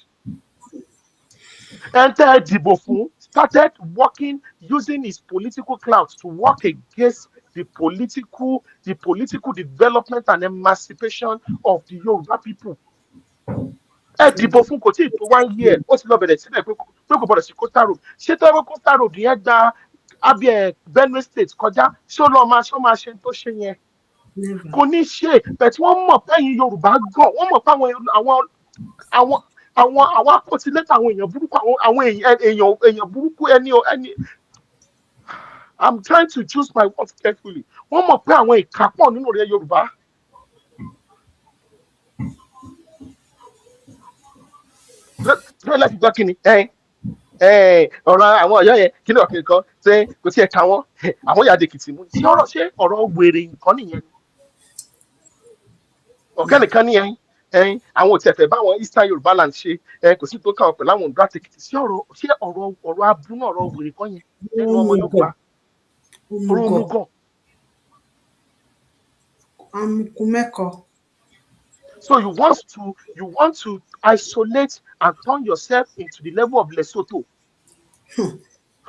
[SPEAKER 4] Entered Dibofun, started working, using his political clout to work against the political development and emancipation of the Yoruba people. Dìbò fún kò tí ì tó 1 year ó ti lọ bẹ̀rẹ̀ sílẹ̀ pé kò gbọdọ̀ sí coastal road. Ṣé tó ẹgbẹ́ coastal road yẹn gba abẹ́ Benue State kọjá ṣé ó máa ṣe tó ṣe yẹn? Kò ní ṣe bẹ̀tí wọ́n mọ̀ pé ẹ̀yin Yorùbá gọ̀ wọ́n mọ̀ pé àwọn akọ̀tìlẹ́tà àwọn èèyàn burúkú àwọn èèyàn burúkú ẹni. I'm trying to choose my words carefully. Wọ́n mọ̀ pé àwọn ìkà pọ̀ nínú rẹ̀ Yorùbá. Tẹ́lẹ̀ ti gbọ́ kí ni ọ̀rọ̀ àwọn ọ̀yọ́ yẹn kí ni ọ̀kẹ́ kan ṣe kò tí ẹ̀ ka wọ́n àwọn yàdé kìtì mú ṣé ọ̀rọ̀ wèrè nǹkan nìyẹn ọ̀gá nìkan nìyẹn àwọn òtẹ̀fẹ̀ báwọn Eastern Yorubaland ṣe kò sí tó kàn pẹ̀lú àwọn Ondo àtẹ̀kìtì ṣé ọ̀rọ̀ aburú náà ọ̀rọ̀ wèrè kan yẹn nínú ọmọ Yorùbá ọ̀rọ̀ omugọ̀. So you want to isolate and turn yourself into the level of Lesotho.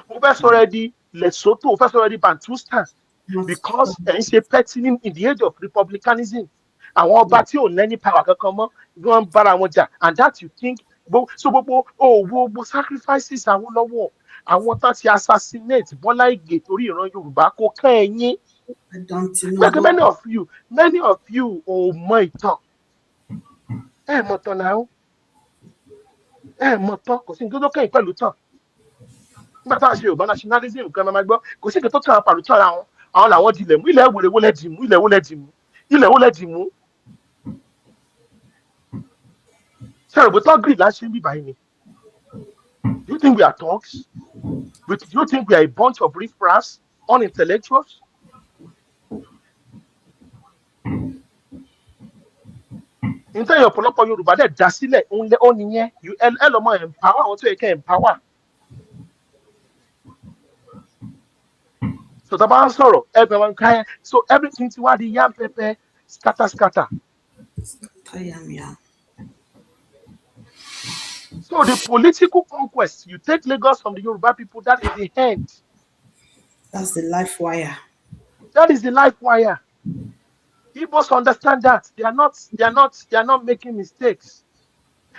[SPEAKER 4] Mo fẹ́ sọ̀rọ̀ di Lesotho, mo fẹ́ sọ̀rọ̀ di Bantustan because ẹ̀ ń ṣe petty in the age of republicanism. Àwọn ọba tí ò lẹ́ni power kankan mọ́ wọ́n ń bára wọn jà and that you think so gbogbo sacrifices àwọn lọ́wọ́ àwọn tán ti assassinate Bọ́lá Ìgè torí ìran Yorùbá kò kàn ẹ̀yìn. Many of you ò mọ ìtàn. Ẹ mọ̀ tán náà ẹ mọ̀ tán kò sí nǹkan tó kẹ́yìn pẹ̀lú tán. Nígbà tá a ṣe Yorùbá nationalism kan máa gbọ́ kò sí nǹkan tó kàn pàrọ̀ tán àwọn làwọn dilẹ̀ mú ilẹ̀ wèrè wọlé dì mú. Ṣé ìròbótọ́ grid láṣẹ ń bíbá yìí ni? Do you think we are thugs? Do you think we are a bunch of riffraffs, unintellectuals? Nítorí ọ̀pọ̀lọpọ̀ Yorùbá dẹ̀ dá sílẹ̀ ó nìyẹn ẹ lọ́mọ empower àwọn tó yẹ kẹ́ empower. So tá a bá ń sọ̀rọ̀ ẹgbẹ́ wọn ká yẹn so everything ti wá di yam pepper scatter. So the political conquest, you take Lagos from the Yoruba people, that is the end.
[SPEAKER 3] That's the life wire.
[SPEAKER 4] That is the life wire. Igbos understand that. They are not making mistakes.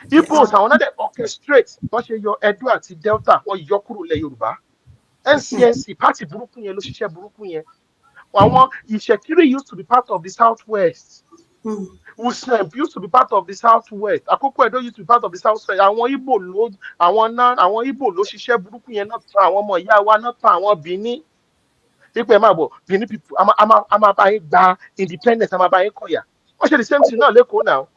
[SPEAKER 4] Igbos are another orchestrate. But your Edo àti Delta or Yokuru le Yoruba. NCNC party burúkú yẹn ló ṣiṣẹ́ burúkú yẹn. Àwọn Ìṣẹ̀kírì used to be part of the Southwest. Usem used to be part of the Southwest. Akoko Edo used to be part of the Southwest. Àwọn Igbo ló ṣiṣẹ́ burúkú yẹn náà tán àwọn ọmọ ìyá wa náà tán àwọn Benin. People Benin people I'm buying gba independence I'm buying koya. Wọ́n ṣe the same thing now lẹ́kọ̀ọ́ now.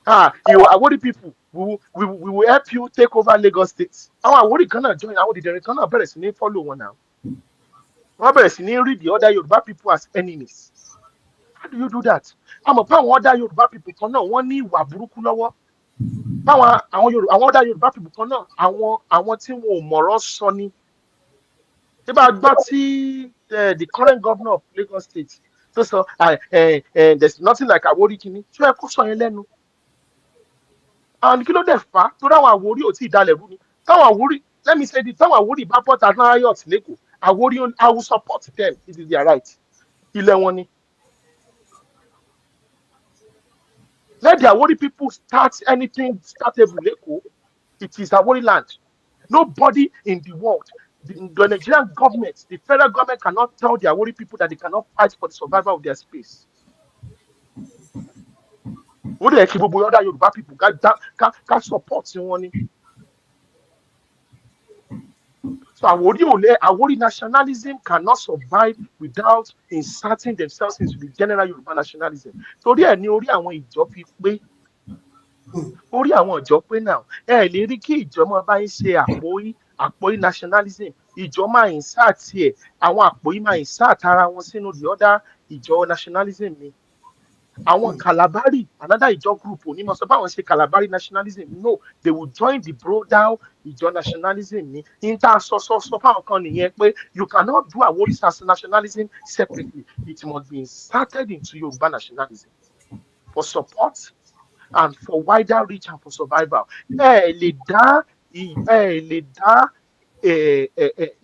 [SPEAKER 4] Awori people we will help you take over Lagos State. Àwọn Awori kan náà join àwọn Ìdẹ̀rẹ̀ kan náà bẹ̀rẹ̀ sí ní follow wọn now. Wọ́n bẹ̀rẹ̀ sí ní read the other Yoruba people as enemies. How do you do that? Àmọ́ pé àwọn other Yorùbá people kan náà wọ́n ní ìwà burúkú lọ́wọ́. Àwọn other Yorùbá people kan náà àwọn tí wọn ò mọ̀rọ̀ sọ ni. Ṣé bá a gbọ́ tí the current governor of Lagos State tó sọ there's nothing like Àwórì kìíní tí ẹ kó sọ yẹn lẹ́nu. And kí ló dẹ̀ fà á tó dáwọn Àwórì ò tí ì dalẹ̀ rú ni. Táwọn Àwórì, let me say this, táwọn Àwórì bá bọ́ ta riot lẹ́kọ̀ọ́, Àwórì, I will support them, it is their right. Ilẹ̀ wọn ni. Let the Àwórì people start anything startable lẹ́kọ̀ọ́. It is Àwórì land. Nobody in the world, the Nigerian government, the federal government cannot tell the Àwórì people that they cannot fight for the survival of their space. What dẹ̀ kí gbogbo other Yorùbá people ká support wọn ni. So Àwórì nationalism cannot survive without inserting themselves into the general Yoruba nationalism. Torí ẹ̀ ní orí àwọn ìjọ fi pé now ẹ lè rí kí ìjọ máa bá ń ṣe àpòyí nationalism, ìjọ máa insert ẹ̀, àwọn àpòyí máa insert ara wọn sínú the other ìjọ nationalism ni. Àwọn Kalabari, another ìjọ group ò ní mọ̀ sọ báwọn ṣe Kalabari nationalism, no, they will join the broader ìjọ nationalism ni. Inter sọ fáwọn kan nìyẹn pé you cannot do Àwórì nationalism separately, it must be inserted into Yoruba nationalism for support and for wider reach and for survival. Ẹ lè dá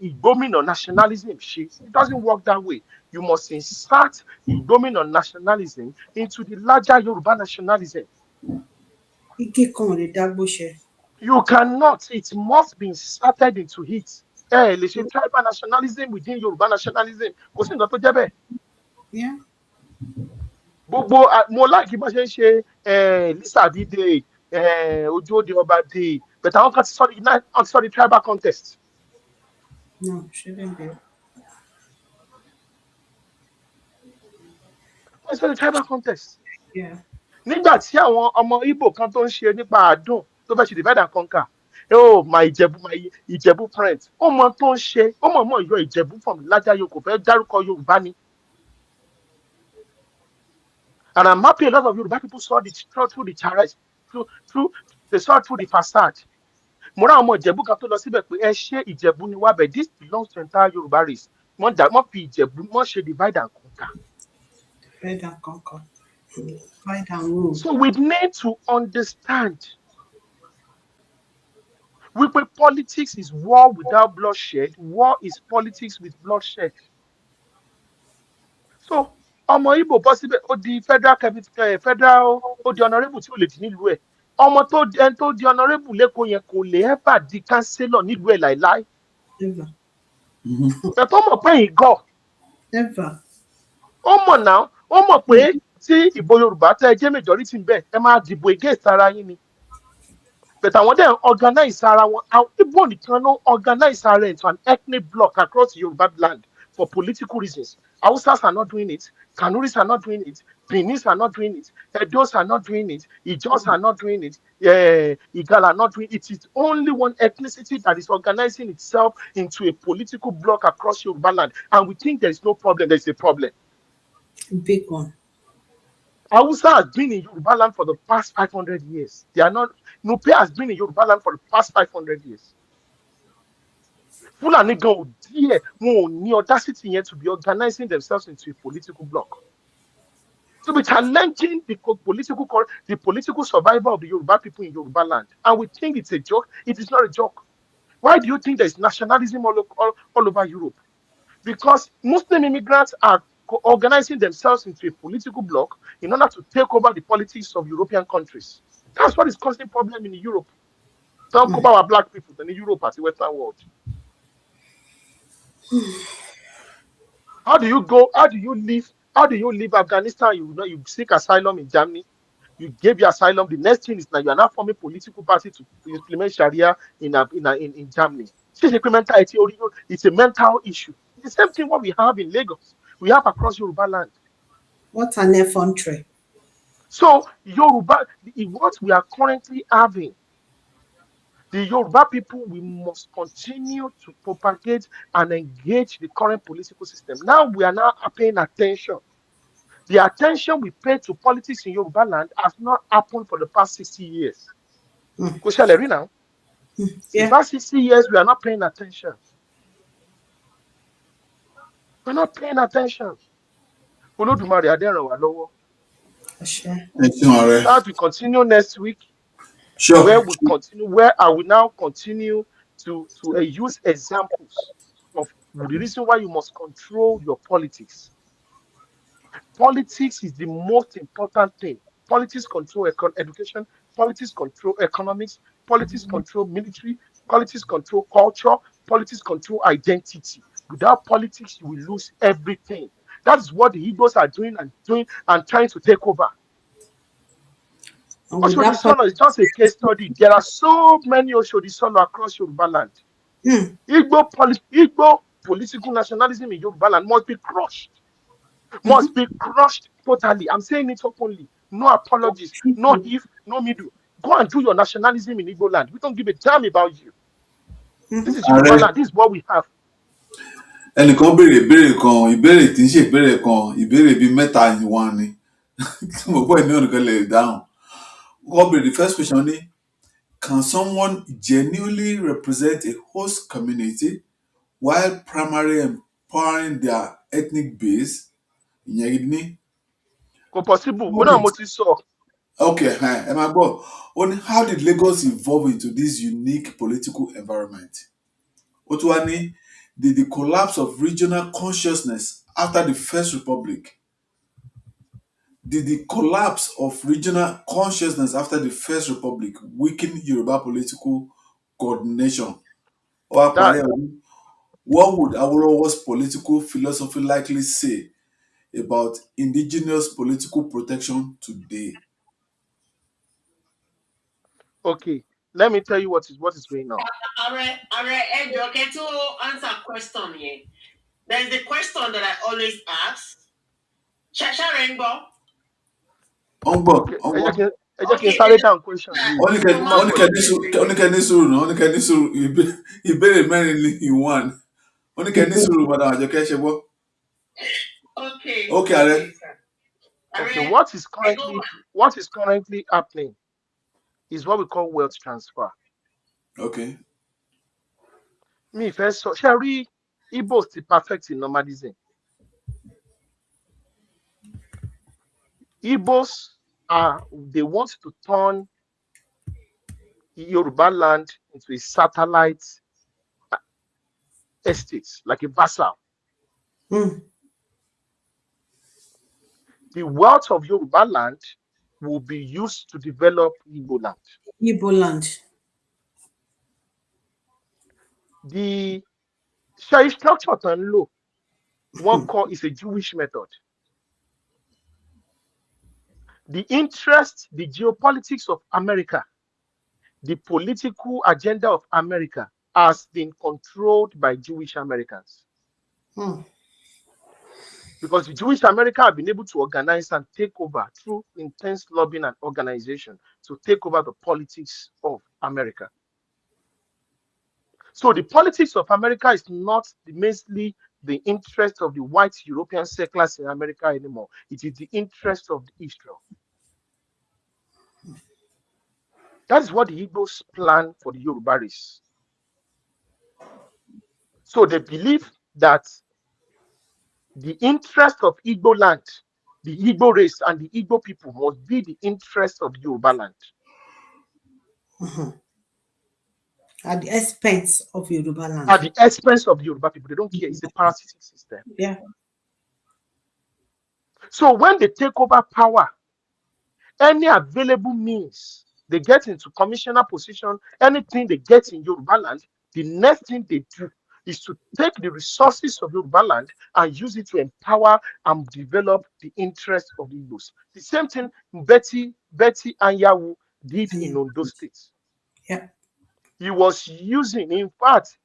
[SPEAKER 4] Ìgbómìnà nationalism ṣe. It doesn't work that way. You must insert Ìgbómìnà nationalism into the larger Yoruba nationalism.
[SPEAKER 3] Igi kan ò lè dágbó ṣe.
[SPEAKER 4] You cannot. It must be inserted into it. Lè ṣe tribal nationalism within Yoruba nationalism. Kò sí nǹkan tó jẹ́ bẹ́ẹ̀.
[SPEAKER 3] Yeah.
[SPEAKER 4] Gbogbo mo láìkí bá ṣe ń ṣe Lísàbí day, Ojú-Òde-Ọba day, but àwọn kan ti sọ di tribal contest.
[SPEAKER 3] No, shouldn't be.
[SPEAKER 4] It's a tribal contest.
[SPEAKER 3] Yeah.
[SPEAKER 4] Nígbà tí àwọn ọmọ Igbo kan tó ń ṣe nípa àdùn tó fẹ́ ṣe divide and conquer, my Ìjẹ̀bú friend, ó mọ tó ń ṣe, ó mọ̀ yọ Ìjẹ̀bú from larger Yorùbá, kò fẹ́ dárúkọ Yorùbá ni. And I'm happy a lot of Yoruba people saw through the charge, they saw through the facade. Mo rá ọmọ Ìjẹ̀bú kan tó lọ síbẹ̀ pé ẹ ṣe Ìjẹ̀bú ni wá bẹ̀, this belongs to entire Yoruba race. Wọ́n fi Ìjẹ̀bú wọ́n ṣe divide and conquer.
[SPEAKER 3] Divide and conquer. Divide and rule.
[SPEAKER 4] So we need to understand wípé politics is war without bloodshed, war is politics with bloodshed. So ọmọ Igbo bọ́ síbẹ̀ ó di federal ó di honourable tí ò lè di nílùú ẹ̀. Ọmọ tó di honourable lẹ́kọ̀ọ́ yẹn kò lè ever di councillor nílùú ẹ̀ láìláì. Ẹ̀tọ́ mọ̀ pé ìgọ̀. Ó mọ̀ náà, ó mọ̀ pé tí ìbò Yorùbá tẹ́ ẹ jẹ́ majority ń bẹ̀, ẹ máa dìbò against ara yín ni. But àwọn dẹ̀ organize ara wọn, àwọn Igbo nìkan ló organize ara into an ethnic bloc across Yoruba land for political reasons. Hausas are not doing it, Kanuris are not doing it, Benis are not doing it, Edos are not doing it, Ijos are not doing it, Igal are not doing it. It is only one ethnicity that is organizing itself into a political bloc across Yoruba land. And we think there is no problem, there is a problem.
[SPEAKER 3] Big one.
[SPEAKER 4] Hausa has been in Yoruba land for the past 500 years. They are not, Nupe has been in Yoruba land for the past 500 years. Fulani gan ò díẹ̀, wọn ò ní audacity yẹn to be organizing themselves into a political bloc. To be challenging the political survival of the Yoruba people in Yoruba land. And we think it's a joke. It is not a joke. Why do you think there is nationalism all over Europe? Because Muslim immigrants are organizing themselves into a political bloc in order to take over the politics of European countries. That's what is causing problem in Europe. Don't cover our black people in Europe as the Western world. How do you leave Afghanistan? You seek asylum in Germany. You gave your asylum. The next thing is now you are now forming political party to implement Sharia in Germany. It's a mental issue. The same thing what we have in Lagos, we have across Yoruba land.
[SPEAKER 3] What an effrontery.
[SPEAKER 4] So Yoruba, what we are currently having, the Yoruba people, we must continue to propagate and engage the current political system. Now we are now paying attention The attention we pay to politics in Yoruba land has not happened for the past 60 years. Kò ṣẹlẹ̀ rí now. The
[SPEAKER 3] Yeah.
[SPEAKER 4] past 60 years, we are not paying attention. We're not paying attention. Olódùmarè á dẹ̀ ràn wá lọ́wọ́. That we continue next week,
[SPEAKER 2] Sure.
[SPEAKER 4] where I will now continue to use examples of the reason why you must control your politics. Politics is the most important thing. Politics control education, politics control economics, politics control military, politics control culture, politics control identity. Without politics, you will lose everything. That's what the Igbos are doing and trying to take over. Oshodi-Isolo is just a case study. There are so many Oshodi-Isolo across Yorubaland. Igbo political nationalism in Yorubaland must be crushed. Must be crushed totally. I'm saying it openly. No apologies. No if, no middle. Go and do your nationalism in Igbo land. We don't give a damn about you. This is Yorubaland. This is what we have.
[SPEAKER 2] Ẹnìkan béèrè ìbéèrè kan, ìbéèrè tí ń ṣe ìbéèrè kan, ìbéèrè bíi mẹ́ta ìwọ̀n ni. Mo gbọ́ ìní ọ̀nìkan lè dáhùn. Wọ́n béèrè the first question ni, can someone genuinely represent a host community while primarily empowering their ethnic base? Ìyẹn ní.
[SPEAKER 4] Kò possible. Ó náà mo ti sọ.
[SPEAKER 2] Okay, ẹ máa gbọ́. Ó ní, how did Lagos evolve into this unique political environment? Ó tún wá ní, did the collapse of regional consciousness after the First Republic weaken Yoruba political coordination? What would Awolowo's political philosophy likely say about indigenous political protection today?
[SPEAKER 4] Okay, let me tell you what is going on.
[SPEAKER 5] Okay, to answer question here, there's the question that I always ask. Shasha Rainbow.
[SPEAKER 4] Okay, ẹ jẹ́ kí n sáré down question yìí.
[SPEAKER 2] Oníkẹ́ni sùúrù náà, oníkẹ́ni sùúrù, ìbéèrè mẹ́rin ní ìwọ̀n. Oníkẹ́ni sùúrù, madam Àjọkẹ́ ṣe gbọ́.
[SPEAKER 5] Okay.
[SPEAKER 2] Okay, Ààrẹ.
[SPEAKER 4] Okay, what is currently happening is what we call wealth transfer.
[SPEAKER 2] Okay.
[SPEAKER 4] Me first, so shall we Igbos the perfect in nomadism? Igbos they want to turn Yoruba land into a satellite estate, like a vassal. The wealth of Yoruba land will be used to develop Igbo land. The structure and law, one call is a Jewish method. The interest, the geopolitics of America, the political agenda of America has been controlled by Jewish Americans. Because the Jewish America have been able to organize and take over through intense lobbying and organization to take over the politics of America. So the politics of America is not mainly the interest of the white European settlers in America anymore. It is the interest of Israel. That is what the Igbos plan for the Yoruba race. So they believe that the interest of Igbo land, the Igbo race, and the Igbo people must be the interest of Yoruba land.
[SPEAKER 3] At the expense of Yoruba land.
[SPEAKER 4] At the expense of Yoruba people. They don't care. It's a parasitic system.
[SPEAKER 3] Yeah.
[SPEAKER 4] So when they take over power, any available means they get into commissioner position, anything they get in Yoruba land, the next thing they do is to take the resources of Yoruba land and use it to empower and develop the interest of the Igbos. The same thing Betty Anyanwu did in Ondo State.
[SPEAKER 3] Yeah.
[SPEAKER 4] He was using, in fact,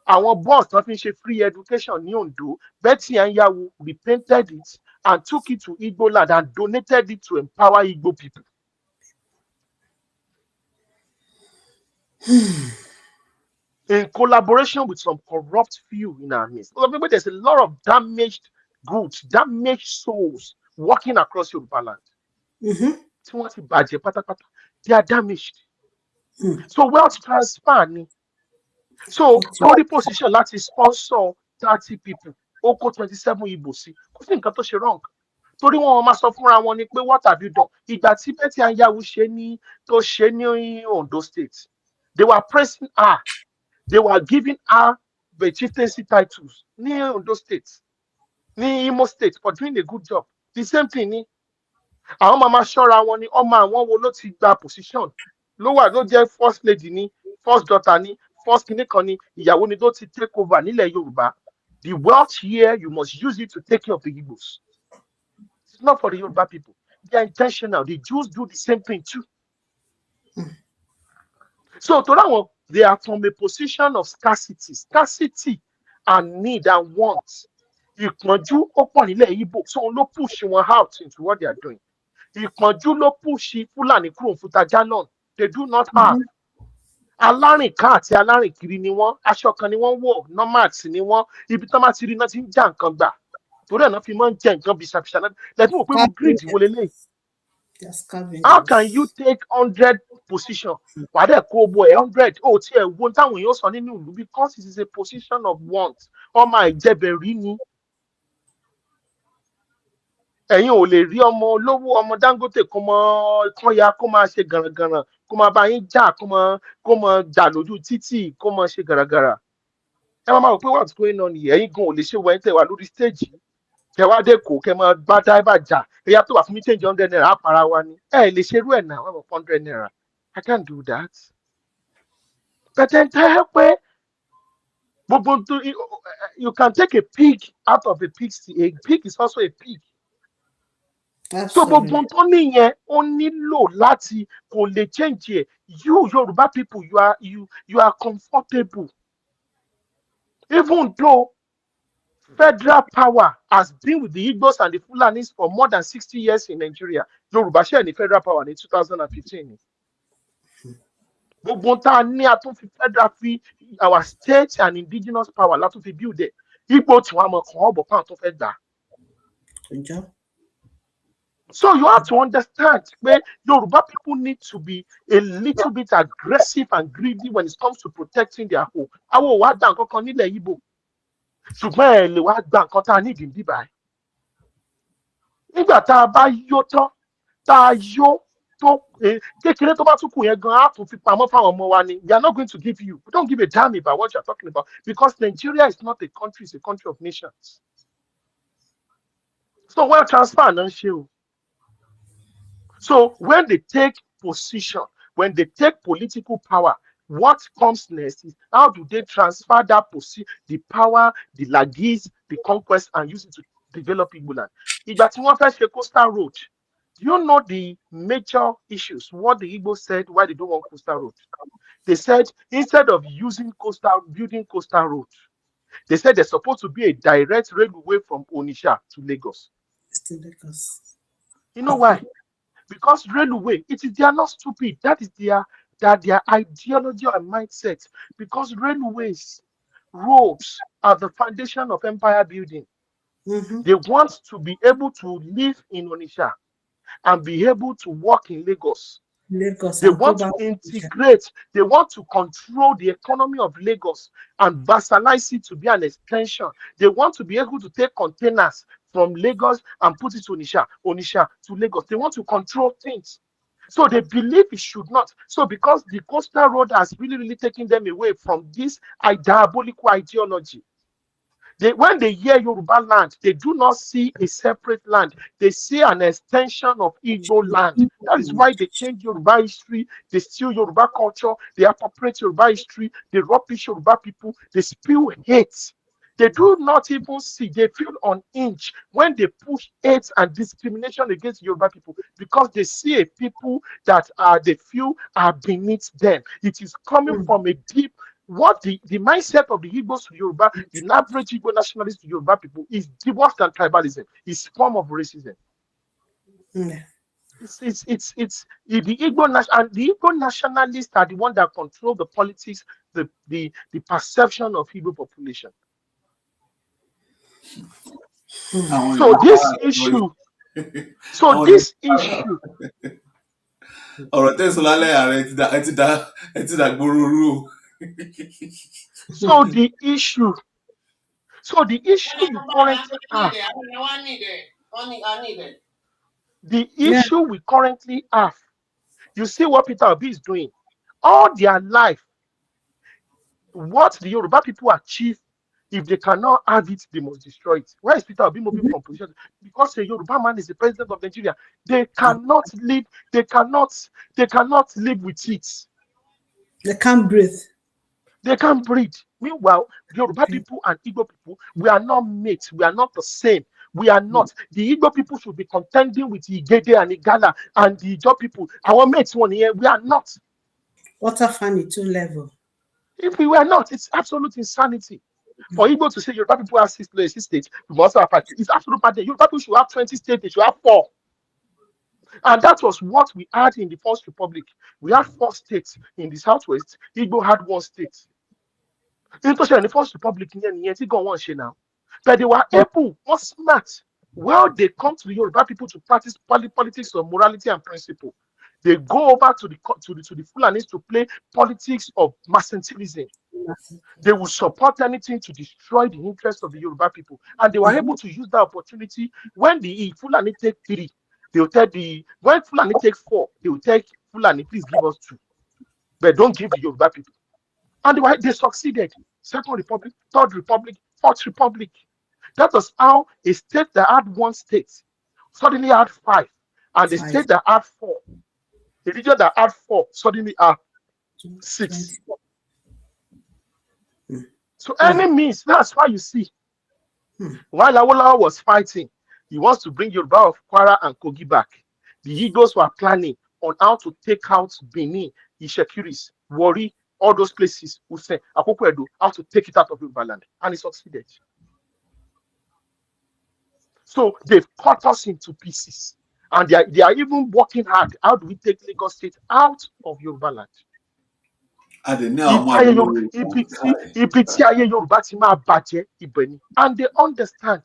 [SPEAKER 4] our boss nothing free education in Ondo. Betty Anyanwu repainted it and took it to Igbo land and donated it to empower Igbo people. in collaboration with some corrupt few in our midst. There's a lot of damaged goods, damaged souls walking across Yorubaland. They are damaged. So wealth transfer ni. So Tory position láti sponsor 30 people, ó kó 27 Igbo sí. Kò sí nǹkan tó ṣe wrong. Torí wọn máa sọ fúnra wọn ni pé what have you done? Ìgbà tí Betty Anyanwu ṣe ní Ondo State, they were pressing her. They were giving her the chieftaincy titles ní Ondo State, ní Imo State for doing a good job. The same thing ni. Àwọn máa ṣọ́ra wọn ni ọmọ àwọn wo ló ti gba position. Ló jẹ́ first lady ni, first daughter ni, first kìnìkan ni, ìyàwó ni ló ti take over nílẹ̀ Yorùbá. The wealth here, you must use it to take care of the Igbos. It's not for the Yoruba people. They are intentional. The Jews do the same thing too. So to that one, they are from a position of scarcity and need and want. Ìpọ́njú ó pọ̀ nílẹ̀ Igbo, so ló push wọn out into what they are doing. Ìpọ́njú ló push Fúlàní kúrò fútajà náà. They do not have. Alárìnká àti alárìnkiri ni wọ́n, aṣọ kan ni wọ́n wọ̀, nomads ni wọ́n, ibi tán máa ti rí náà ti ń já nǹkan gbà. Torí ẹ̀ náà fi máa ń jẹ nǹkan bìṣàbìṣà náà. Lẹ́tí wò pé mo greed wo lélẹ̀. How can you take 100 position? Wà á dẹ̀ kó owó 100? Ó ti ẹ̀ wo táwọn èèyàn sọ nínú ìlú because it is a position of want. Ọmọ ìjẹbẹ̀rí ni. Ẹ̀yin ò lè rí ọmọ olówó ọmọ Dangote kó máa ṣe gàràngàrà, kó máa bá yín jà, kó máa jà lójú títì, kó máa ṣe gàràngàrà. Ẹ máa rò pé what's going on here? Ẹ̀yin gan ò lè ṣe wẹ́n tẹ̀ wá lórí stage. Kẹ wá dé kó kẹ máa bá driver jà. Ẹ̀yà tó wà fún mi change 100 naira á para wa ni. Ẹ lè ṣerú ẹ̀ náà, 100 naira. I can't do that. But then tell pé you can take a pig out of a pig's A pig is also a pig. So gbogbo tó nìyẹn ó nílò láti kò lè change ẹ. You Yoruba people, you are comfortable. Even though federal power has been with the Igbos and the Fulanis for more than 60 years in Nigeria. Yoruba share ní federal power in 2015. Gbogbo tá a ní a tún fi federal fi our state and indigenous power la tún fi build it. Igbo tí wọ́n mọ̀ kàn ọ́ bọ̀ pàǹ tó fẹ́ gbà. So you have to understand that Yoruba people need to be a little bit aggressive and greedy when it comes to protecting their home. Àwọn òwà dá nǹkan kan nílẹ̀ Igbo. Ṣùgbọ́n ẹ lè wá gba nǹkan tá a nídìí bíbá ẹ. Nígbà tá a bá yó tán, tá a yó tó kékeré tó bá tún kù yẹn gan á tún fi pamọ́ fáwọn ọmọ wa ni. We are not going to give you. We don't give a damn about what you are talking about because Nigeria is not a country, it's a country of nations. So wealth transfer náà ṣe o. So when they take position, when they take political power, what comes next is how do they transfer that position, the power, the lagis, the conquest, and use it to develop Igboland? Ìgbà tí wọ́n fẹ́ ṣe coastal road, do you know the major issues? What the Igbo said, why they don't want coastal road? They said instead of building coastal road, they said there's supposed to be a direct railway from Onitsha to Lagos. You know why? Because railway, they are not stupid. That is their ideology and mindset. Because railways, roads are the foundation of empire building. They want to be able to live in Onitsha and be able to work in Lagos. They want to integrate. They want to control the economy of Lagos and vassalize it to be an extension. They want to be able to take containers from Lagos and put it to Onitsha to Lagos. They want to control things. So they believe it should not. So because the coastal road has really taken them away from this diabolical ideology, when they hear Yoruba land, they do not see a separate land. They see an extension of Igbo land. That is why they change Yoruba history. They steal Yoruba culture. They appropriate Yoruba history. They rubbish Yoruba people. They spew hate. They do not even see. They feel unhinged when they push hate and discrimination against Yoruba people because they see a people that they feel are beneath them. It is coming from a deep. What the mindset of the Igbos to Yoruba, the average Igbo nationalist to Yoruba people is worse than tribalism. It's form of racism. It's the Igbo and the Igbo nationalists are the one that control the politics the perception of Igbo population. So this issue, so this issue.
[SPEAKER 2] ọ̀rọ̀ tẹ̀sán lálẹ́ ààrẹ ẹ ti dà gbòòrò.
[SPEAKER 4] So the issue you currently have, the issue we currently have, you see what Peter Obi is doing. All their life, what the Yoruba people achieve, if they cannot have it, they must destroy it. Where is Peter Obi moving from position? Because a Yoruba man is the president of Nigeria. They cannot live. They cannot live with it.
[SPEAKER 3] They can't breathe.
[SPEAKER 4] They can't breathe. Meanwhile, the Yoruba people and Igbo people, we are not mates. We are not the same. We are not. The Igbo people should be contending with Igede and Igala and the Ijo people. Our mates one here, we are not.
[SPEAKER 3] Water funny 2 level.
[SPEAKER 4] If we were not, it's absolute insanity. For Igbo to say Yoruba people have 6 states, we must have 5. It's absolute bad. Yoruba people should have 20 states, they should have 4. And that was what we had in the First Republic. We had 4 states in the Southwest. Igbo had 1 state. In the First Republic, now. But they were able, more smart. Well, they come to the Yoruba people to practice politics of morality and principle. They go over to the Fulanis to play politics of mercantilism. They will support anything to destroy the interests of the Yoruba people. And they were able to use that opportunity. When the Fulani take 3, they will tell when Fulani take 4, they will tell Fulani, please give us 2. But don't give the Yoruba people. And they succeeded. Second Republic, Third Republic, Fourth Republic. That was how a state that had 1 state suddenly had 5. And the state that had 4, the region that had 4 suddenly had 6. So any means, that's why you see, while Awolowo was fighting, he wants to bring Yoruba of Kwara and Kogi back. The Igbos were planning on how to take out Benin, Ishekiris, Warri, all those places, Use, Akoko Edo, how to take it out of Yorubaland. And he succeeded. So they've cut us into pieces. And they are even working hard. How do we take Lagos State out of Yorubaland? And they understand.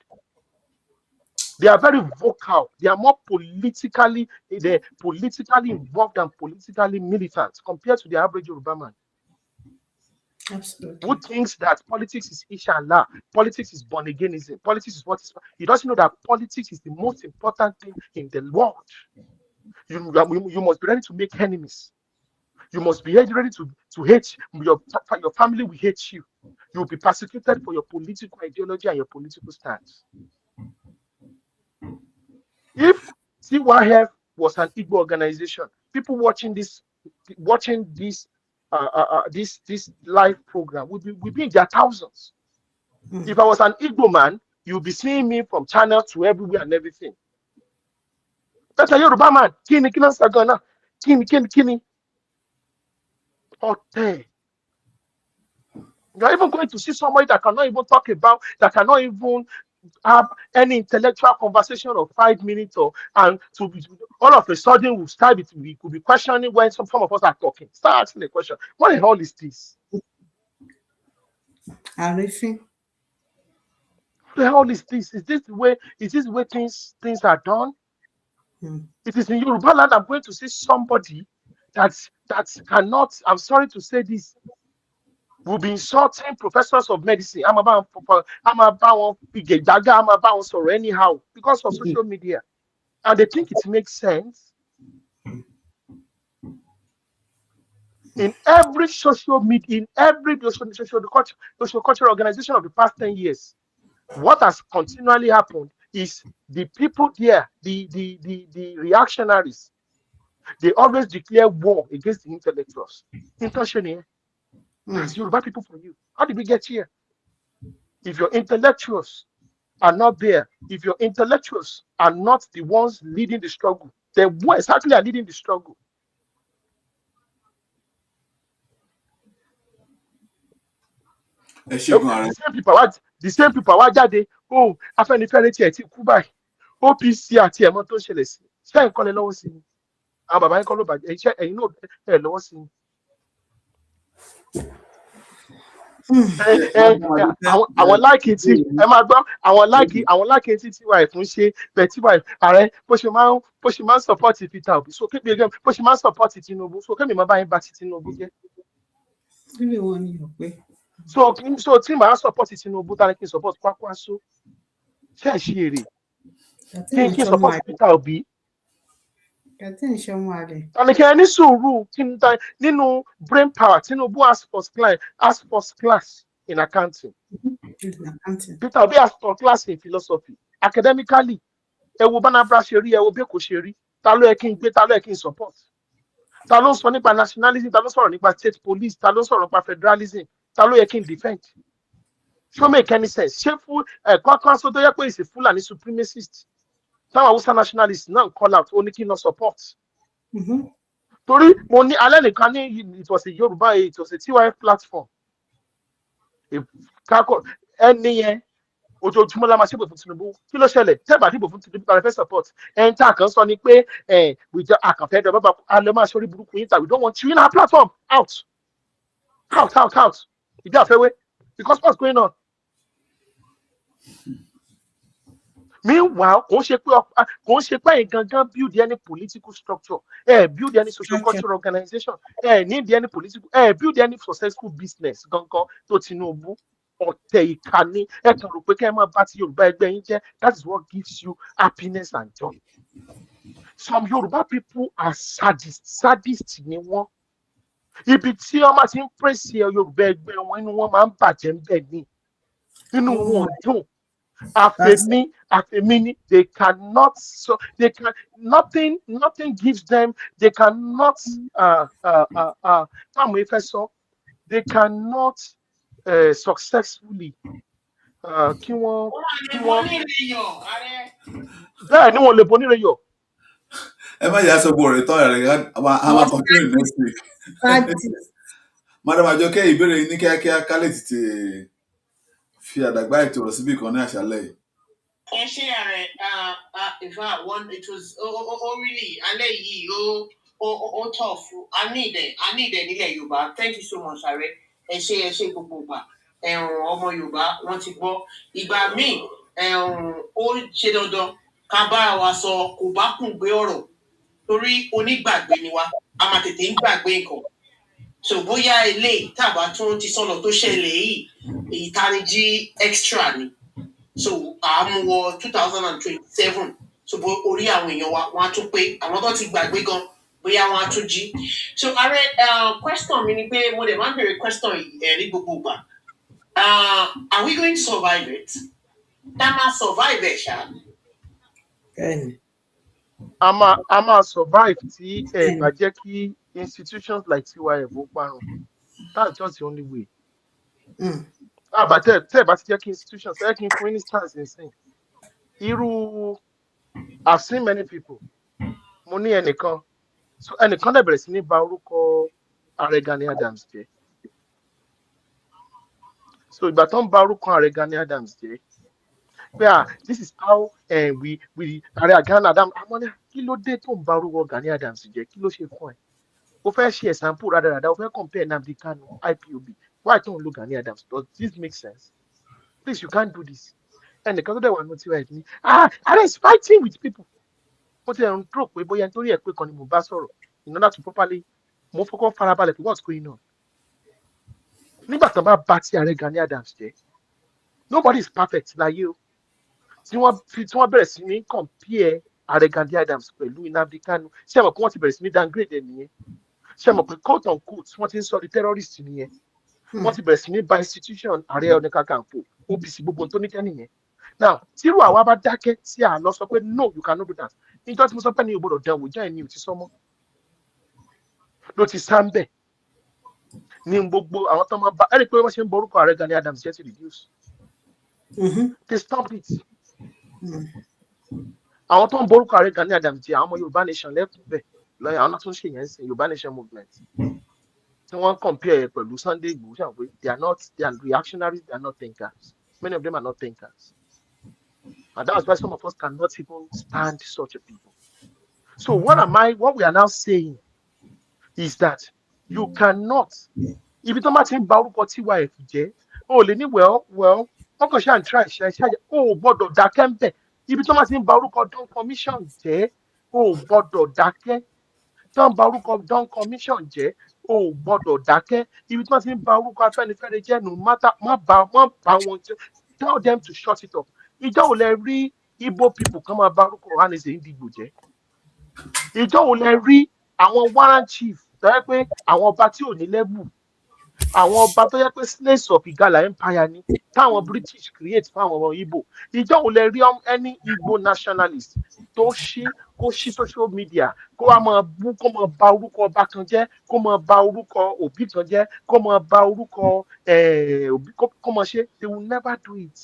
[SPEAKER 4] They are very vocal. They are more politically involved and politically militant compared to the average Yoruba man.
[SPEAKER 3] Absolutely.
[SPEAKER 4] Who thinks that politics is inshallah, politics is born againism, politics is what is. He doesn't know that politics is the most important thing in the world. You must be ready to make enemies. You must be ready to hate your family. Will hate you. You will be persecuted for your political ideology and your political stance. If CYF was an Igbo organization, people watching this live program would be in their thousands. If I was an Igbo man, you'll be seeing me from China to everywhere and everything. That's a Yoruba man. Kini sagana. Kini. Okay. You're even going to see somebody that cannot even talk about, that cannot even have any intellectual conversation of 5 minutes, and to be, all of a sudden we could be questioning when some of us are talking. Start asking the question: what the hell is this?
[SPEAKER 3] Anything?
[SPEAKER 4] What the hell is this? Is this the way things are done? It is in Yoruba land. I'm going to see somebody that cannot, I'm sorry to say this, will be insulting professors of medicine. I'm about anyhow because of social media, and they think it makes sense. In every social media, in every social cultural organization of the past 10 years, what has continually happened is the people there, the reactionaries, they always declare war against the intellectuals. Intentionally. That's Yoruba people for you. How did we get here? If your intellectuals are not there, if your intellectuals are not the ones leading the struggle, then who exactly are leading the struggle? The same people are jáde. Oh, Afẹ́nifẹ́re tí ẹ ti kú báyìí. OPC àti ẹ̀mọ́ tó ń ṣẹlẹ̀ sí. Ṣé ẹ̀ ń kọ́lé lọ́wọ́ sí ni? Àwọn bàbá yín kọ́ ló bàjẹ́. Ẹ̀yin náà ẹ̀ lọ́wọ́ sí ni. àwọn láìkì tí ẹ máa gbọ́ àwọn láìkì tí tiwa ẹ̀fún ṣe bẹ́ẹ̀ tiwa ààrẹ bó ṣe máa ń support Peter Obi so kébì again bó ṣe máa ń support Tinubu so kébì máa bá yín bá ti Tinubu jẹ́. so tí màá support Tinubu tá ní kí n support Kwakwanso ṣe é ṣe èrè kí n support Peter Obi. And kí ẹ ní sùúrù kí n ta nínú brain power Tinubu has first class in accounting. Peter Obi has first class in philosophy. Academically, ẹ wo Banabra ṣe rí, ẹ wo Beko ṣe rí, ta ló yẹ kí n gbé, ta ló yẹ kí n support. Ta ló ń sọ nípa nationalism, ta ló ń sọ̀rọ̀ nípa state police, ta ló ń sọ̀rọ̀ nípa federalism, ta ló yẹ kí n defend. Ṣó make any sense? Ṣé fún Kwakwanso tó yẹ pé ìsìn Fulani supremacist? Táwọn Hausa nationalists náà call out ó ní kí n lọ support. Torí mo ní alẹ́ nìkan ní it was a Yoruba it was a TYF platform. Ẹni yẹn ojoojúmọ́ la máa ṣègbè fún Tinubu kí ló ṣẹlẹ̀ tẹ́ bá dìbò fún Tinubu tàbí fẹ́ support ẹni tá a kan sọ ni pé àkànfẹ́ ẹ̀dọ̀ bàbá alẹ́ máa ṣorí burúkú yín tàbí don't want you in our platform out ìdí àfẹ́wé because what's going on. Meanwhile, kò ń ṣe pé gangan build any political structure, build any socio-cultural organization, need any political, build any successful business gangan tó Tinubu ọ̀tẹ̀ ìkànnì kàn rò pé kẹ́ ẹ máa bá ti Yorùbá ẹgbẹ́ yín jẹ́ that is what gives you happiness and joy. Some Yoruba people are sadists ni wọ́n. Ibi tí wọ́n máa ti ń praise Yorùbá ẹgbẹ́ wọn inú wọn máa ń bàjẹ́ ń bẹ̀ ni inú wọn dùn. Afemi, they cannot nothing gives them, they cannot they cannot successfully kí wọ́n bẹ́ẹ̀ ni wọ́n lè bọ́ nílé yọ.
[SPEAKER 2] Ẹ má yà sọ gbọ́ rẹ̀ tán rẹ̀ a máa continue next week. Madam Ajoke ìbéèrè yín ní kíákíá ká lè tètè fi àdàgbà ètò rọ̀ síbì kan ní àṣálẹ́ yìí.
[SPEAKER 5] Ẹ ṣe ààrẹ in fact it was really alẹ́ yìí ó tough I need it nílẹ̀ Yorùbá thank you so much ààrẹ ẹ ṣe gbogbo ìgbà ọmọ Yorùbá wọ́n ti gbọ́ ìgbà míì ó ṣe dandan ká bára wa sọ kò bá kùn gbé ọ̀rọ̀ torí onígbàgbé ni wa a máa tètè ń gbàgbé nǹkan. So bóyá eléyìí tàbá tún ti sọ̀rọ̀ tó ṣẹlẹ̀ yìí ìtanijí extra ni so àmúwọ 2027 so orí àwọn èèyàn wa wọ́n á tún pé àwọn tó ti gbàgbé gan bóyá wọ́n á tún jí. So ààrẹ question mi ni pé mo dẹ̀ máa ń bèrè question ní gbogbo ìgbà are we going to survive it? Tá máa survive ẹ̀ ṣá.
[SPEAKER 4] A máa survive tí ẹ bá jẹ́ kí institutions like TYF ó parun. That's just the only way. But tẹ́ bá ti jẹ́ kí institutions ẹ kí n fún instance nsìn. I've seen many people. Mo ní ẹnìkan dẹ̀ bẹ̀rẹ̀ sí ní ba orúkọ Ààrẹ Gani Adams jẹ́. So ìgbà tó ń ba orúkọ Ààrẹ Gani Adams jẹ́. This is how we Ààrẹ Gani Adams àmọ́ ní kí ló dé tó ń ba orúkọ Gani Adams jẹ́ kí ló ṣe fún ẹ. O fẹ́ ṣe example rádaràda o fẹ́ compare Nnamdi Kanu IPOB why don't you look Gani Adams does this make sense? Please you can't do this. Ẹnìkan tó dẹ̀ wà ní tiwa ẹ̀ ní Ààrẹ is fighting with people. Mo ti ẹ̀rùn dúró pé bóyá nítorí ẹ̀ pé kan ni mo bá sọ̀rọ̀ in order to properly mo fọkàn farabalẹ̀ pé what's going on. Nígbà tó bá bá ti Ààrẹ Gani Adams jẹ́ nobody is perfect láyé o. Tí wọ́n bẹ̀rẹ̀ sí ní compare Ààrẹ Gani Adams pẹ̀lú Nnamdi Kanu ṣé ẹ mọ̀ pé wọ́n ti bẹ̀rẹ̀ sí ní downgrade ẹ̀ nìyẹn. Ṣé ẹ mọ̀ pé quote on quote wọ́n ti ń sọ di terrorist nìyẹn. Wọ́n ti bẹ̀rẹ̀ sí ní ba institution Ààrẹ Ọ̀nà Kakanfò OPC gbogbo tó ní kẹ́ nìyẹn. Now tírú àwa bá dákẹ́ tí a lọ sọ pé no you cannot do that. Níjọ́ tí mo sọ pé ní o gbọ́dọ̀ dánwò jẹ́ ẹni ò ti sọmọ́. Ló ti sá ń bẹ̀. Ní gbogbo àwọn tó máa bá ẹ̀rí pé wọ́n ṣe ń borúkọ Ààrẹ Gani Adams jẹ́ ti reduce. They stop it. Àwọn tó ń borúkọ Ààrẹ Gani Adams jẹ́ àwọn ọmọ Yorùbá nation lẹ́kùn bẹ́ẹ̀ lọ́yà àwọn tó ń ṣe yẹn ń sìn Yorùbá nation movement. Tí wọ́n compare pẹ̀lú Sunday Igboho ṣàwọn pé they are reactionaries, they are not thinkers. Many of them are not thinkers. And that's why some of us cannot even stand such a people. So what we are now saying is that you cannot, ibi tó má ti ń ba orúkọ TYF jẹ́ o lè ní well wọ́n kàn ṣáà ń try ṣe o gbọ́dọ̀ dákẹ́ ń bẹ̀ ibi tó má ti ń ba orúkọ Dawn Commission jẹ́ o gbọ́dọ̀ dákẹ́ tó ń ba orúkọ Dawn Commission jẹ́ o gbọ́dọ̀ dákẹ́ ibi tí wọ́n ti ń ba orúkọ Afẹ́nifẹ́re jẹ́ no matter má bá wọn jẹ́ tell them to shut it up ìjọ ò lè rí Igbo people kan máa ba orúkọ Ohanaeze Ndigbo jẹ́ ìjọ ò lè rí àwọn warrant chief tó yẹ pé àwọn ọba tí ò ní level àwọn ọba tó yẹ pé slaves of Igala empire ni táwọn British create fún àwọn ọmọ Igbo ìjọ ò lè rí any Igbo nationalist tó kó ṣí social media kó wá máa bú kó máa ba orúkọ ọba kan jẹ́ kó máa ba orúkọ òbí kan jẹ́ kó máa ba orúkọ òbí kó máa ṣe they will never do it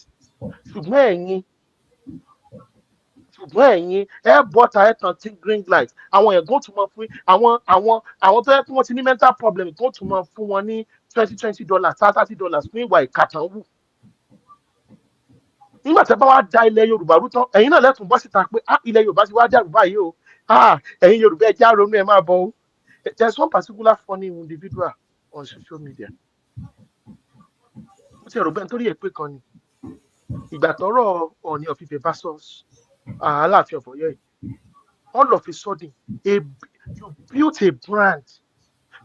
[SPEAKER 4] ṣùgbọ́n ẹ̀yin ẹ bọ́ta ẹ tàn tí green light àwọn ẹ̀gbọ́n tún máa fún àwọn tó yẹ kí wọ́n ti ní mental problem tó tún máa fún wọn ní $20 $30 fún ìwà ìkàtàn wù. nígbà tí ẹ bá wá da ilẹ̀ Yorùbá rú tán ẹ̀yin náà lẹ́tùn bọ́ síta pé ilẹ̀ Yorùbá ti wá dàrú báyìí o ẹ̀yin Yorùbá ẹ já ronú ẹ máa bọ̀ o. There's one particular funny individual on social media. ó ti ẹ̀rọ bẹ́ẹ̀ nítorí ẹ̀ pé kan ni ìgbà tọ́rọ̀ Ọọ̀ni of Ifẹ̀ versus Aláàfin of Ọ̀yọ́ yìí all of a sudden you built a brand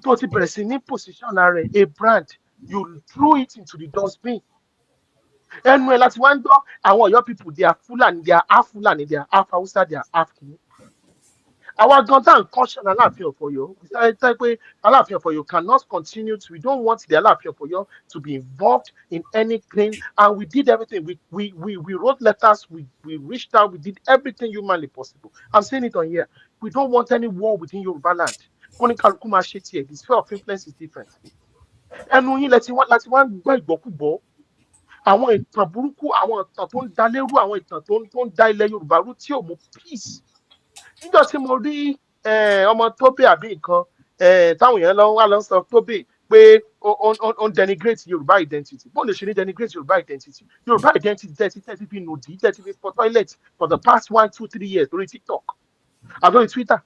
[SPEAKER 4] tó ti bẹ̀rẹ̀ sí ní position rẹ̀ a brand you threw it into the dustbin ẹnu ẹ̀ láti wá ń gbọ́ àwọn Ọ̀yọ́ people they are Fulani they are half Fulani they are half Hausa they are half Kini àwa gan tá à ń caution Aláàfin of Ọ̀yọ́ we started pé Aláàfin of Ọ̀yọ́ cannot continue to we don't want the Aláàfin of Ọ̀yọ́ to be involved in anything and we did everything we wrote letters we reached out we did everything humanly possible I'm saying it on here we don't want any war within Yorubaland kóníkàlùkù máa ṣe tiẹ̀ the sphere of influence is different ẹnu yín láti wá ń gbọ́ ìgbọ́kúgbọ́ àwọn ìtàn burúkú àwọn ìtàn tó ń da lérú àwọn ìtàn tó ń da ilẹ̀ Yorùbá rú tí ò mú peace níjọ́ tí mo rí ọmọ Tóbè àbí nǹkan táwọn èèyàn wá lọ sọ Tóbè pé ó ń denigrate Yorùbá identity bó lè ṣe ní denigrate Yorùbá identity tẹ́tí fi nùdí tẹ́tí fi for toilet for the past 1, 2, 3 years lórí TikTok àti lórí Twitter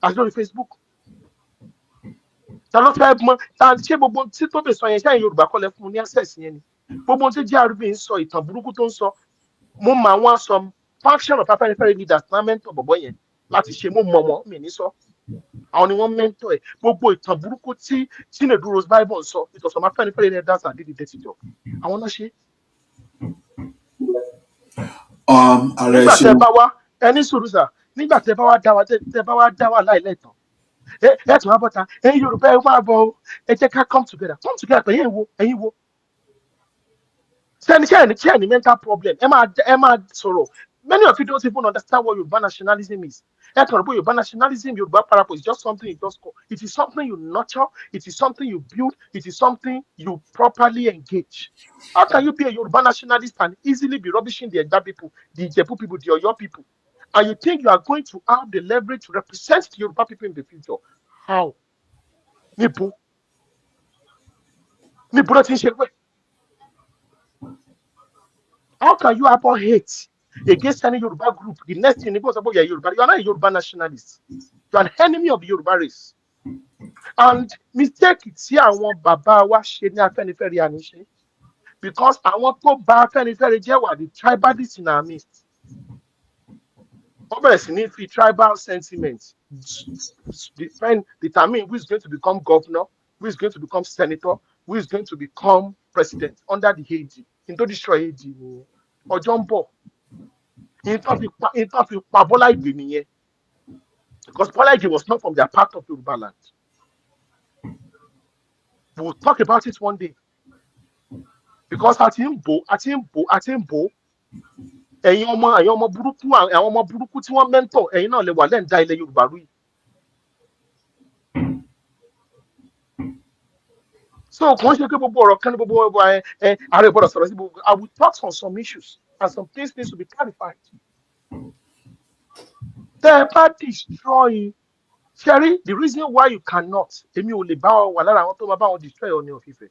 [SPEAKER 4] àti lórí Facebook ta ló fẹ́ mọ̀ ta ṣé gbogbo tí Tóbè sọ yẹn ṣáà Yorùbá kọ́ lẹ fún un ní access yẹn ni gbogbo tí GRB ń sọ ìtàn burúkú tó ń sọ mo mọ àwọn some faction of Afẹ́nifẹ́re leaders náà mẹ́ńtọ̀ bọ̀bọ̀ yẹn láti ṣe mo mọ̀ wọ́n mi ní sọ àwọn ni wọ́n mẹ́ńtọ̀ ẹ̀ gbogbo ìtàn burúkú tí Chinedu Rose Bible ń sọ ìtọ̀sọ̀ Afẹ́nifẹ́re leaders are did dirty job àwọn náà ṣe. nígbà tẹ bá wá ẹni sùúrù sà nígbà tẹ bá wá dá wa láìlẹ́tàn ẹ tún wá bọ́ta ẹ̀yin Yorùbá ẹ máa bọ̀ ẹ jẹ́ ká come together pẹ̀lú ẹ̀yin wo sẹ́ni ṣẹ́ni mental problem ẹ máa sọ̀rọ̀ many of you don't even understand what Yoruba nationalism is ẹ kàn rò pé Yoruba nationalism Yoruba parapọ̀ is just something you just call it is something you nurture it is something you build it is something you properly engage how can you be a Yoruba nationalist and easily be rubbishing the Egba people the Ijebu people the Oyo people and you think you are going to have the leverage to represent the Yoruba people in the future how níbo ló ti ń ṣe pé. How can you abhor hate against any Yoruba group? The next thing you go about Yoruba, you are not a Yoruba nationalist. You are an enemy of the Yoruba race. And mistake tí àwọn bàbá wa ṣe ní Afẹ́nifẹ́re àníṣe because àwọn tó bà Afẹ́nifẹ́re jẹ́ wà the tribalists in our midst. Wọ́n bẹ̀rẹ̀ sí ní fi tribal sentiment determine who is going to become governor, who is going to become senator, who is going to become president under the AG. Into destroy AG nìyẹn. Ọjọ́ ń bọ̀. Ìtàn fi pa Bọ́lá Ìgè nìyẹn. Because Bọ́lá Ìgè was not from their part of Yorubaland. We will talk about it one day. Because àti ń bò. Ẹ̀yin ọmọ burúkú tí wọ́n mẹ́ńtọ̀ ẹ̀yin náà lè wà lẹ́ǹda ilẹ̀ Yorùbá rú yìí. So kò ń ṣe pé gbogbo ọ̀rọ̀ kan ní gbogbo ààrẹ gbọ́dọ̀ sọ̀rọ̀ sí gbogbo I will touch on some issues and some things need to be clarified. Tẹ́ ẹ bá destroy Sherry the reason why you cannot èmi ò lè bá ọ wà lára àwọn tó máa bá wọn destroy Ọọ̀ni of Ifẹ̀.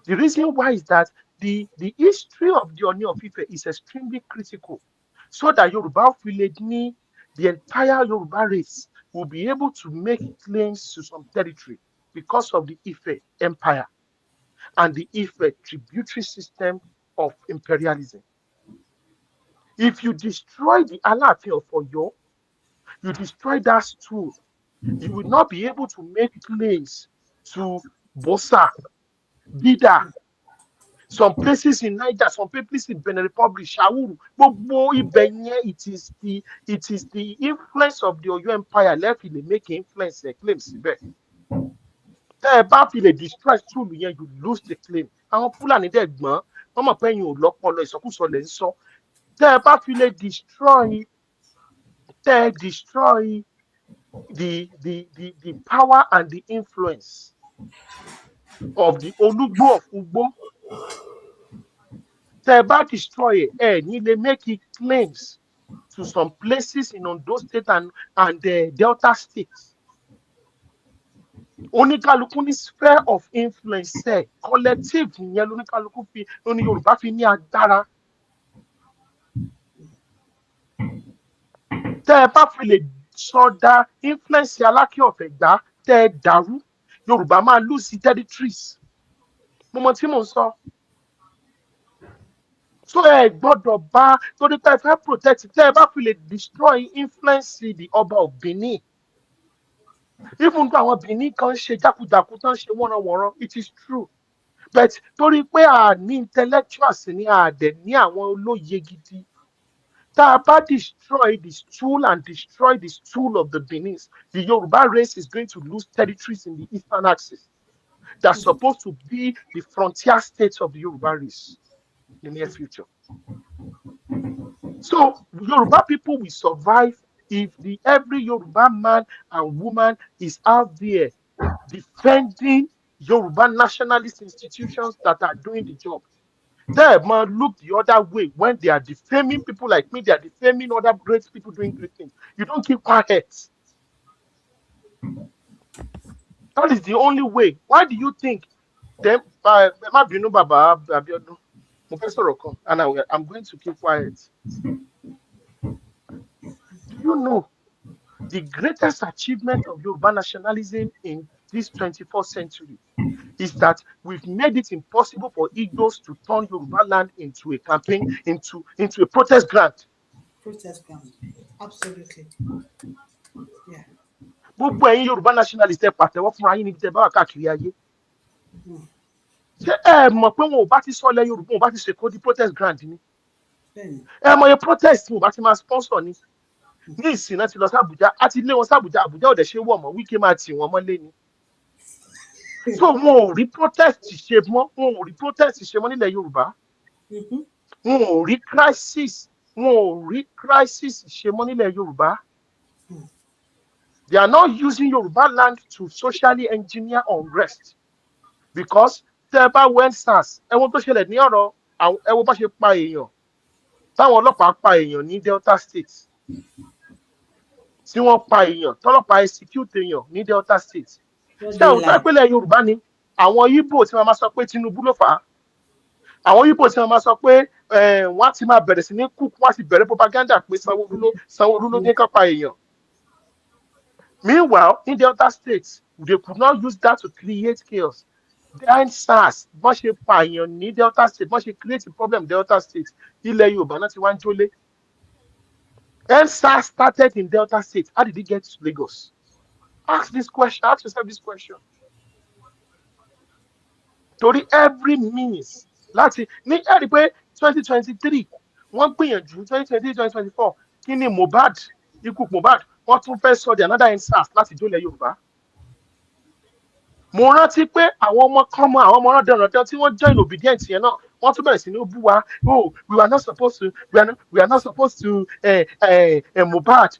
[SPEAKER 4] The reason why is that the history of the Ọọ̀ni of Ifẹ̀ is extremely critical so that Yoruba village the entire Yoruba race will be able to make claims to some territory because of the Ife Empire and the Ife tributary system of imperialism. If you destroy the Aláàfin of Ọ̀yọ́, you destroy that stool, you will not be able to make claims to Bosa, Bida, some places in Niger, some places in Benin Republic, Shauru, it is the influence of the Oyo Empire left in the making influence claims. Tẹ́ ẹ bá fi lè destroy stool yẹn, you lose the claim. Àwọn Fúlàní dẹ̀ gbọ́n, wọ́n mọ̀ pé ẹ̀yin ò lọ́pọlọ, ìsọkúsọ lẹ̀ ń sọ. Tẹ́ ẹ bá fi lè destroy the power and the influence of the Olugbo of Ugbo, tẹ́ ẹ bá destroy it, ní lè make claims to some places in Ondo State and the Delta states. Oníkálukú ní sphere of influence collective yẹn lóníkálukú fi ní Yorùbá fi ní agbára. Tẹ́ ẹ bá fi lè sọdá influence Aláké of Ẹ̀gbá tẹ́ ẹ dàrú, Yorùbá máa lose territories. Mo mọ tí mò ń sọ. So ẹ gbọ́dọ̀ bá torí pé ẹ fẹ́ protect tẹ́ ẹ bá fi lè destroy influence the Ọba of Benin. Even though àwọn Benin kan ṣe jákujàku tán ṣe wọ́nranwọ̀nran, it is true. But torí pé a ní intellectuals ní àdẹ̀ ní àwọn olóye gidi. Tá a bá destroy the stool and destroy the stool of the Benin, the Yoruba race is going to lose territories in the eastern axis. That's supposed to be the frontier states of the Yoruba race in the near future. So Yoruba people will survive if every Yoruba man and woman is out there defending Yoruba nationalist institutions that are doing the job. They man look the other way when they are defaming people like me, they are defaming other great people doing great things. You don't keep quiet. That is the only way. Why do you think them and I'm going to keep quiet? Do you know the greatest achievement of Yoruba nationalism in this 21st century is that we've made it impossible for Igbos to turn Yoruba land into a campaign, into a protest ground.
[SPEAKER 3] Protest ground. Absolutely. Yeah.
[SPEAKER 4] Gbogbo ẹ̀yin Yoruba nationalist ẹ pàtẹ́wọ́ fúnra yín níbi tẹ́ bá wà káàkiri ayé. Ṣé ẹ mọ̀ pé wọn ò bá ti sọ ilẹ̀ Yorùbá, wọn ò bá ti ṣèkó di protest ground ni? Ẹ mọ̀ iye protest wọn ò bá ti máa sponsor ni? Ní ìsìn náà ti lọ sí Àbújá, a ti lé wọn sí Àbújá, Àbújá ò dẹ̀ ṣe wọ̀ mọ́, Wike máa tì wọ́n mọ́lé ni. So wọn ò rí protest ṣe mọ́, wọn ò rí protest ṣe mọ́ nílẹ̀ Yorùbá. Wọn ò rí crisis ṣe mọ́ nílẹ̀ Yorùbá. They are not using Yoruba land to socially engineer unrest because tẹ́ ẹ bá wẹ́n SARS, ẹ̀wọ̀n tó ṣẹlẹ̀ ní ọ̀rọ̀ ẹ̀wọ̀n bá ṣe pa èèyàn, táwọn ọlọ́pàá pa èèyàn ní Delta State. Tí wọ́n pa èèyàn, tọ́lọ́pàá execute èèyàn ní Delta State. Ṣé àwọn tó ìpínlẹ̀ Yorùbá ni àwọn Igbo tí wọ́n máa sọ pé Tinubu ló fà á? Àwọn Igbo tí wọ́n máa sọ pé wọ́n á ti máa bẹ̀rẹ̀ sí ní cook, wọ́n á ti bẹ̀rẹ̀ propaganda pé Sanwó-Olú ló ní kápá èèyàn. Meanwhile, in Delta State, they could not use that to create chaos. Then SARS, wọ́n ṣe pààyàn ní Delta State, wọ́n ṣe create a problem in Delta State. Ilẹ̀ Yorùbá náà ti wá ń jólé. Then SARS started in Delta State. How did it get to Lagos? Ask yourself this question. Torí every means láti ní ẹ̀rí pé 2023 wọ́n gbìyànjú 2023-2024 kí ni Mohbad ikú Mohbad wọ́n tún fẹ́ sọ di another EndSARS láti jólẹ̀ Yorùbá. Mo rántí pé àwọn ọmọ ọ̀rọ̀ dẹ̀rọ̀dẹ̀ tí wọ́n join obedient yẹn náà wọ́n tún bẹ̀rẹ̀ sí ní bú wa. Oh, we are not supposed to Mohbad.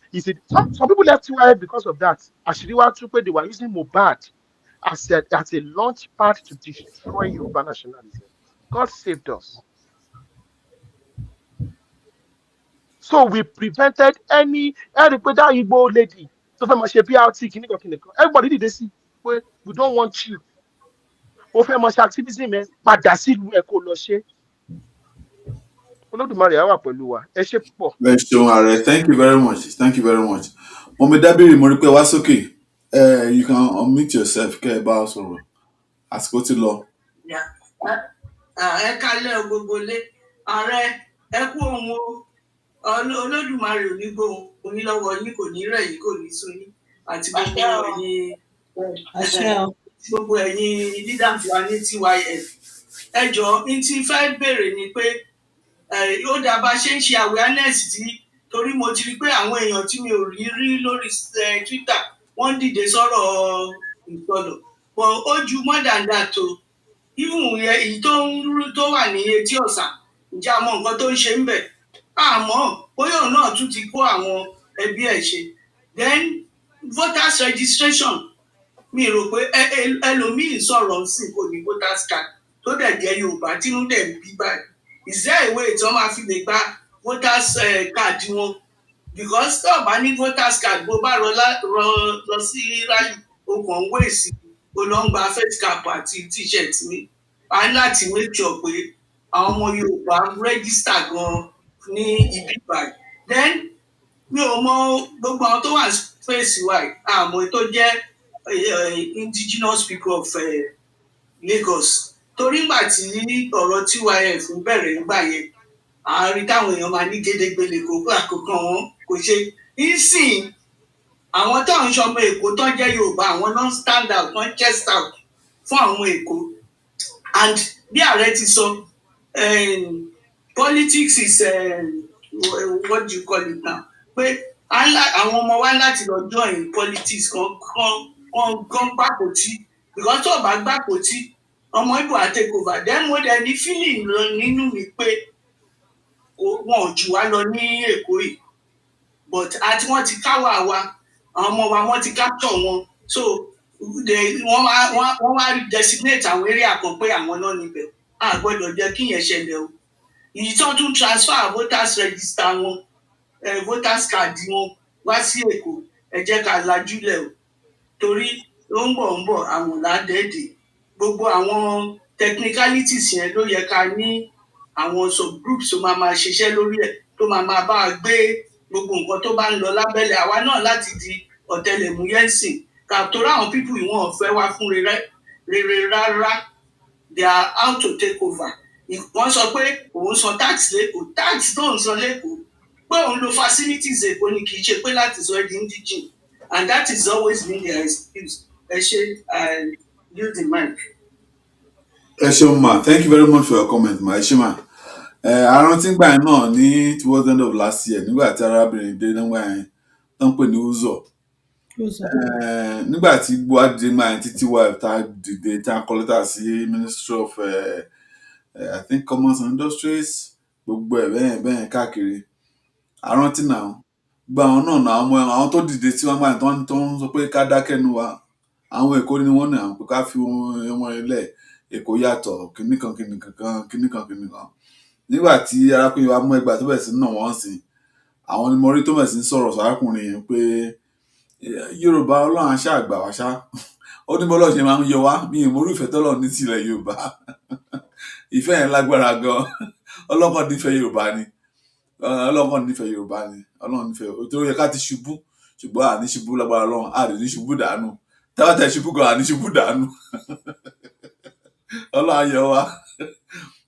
[SPEAKER 4] Some people left quiet because of that. Àṣírí wá tún pé they were using Mohbad as a launch pad to destroy Yoruba nationalism. God saved us. So we prevented any Igbo lady to fẹ́ máa ṣe BRT kìnnìkan. Everybody did this. We don't want you. Ó fẹ́ máa ṣe activism ẹ padà sílùú ẹ kó lọ ṣe. Olódùmarè á wà pẹ̀lú wa. Ẹ ṣé púpọ̀.
[SPEAKER 2] Thank you very much. Thank you very much. Mo mi dábìrì mo rí pé wá sókè. You can unmute yourself, kẹ́ ẹ bá wa sọ̀rọ̀. Àsìkò ti lọ.
[SPEAKER 5] Ẹ kálẹ̀ o gbogbo ilé. Ààrẹ ẹ kú ohun o. Olódùmarè ò ní gbóhùn yín lọ́wọ́ yín, kò ní rẹ̀ yín, kò ní sú yín. Àti gbogbo ẹ̀yin leaders wa ní TYF. Ẹ jọ̀ọ́ n tí fẹ́ béèrè ni pé ó dá bá ṣe ń ṣe awareness tí torí mo ti rí pé àwọn èèyàn tí mi ò rí lórí Twitter wọ́n dìde sọ̀rọ̀ Isọlọ. But ó ju more than that o. Even èyí tó wà ní etí ọ̀sà ǹjẹ́ àmọ́ nǹkan tó ń ṣe ń bẹ̀. Àmọ́ bóyá òun náà tún ti kó àwọn ẹbí ẹ̀ ṣe. Then voters registration mi rò pé ẹlòmíì sọ̀rọ̀ sí kò ní voters card tó dẹ̀ jẹ́ Yorùbá tínú dẹ̀ ń bí báyìí. Is there a way tí wọ́n máa fi lè gba voters card wọn? Because tó o bá ní voters card bó bá lọ sí rally o kàn ń wéèsì o lọ ń gba face cap àti t-shirt mi. A ní láti make sure pé àwọn ọmọ Yorùbá register gan ní ibi báyìí. Then mi ò mọ gbogbo àwọn tó wà space wa àmọ́ tó jẹ́ indigenous people of Lagos. Torí ìgbà tí ọ̀rọ̀ TYF bẹ̀rẹ̀ nígbà yẹn àárín táwọn èèyàn máa ní gédégbélé kó àkókò wọn kò ṣe. Nísìn àwọn táwọn ṣọmọ Èkó tó jẹ́ Yorùbá àwọn non stand out non chest out fún àwọn Èkó. And bí ààrẹ ti sọ politics is what do you call it now? Pé àwọn ọmọ wa láti lọ join politics kan gbàpò tí because tó o bá gbàpò tí ọmọ Ìgbò á take over. Then mo dẹ̀ ní feeling nínú mi pé wọn ò jù wá lọ ní Èkó yìí but àti wọ́n ti káwọ́ àwa àwọn ọmọ wa wọ́n ti capture wọn so wọ́n wá designate àwọn area kan pé àwọn náà níbẹ̀ a gbọ́dọ̀ jẹ́ kí yẹn ṣẹlẹ̀ o. Ìyí tó tún transfer voters register wọn voters card wọn wá sí Èkó ẹ jẹ́ ká lajúlẹ̀ o torí ó ń bọ̀ àwọn ládẹ́ẹ̀dẹ̀ gbogbo àwọn technicalities yẹn ló yẹ ká ní àwọn subgroups tó máa ṣiṣẹ́ lórí ẹ̀ tó máa bá a gbé gbogbo nǹkan tó bá ń lọ lábẹ́lẹ̀ àwa náà láti di ọ̀tẹlẹ̀múyẹ́ sìn kàtórí àwọn people yìí wọ́n fẹ́ wá fún rere rárá they are out to take over. Wọ́n sọ pé òun san tax lẹ́kọ̀ọ́ tax tó ń san lẹ́kọ̀ọ́ pé òun lo facilities Èkó ni kì í ṣe pé láti sọ ẹ́ di indigene and that is always been their excuse. Ẹ ṣe use the mic.
[SPEAKER 2] Ẹ ṣeun ma, thank you very much for your comment ma. Ẹ ṣe ma. Arántí gbà yẹn náà ní towards the end of last year nígbà tí arábìnrin dé nígbà yẹn tó ń pè ní Uzọ. Nígbà tí Buhari dé máa títí wá tá dìde tá kọ lẹ́tà sí Ministry of I think Commerce and Industries gbogbo ẹ̀ bẹ́ẹ̀ káàkiri. Arántí náà gba àwọn náà àwọn tó dìde tí wọ́n gbà tó ń sọ pé ká dákẹ́nu wa àwọn Èkó ni wọ́n náà pé ká fi wọn ilẹ̀ Èkó yàtọ̀ kìnnìkan. Nígbà tí arákùnrin wa mú ẹgbàá tó bẹ̀ sí náà wọ́n sìn àwọn ni mo rí tó bẹ̀ sí sọ̀rọ̀ sọ́rákùnrin yẹn pé Yorùbá Ọlọ́run aṣá àgbà wá ṣá ó ní bọ́lọ́ ṣe máa ń yọ wá mi ì mórí ìfẹ́ tọ́lọ̀ ní tilẹ̀ Yorùbá ìfẹ́ yẹn lágbára gan ọlọ́kàn nífẹ̀ẹ́ Yorùbá ni Ọlọ́run nífẹ̀ẹ́ tó yẹ ká ti ṣubú ṣùgbọ́n àní ṣubú lágbára Ọlọ́run àní ní ṣubú dànù tábàtà ṣubú gan àní ṣubú dànù Ọlọ́run ayọ̀ wa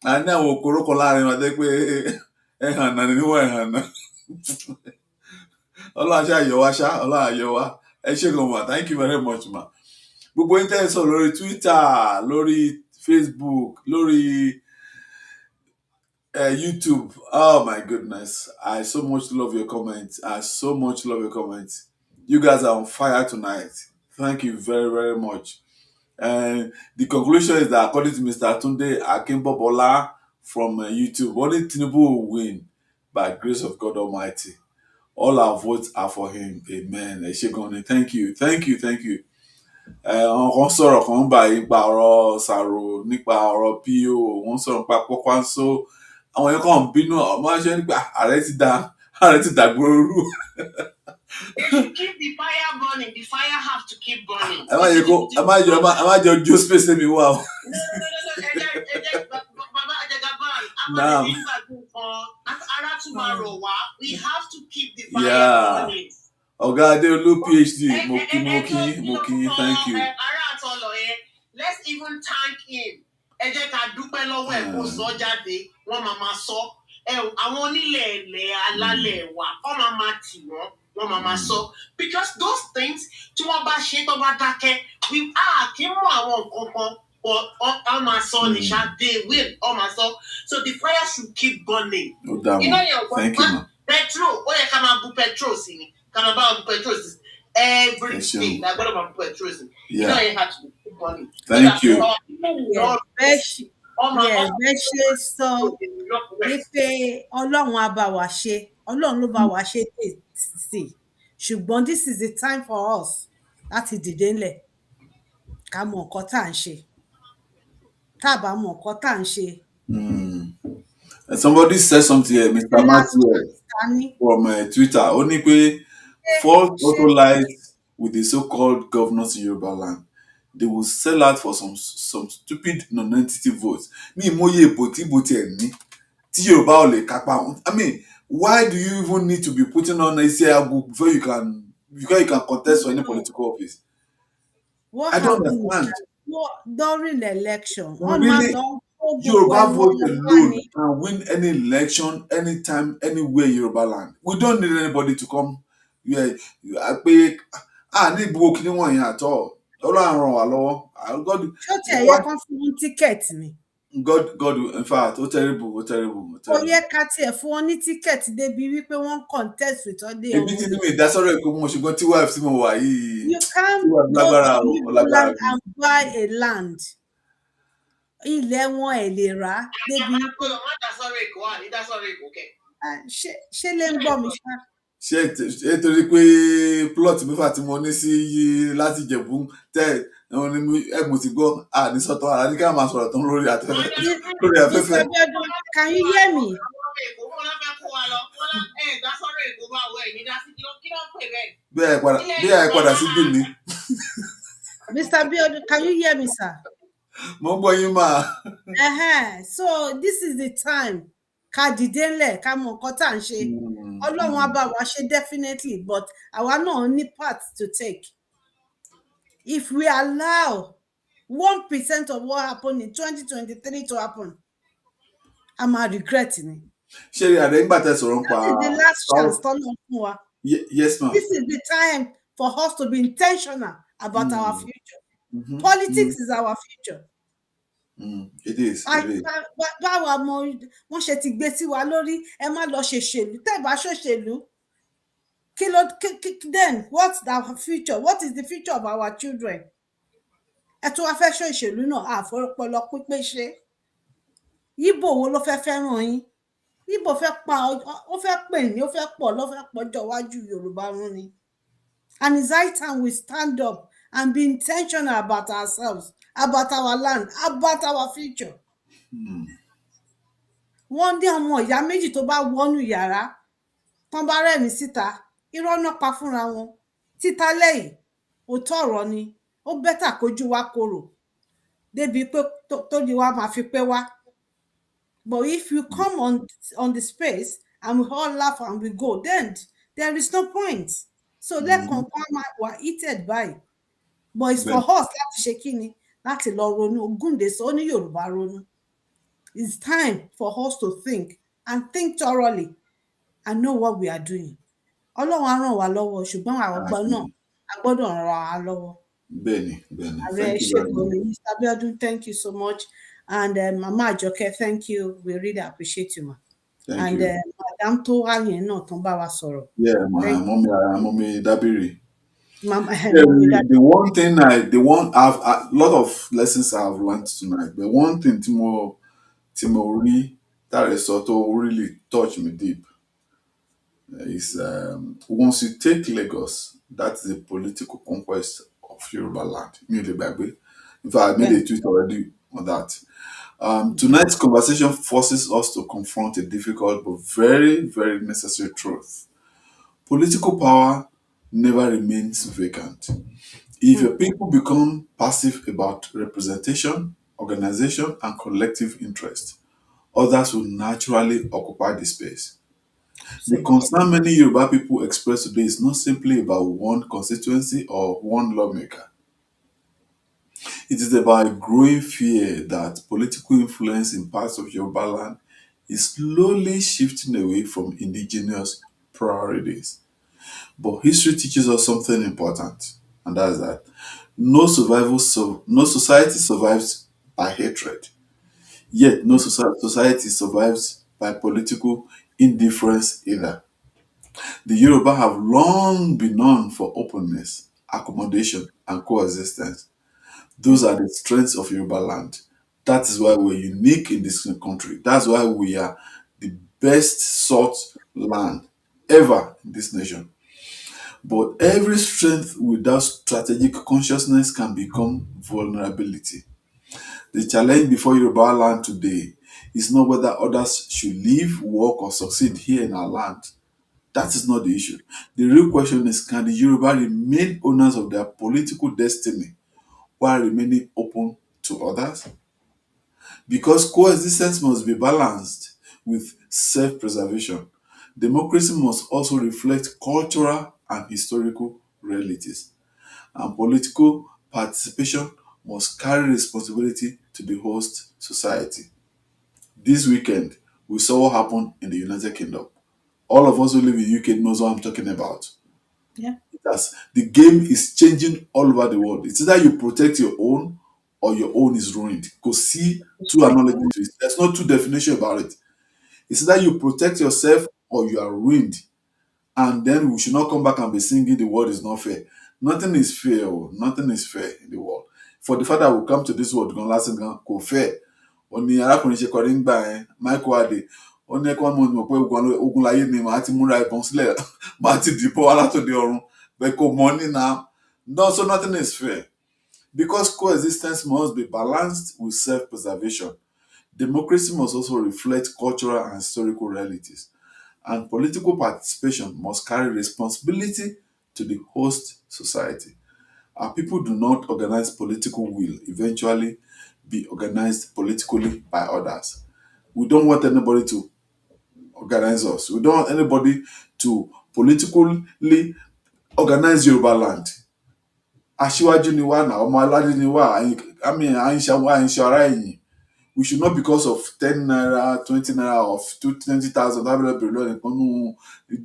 [SPEAKER 2] a ní àwọn òkúrò kan láàrin wa jẹ́ pé ẹ̀hàn náà ni wọ́n ẹ̀hàn náà Ọlọ́run ayọ̀ wa ṣá Ọlọ́run ayọ̀ wa ẹ ṣé gan ma thank you very much ma. Gbogbo internet sọ lórí Twitter lórí Facebook lórí YouTube. Oh my goodness, I so much love your comments. You guys are on fire tonight. Thank you very, very much. And the conclusion is that according to Mr. Tunde Akimbobola from YouTube, only Tinubu will win by grace of God Almighty. All our votes are for him. Amen. Thank you. Wọ́n sọ̀rọ̀ kan bá nípa ọ̀rọ̀ Sàrò nípa ọ̀rọ̀ PO wọ́n sọ̀rọ̀ nípa Pọ́kwánso àwọn yẹn kàn bínú ọmọ ẹṣẹ nípa ààrẹ ti dàgbòrú.
[SPEAKER 5] Keep the fire burning. The fire have to keep burning.
[SPEAKER 2] Ẹ má jẹ ojú space mi wá o.
[SPEAKER 5] Baba Ajagaban, we have to keep the fire burning.
[SPEAKER 2] Ọ̀gá Adéolú PhD, mo kí yín, thank you.
[SPEAKER 5] Ará Ìsọlọ yẹn, let's even thank him. Ẹ jẹ́ ká dúpẹ́ lọ́wọ́ ẹ̀ kó sọ jáde, wọ́n máa sọ. Àwọn onílẹ̀ ilẹ̀ alálẹ̀ wa, wọ́n máa tì wọ́n máa sọ. Because those things tí wọ́n bá ṣe tó bá dákẹ́, kí mú àwọn nǹkan kan. Or my son is they will my son. So the fire should keep burning.
[SPEAKER 2] No doubt.
[SPEAKER 5] You know your
[SPEAKER 2] thank you, man.
[SPEAKER 5] Petrol. Oh yeah, come and petrol see. Come about petrol every day. I got about petrol.
[SPEAKER 2] Yeah.
[SPEAKER 5] You know you have to keep burning.
[SPEAKER 2] Thank you.
[SPEAKER 3] Bẹ́ẹ̀ sọ wípé Ọlọ́run á bá wa ṣe, Ọlọ́run ló bá wa ṣe sí. Ṣùgbọ́n this is the time for us láti dìde ńlẹ̀ ká mọ nǹkan tá à ń ṣe. Tábà mọ nǹkan tá à ń ṣe.
[SPEAKER 2] Somebody said something here, Mr. Matthew, from Twitter. Only pé fault also lies with the so-called governors in Yorubaland. They will sell out for some stupid non-entity votes. Me moye boti ẹni tí Yorùbá ò lè kápá wọn. I mean, why do you even need to be putting on a book before you can contest for any political office? I don't understand.
[SPEAKER 3] During the election,
[SPEAKER 2] really, Yoruba vote alone can win any election, anytime, anywhere in Yorubaland. We don't need anybody to come. Need book anyone at all. God, God, in fact, terrible.
[SPEAKER 3] Oh yeah, Katia, for any ticket, they be one contest with all the.
[SPEAKER 2] That's already you
[SPEAKER 3] can't go to Yorubaland and buy a land. Ilẹ̀ wọn ẹ̀ lè rà débi ṣé lè ń gbọ́ mi ṣá.
[SPEAKER 2] Ṣé torí pé plot mẹ́fà tí mo ní sí láti Ìjẹ̀bú mo ti gbọ́ ní sọ́tọ̀ ara ní ká máa sọ̀rọ̀ tán lórí afẹ́fẹ́.
[SPEAKER 3] Can you hear me?
[SPEAKER 2] Bí padà sí bí ni.
[SPEAKER 3] Mr. Biodun, can you hear me, sir?
[SPEAKER 2] Mo gbọ́ yín mà.
[SPEAKER 3] So this is the time ká dìde ńlẹ̀ ká mọ nǹkan tá à ń ṣe. Ọlọ́run á bá wa ṣe definitely, but àwa náà ní part to take. If we allow 1% of what happened in 2023 to happen, I'm regretting it.
[SPEAKER 2] Ṣé àdé ń gbàtẹ́ sọ̀rọ̀ ń pa?
[SPEAKER 3] This is the last chance tọ́lọ́ fún wa.
[SPEAKER 2] Yes, ma'am.
[SPEAKER 3] This is the time for us to be intentional about our future. Politics is our future.
[SPEAKER 2] It is.
[SPEAKER 3] Báwa mọ wọ́n ṣe ti gbé sí wa lórí ẹ má lọ ṣèṣèlú tẹ́ bá ṣòṣèlú then what's the future? What is the future of our children? Ẹ tó wá fẹ́ ṣòṣèlú náà àfọpọlọ pípé ṣe. Ìbò wo ló fẹ́ fẹ́ràn yín? Ìbò fẹ́ pa ó fẹ́ pè ní ó fẹ́ pọ̀ ló fẹ́ pọ̀jọ́ wájú Yorùbá run ni. And it's high time we stand up and be intentional about ourselves, about our land, about our future. Wọ́n dé ọmọ ìyá méjì tó bá wọnú yàrá tán bá rẹ́rìn síta irọ́ náà pa fúnra wọn. Títa lẹ́yìn òótọ́ ọ̀rọ̀ ni ó bẹ́tà kójú wa korò débi pé tójú wa máa fi pé wá. But if you come on the space and we all laugh and we go, then there is no point. So let confirm we're heated by. But it's for us láti ṣe kíni láti lọ ronú Ògúndé sọ ní Yorùbá ronú. It's time for us to think and think thoroughly and know what we are doing. Ọlọ́run á ràn wá lọ́wọ́ ṣùgbọ́n àwọn ọgbọ́n náà a gbọ́dọ̀ ràn wá lọ́wọ́.
[SPEAKER 2] Bẹ́ẹ̀ni.
[SPEAKER 3] Thank you very much. Mr. Biodun, thank you so much. And Mama Ajoke, thank you. We really appreciate you, ma.
[SPEAKER 2] Thank you.
[SPEAKER 3] Madam tó wá yẹn náà tán bá wa sọ̀rọ̀.
[SPEAKER 2] Yeah, Mommy Dabiri. The one thing I have a lot of lessons I've learned tonight. The one thing Timori that is sort of really touched me deep is once you take Lagos, that's the political conquest of Yorubaland. In fact, I made a tweet already on that. Tonight's conversation forces us to confront a difficult but very, very necessary truth. Political power never remains vacant. If your people become passive about representation, organization, and collective interest, others will naturally occupy the space. The concern many Yoruba people express today is not simply about one constituency or one lawmaker. It is about a growing fear that political influence in parts of Yorubaland is slowly shifting away from indigenous priorities. But history teaches us something important, and that is that no society survives by hatred. Yet no society survives by political indifference either. The Yoruba have long been known for openness, accommodation, and coexistence. Those are the strengths of Yoruba land. That is why we're unique in this country. That's why we are the best sought land ever in this nation. But every strength without strategic consciousness can become vulnerability. The challenge before Yoruba land today is not whether others should live, work, or succeed here in our land. That is not the issue. The real question is, can the Yoruba remain owners of their political destiny while remaining open to others? Because coexistence must be balanced with self preservation. Democracy must also reflect cultural and historical realities, and political participation must carry responsibility to the host society. This weekend, we saw what happened in the United Kingdom. All of us who live in UK knows what I'm talking about.
[SPEAKER 3] Yeah.
[SPEAKER 2] That's the game is changing all over the world. It's either you protect your own or your own is ruined. Because see two analogies to it. There's no two definition about it. It's either you protect yourself or you are ruined. And then we should not come back and be singing the world is not fair. Nothing is fair. Nothing is fair in the world. For the fact that we come to this world, gan lásán gan kò fair. Ó ní arákùnrin ṣe kọrin gbà ẹ́ Michael Adé. Ó ní ẹ̀kọ́ mọ̀ pé ogun láyé ni màá ti múra ìbọn sílẹ̀ màá ti dìbò wá látòdì ọ̀run. But kò money now. No, so nothing is fair. Because coexistence must be balanced with self-preservation. Democracy must also reflect cultural and historical realities. And political participation must carry responsibility to the host society. Our people do not organize political will eventually be organized politically by others. We don't want anybody to organize us. We don't want anybody to politically organize Yoruba land. Aṣíwájú ni wá náà, ọmọ aládé ni wá, àyìnṣe ará ẹ̀yìn. We should not, because of 10 naira, 20 naira, of 20,000, have a period in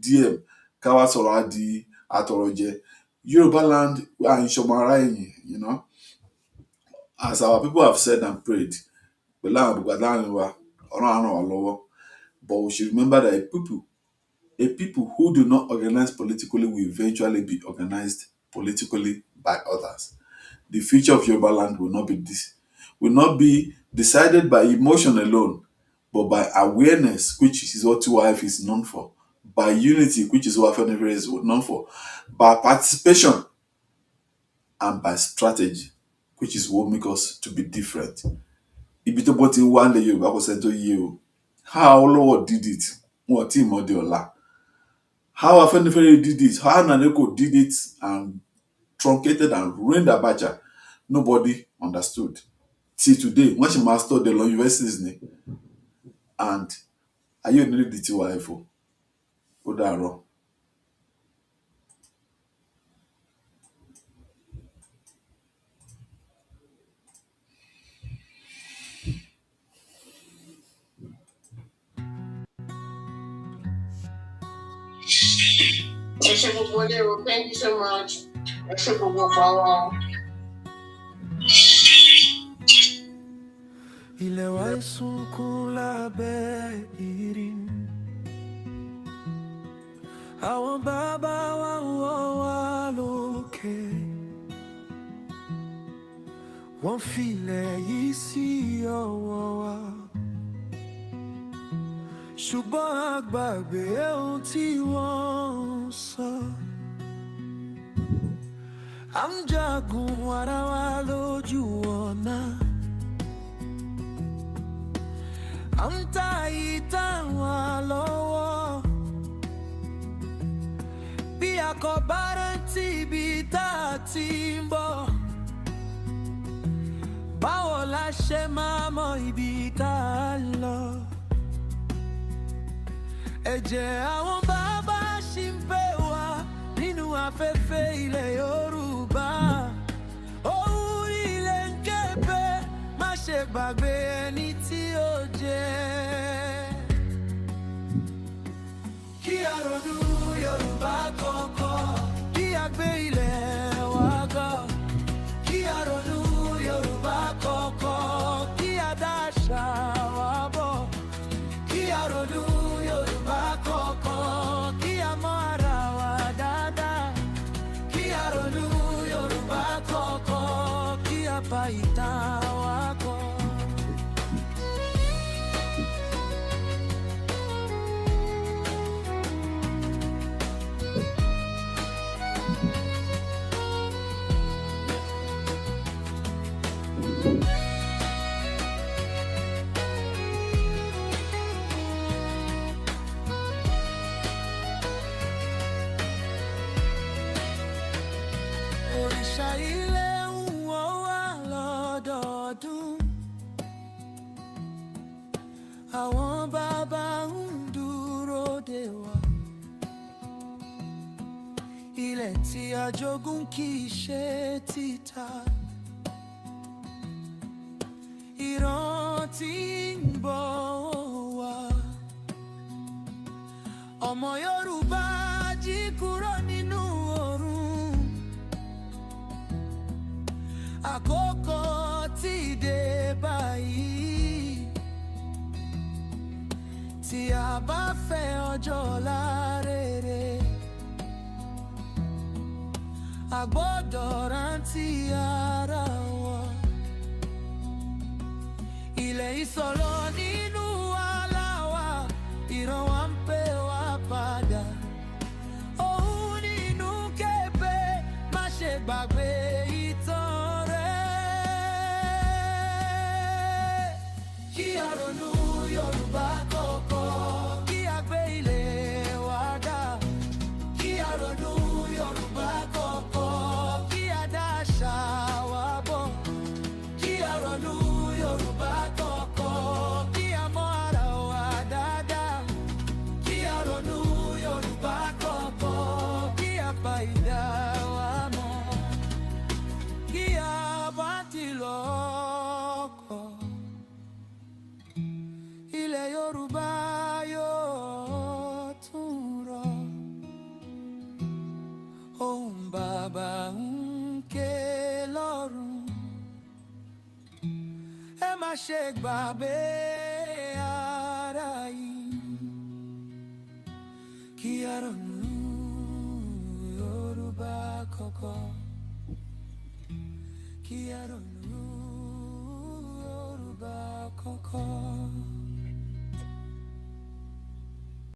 [SPEAKER 2] DM, káwá sọ̀rọ̀ di àtọ̀rọ̀jẹ. Yoruba land, àyìnṣe ọmọ ará ẹ̀yìn, you know. As our people have said and prayed, pẹ̀lú àwọn àgbàgbà láàrin wa, Ọlọ́run á ràn wá lọ́wọ́. But we should remember that a people who do not organize politically will eventually be organized politically by others. The future of Yoruba land will not be decided by emotion alone, but by awareness, which is what TYF is known for, by unity, which is what FNFA is known for, by participation, and by strategy, which is what makes us to be different. Ibi tó bọ́ ti wá ń lẹ Yorùbá kò sẹ́ni tó yé o. How Olówó did it, wọn ò tí ì mọ̀ di ọ̀la. How Afenifere did it, how Naneko did it and truncated and ruined Abacha, nobody understood. Till today, when she mastered the law universities ni, and ayé ò ní lè di tiwa ẹ̀fọ́, ó dàárọ̀.
[SPEAKER 5] Thank you so much.
[SPEAKER 1] Ilẹ̀ wa ń sunkún lábẹ́ ìrìn. Àwọn bàbá wa ń wọ́ wa lókè. Wọ́n filẹ̀ yìí sí ọwọ́ wa. Ṣùgbọ́n a gbàgbé ohun tí wọ́n ń sọ. À ń jagun ara wa lójú ọ̀nà. À ń ta ìtàn wa lọ́wọ́. Bí a kò bá rántí ibi tá a ti ń bọ̀, báwo la ṣe máa mọ ibi tá a lọ? Ẹ̀jẹ̀ àwọn bàbá ṣì ń pè wá nínú afẹ́fẹ́ ilẹ̀ Yorùbá. Ohùn ilẹ̀ ń ké pé má ṣe gbàgbé ẹni tí ó jẹ́. Kí a ronú Yorùbá kọ̀ọ̀kan, kí a gbé ilẹ̀ wa ga. Kí a ronú Yorùbá kọ̀ọ̀kan, kí a dá àṣà wa bọ̀. Kí a ronú Yorùbá kọ̀ọ̀kan, kí a mọ ara wa dáadáa. Kí a ronú Yorùbá kọ̀ọ̀kan, kí a pa ìtàn wa kọ́. Òrìṣà ilé ń wọ́n wá lọ́dọọdún. Àwọn bàbá ń dúró dè wá. Ilẹ̀ tí a jogún kì í ṣe títà. Ìran tí ń bọ̀ wá. Ọmọ Yorùbá jí kúrò nínú òrùn. Àkókò ti dé báyìí. Tí a bá fẹ́ ọjọ́ ọ̀la rere, a gbọ́dọ̀ rántí ara wa. Ilẹ̀ Isọlọ nínú àlá wa, ìran wa ń pè wá padà. Ohùn nínú ké pé má ṣe gbàgbé ìtàn rẹ̀. Kí a ronú Yorùbá kọ̀ọ̀kan, kí a gbé ilẹ̀ wa ga. Kí a ronú Yorùbá kọ̀ọ̀kan, kí a dá àṣà wa bọ̀. Kí a ronú Yorùbá kọ̀ọ̀kan, kí a mọ ara wa dáadáa. Kí a ronú Yorùbá kọ̀ọ̀kan, kí a pa ìdá wa mọ̀. Kí a bá ti lọ́kọ̀, ilẹ̀ Yorùbá yóò tún rọ̀. Ohùn bàbá ń ké lọ́run. Ẹ má ṣe gbàgbé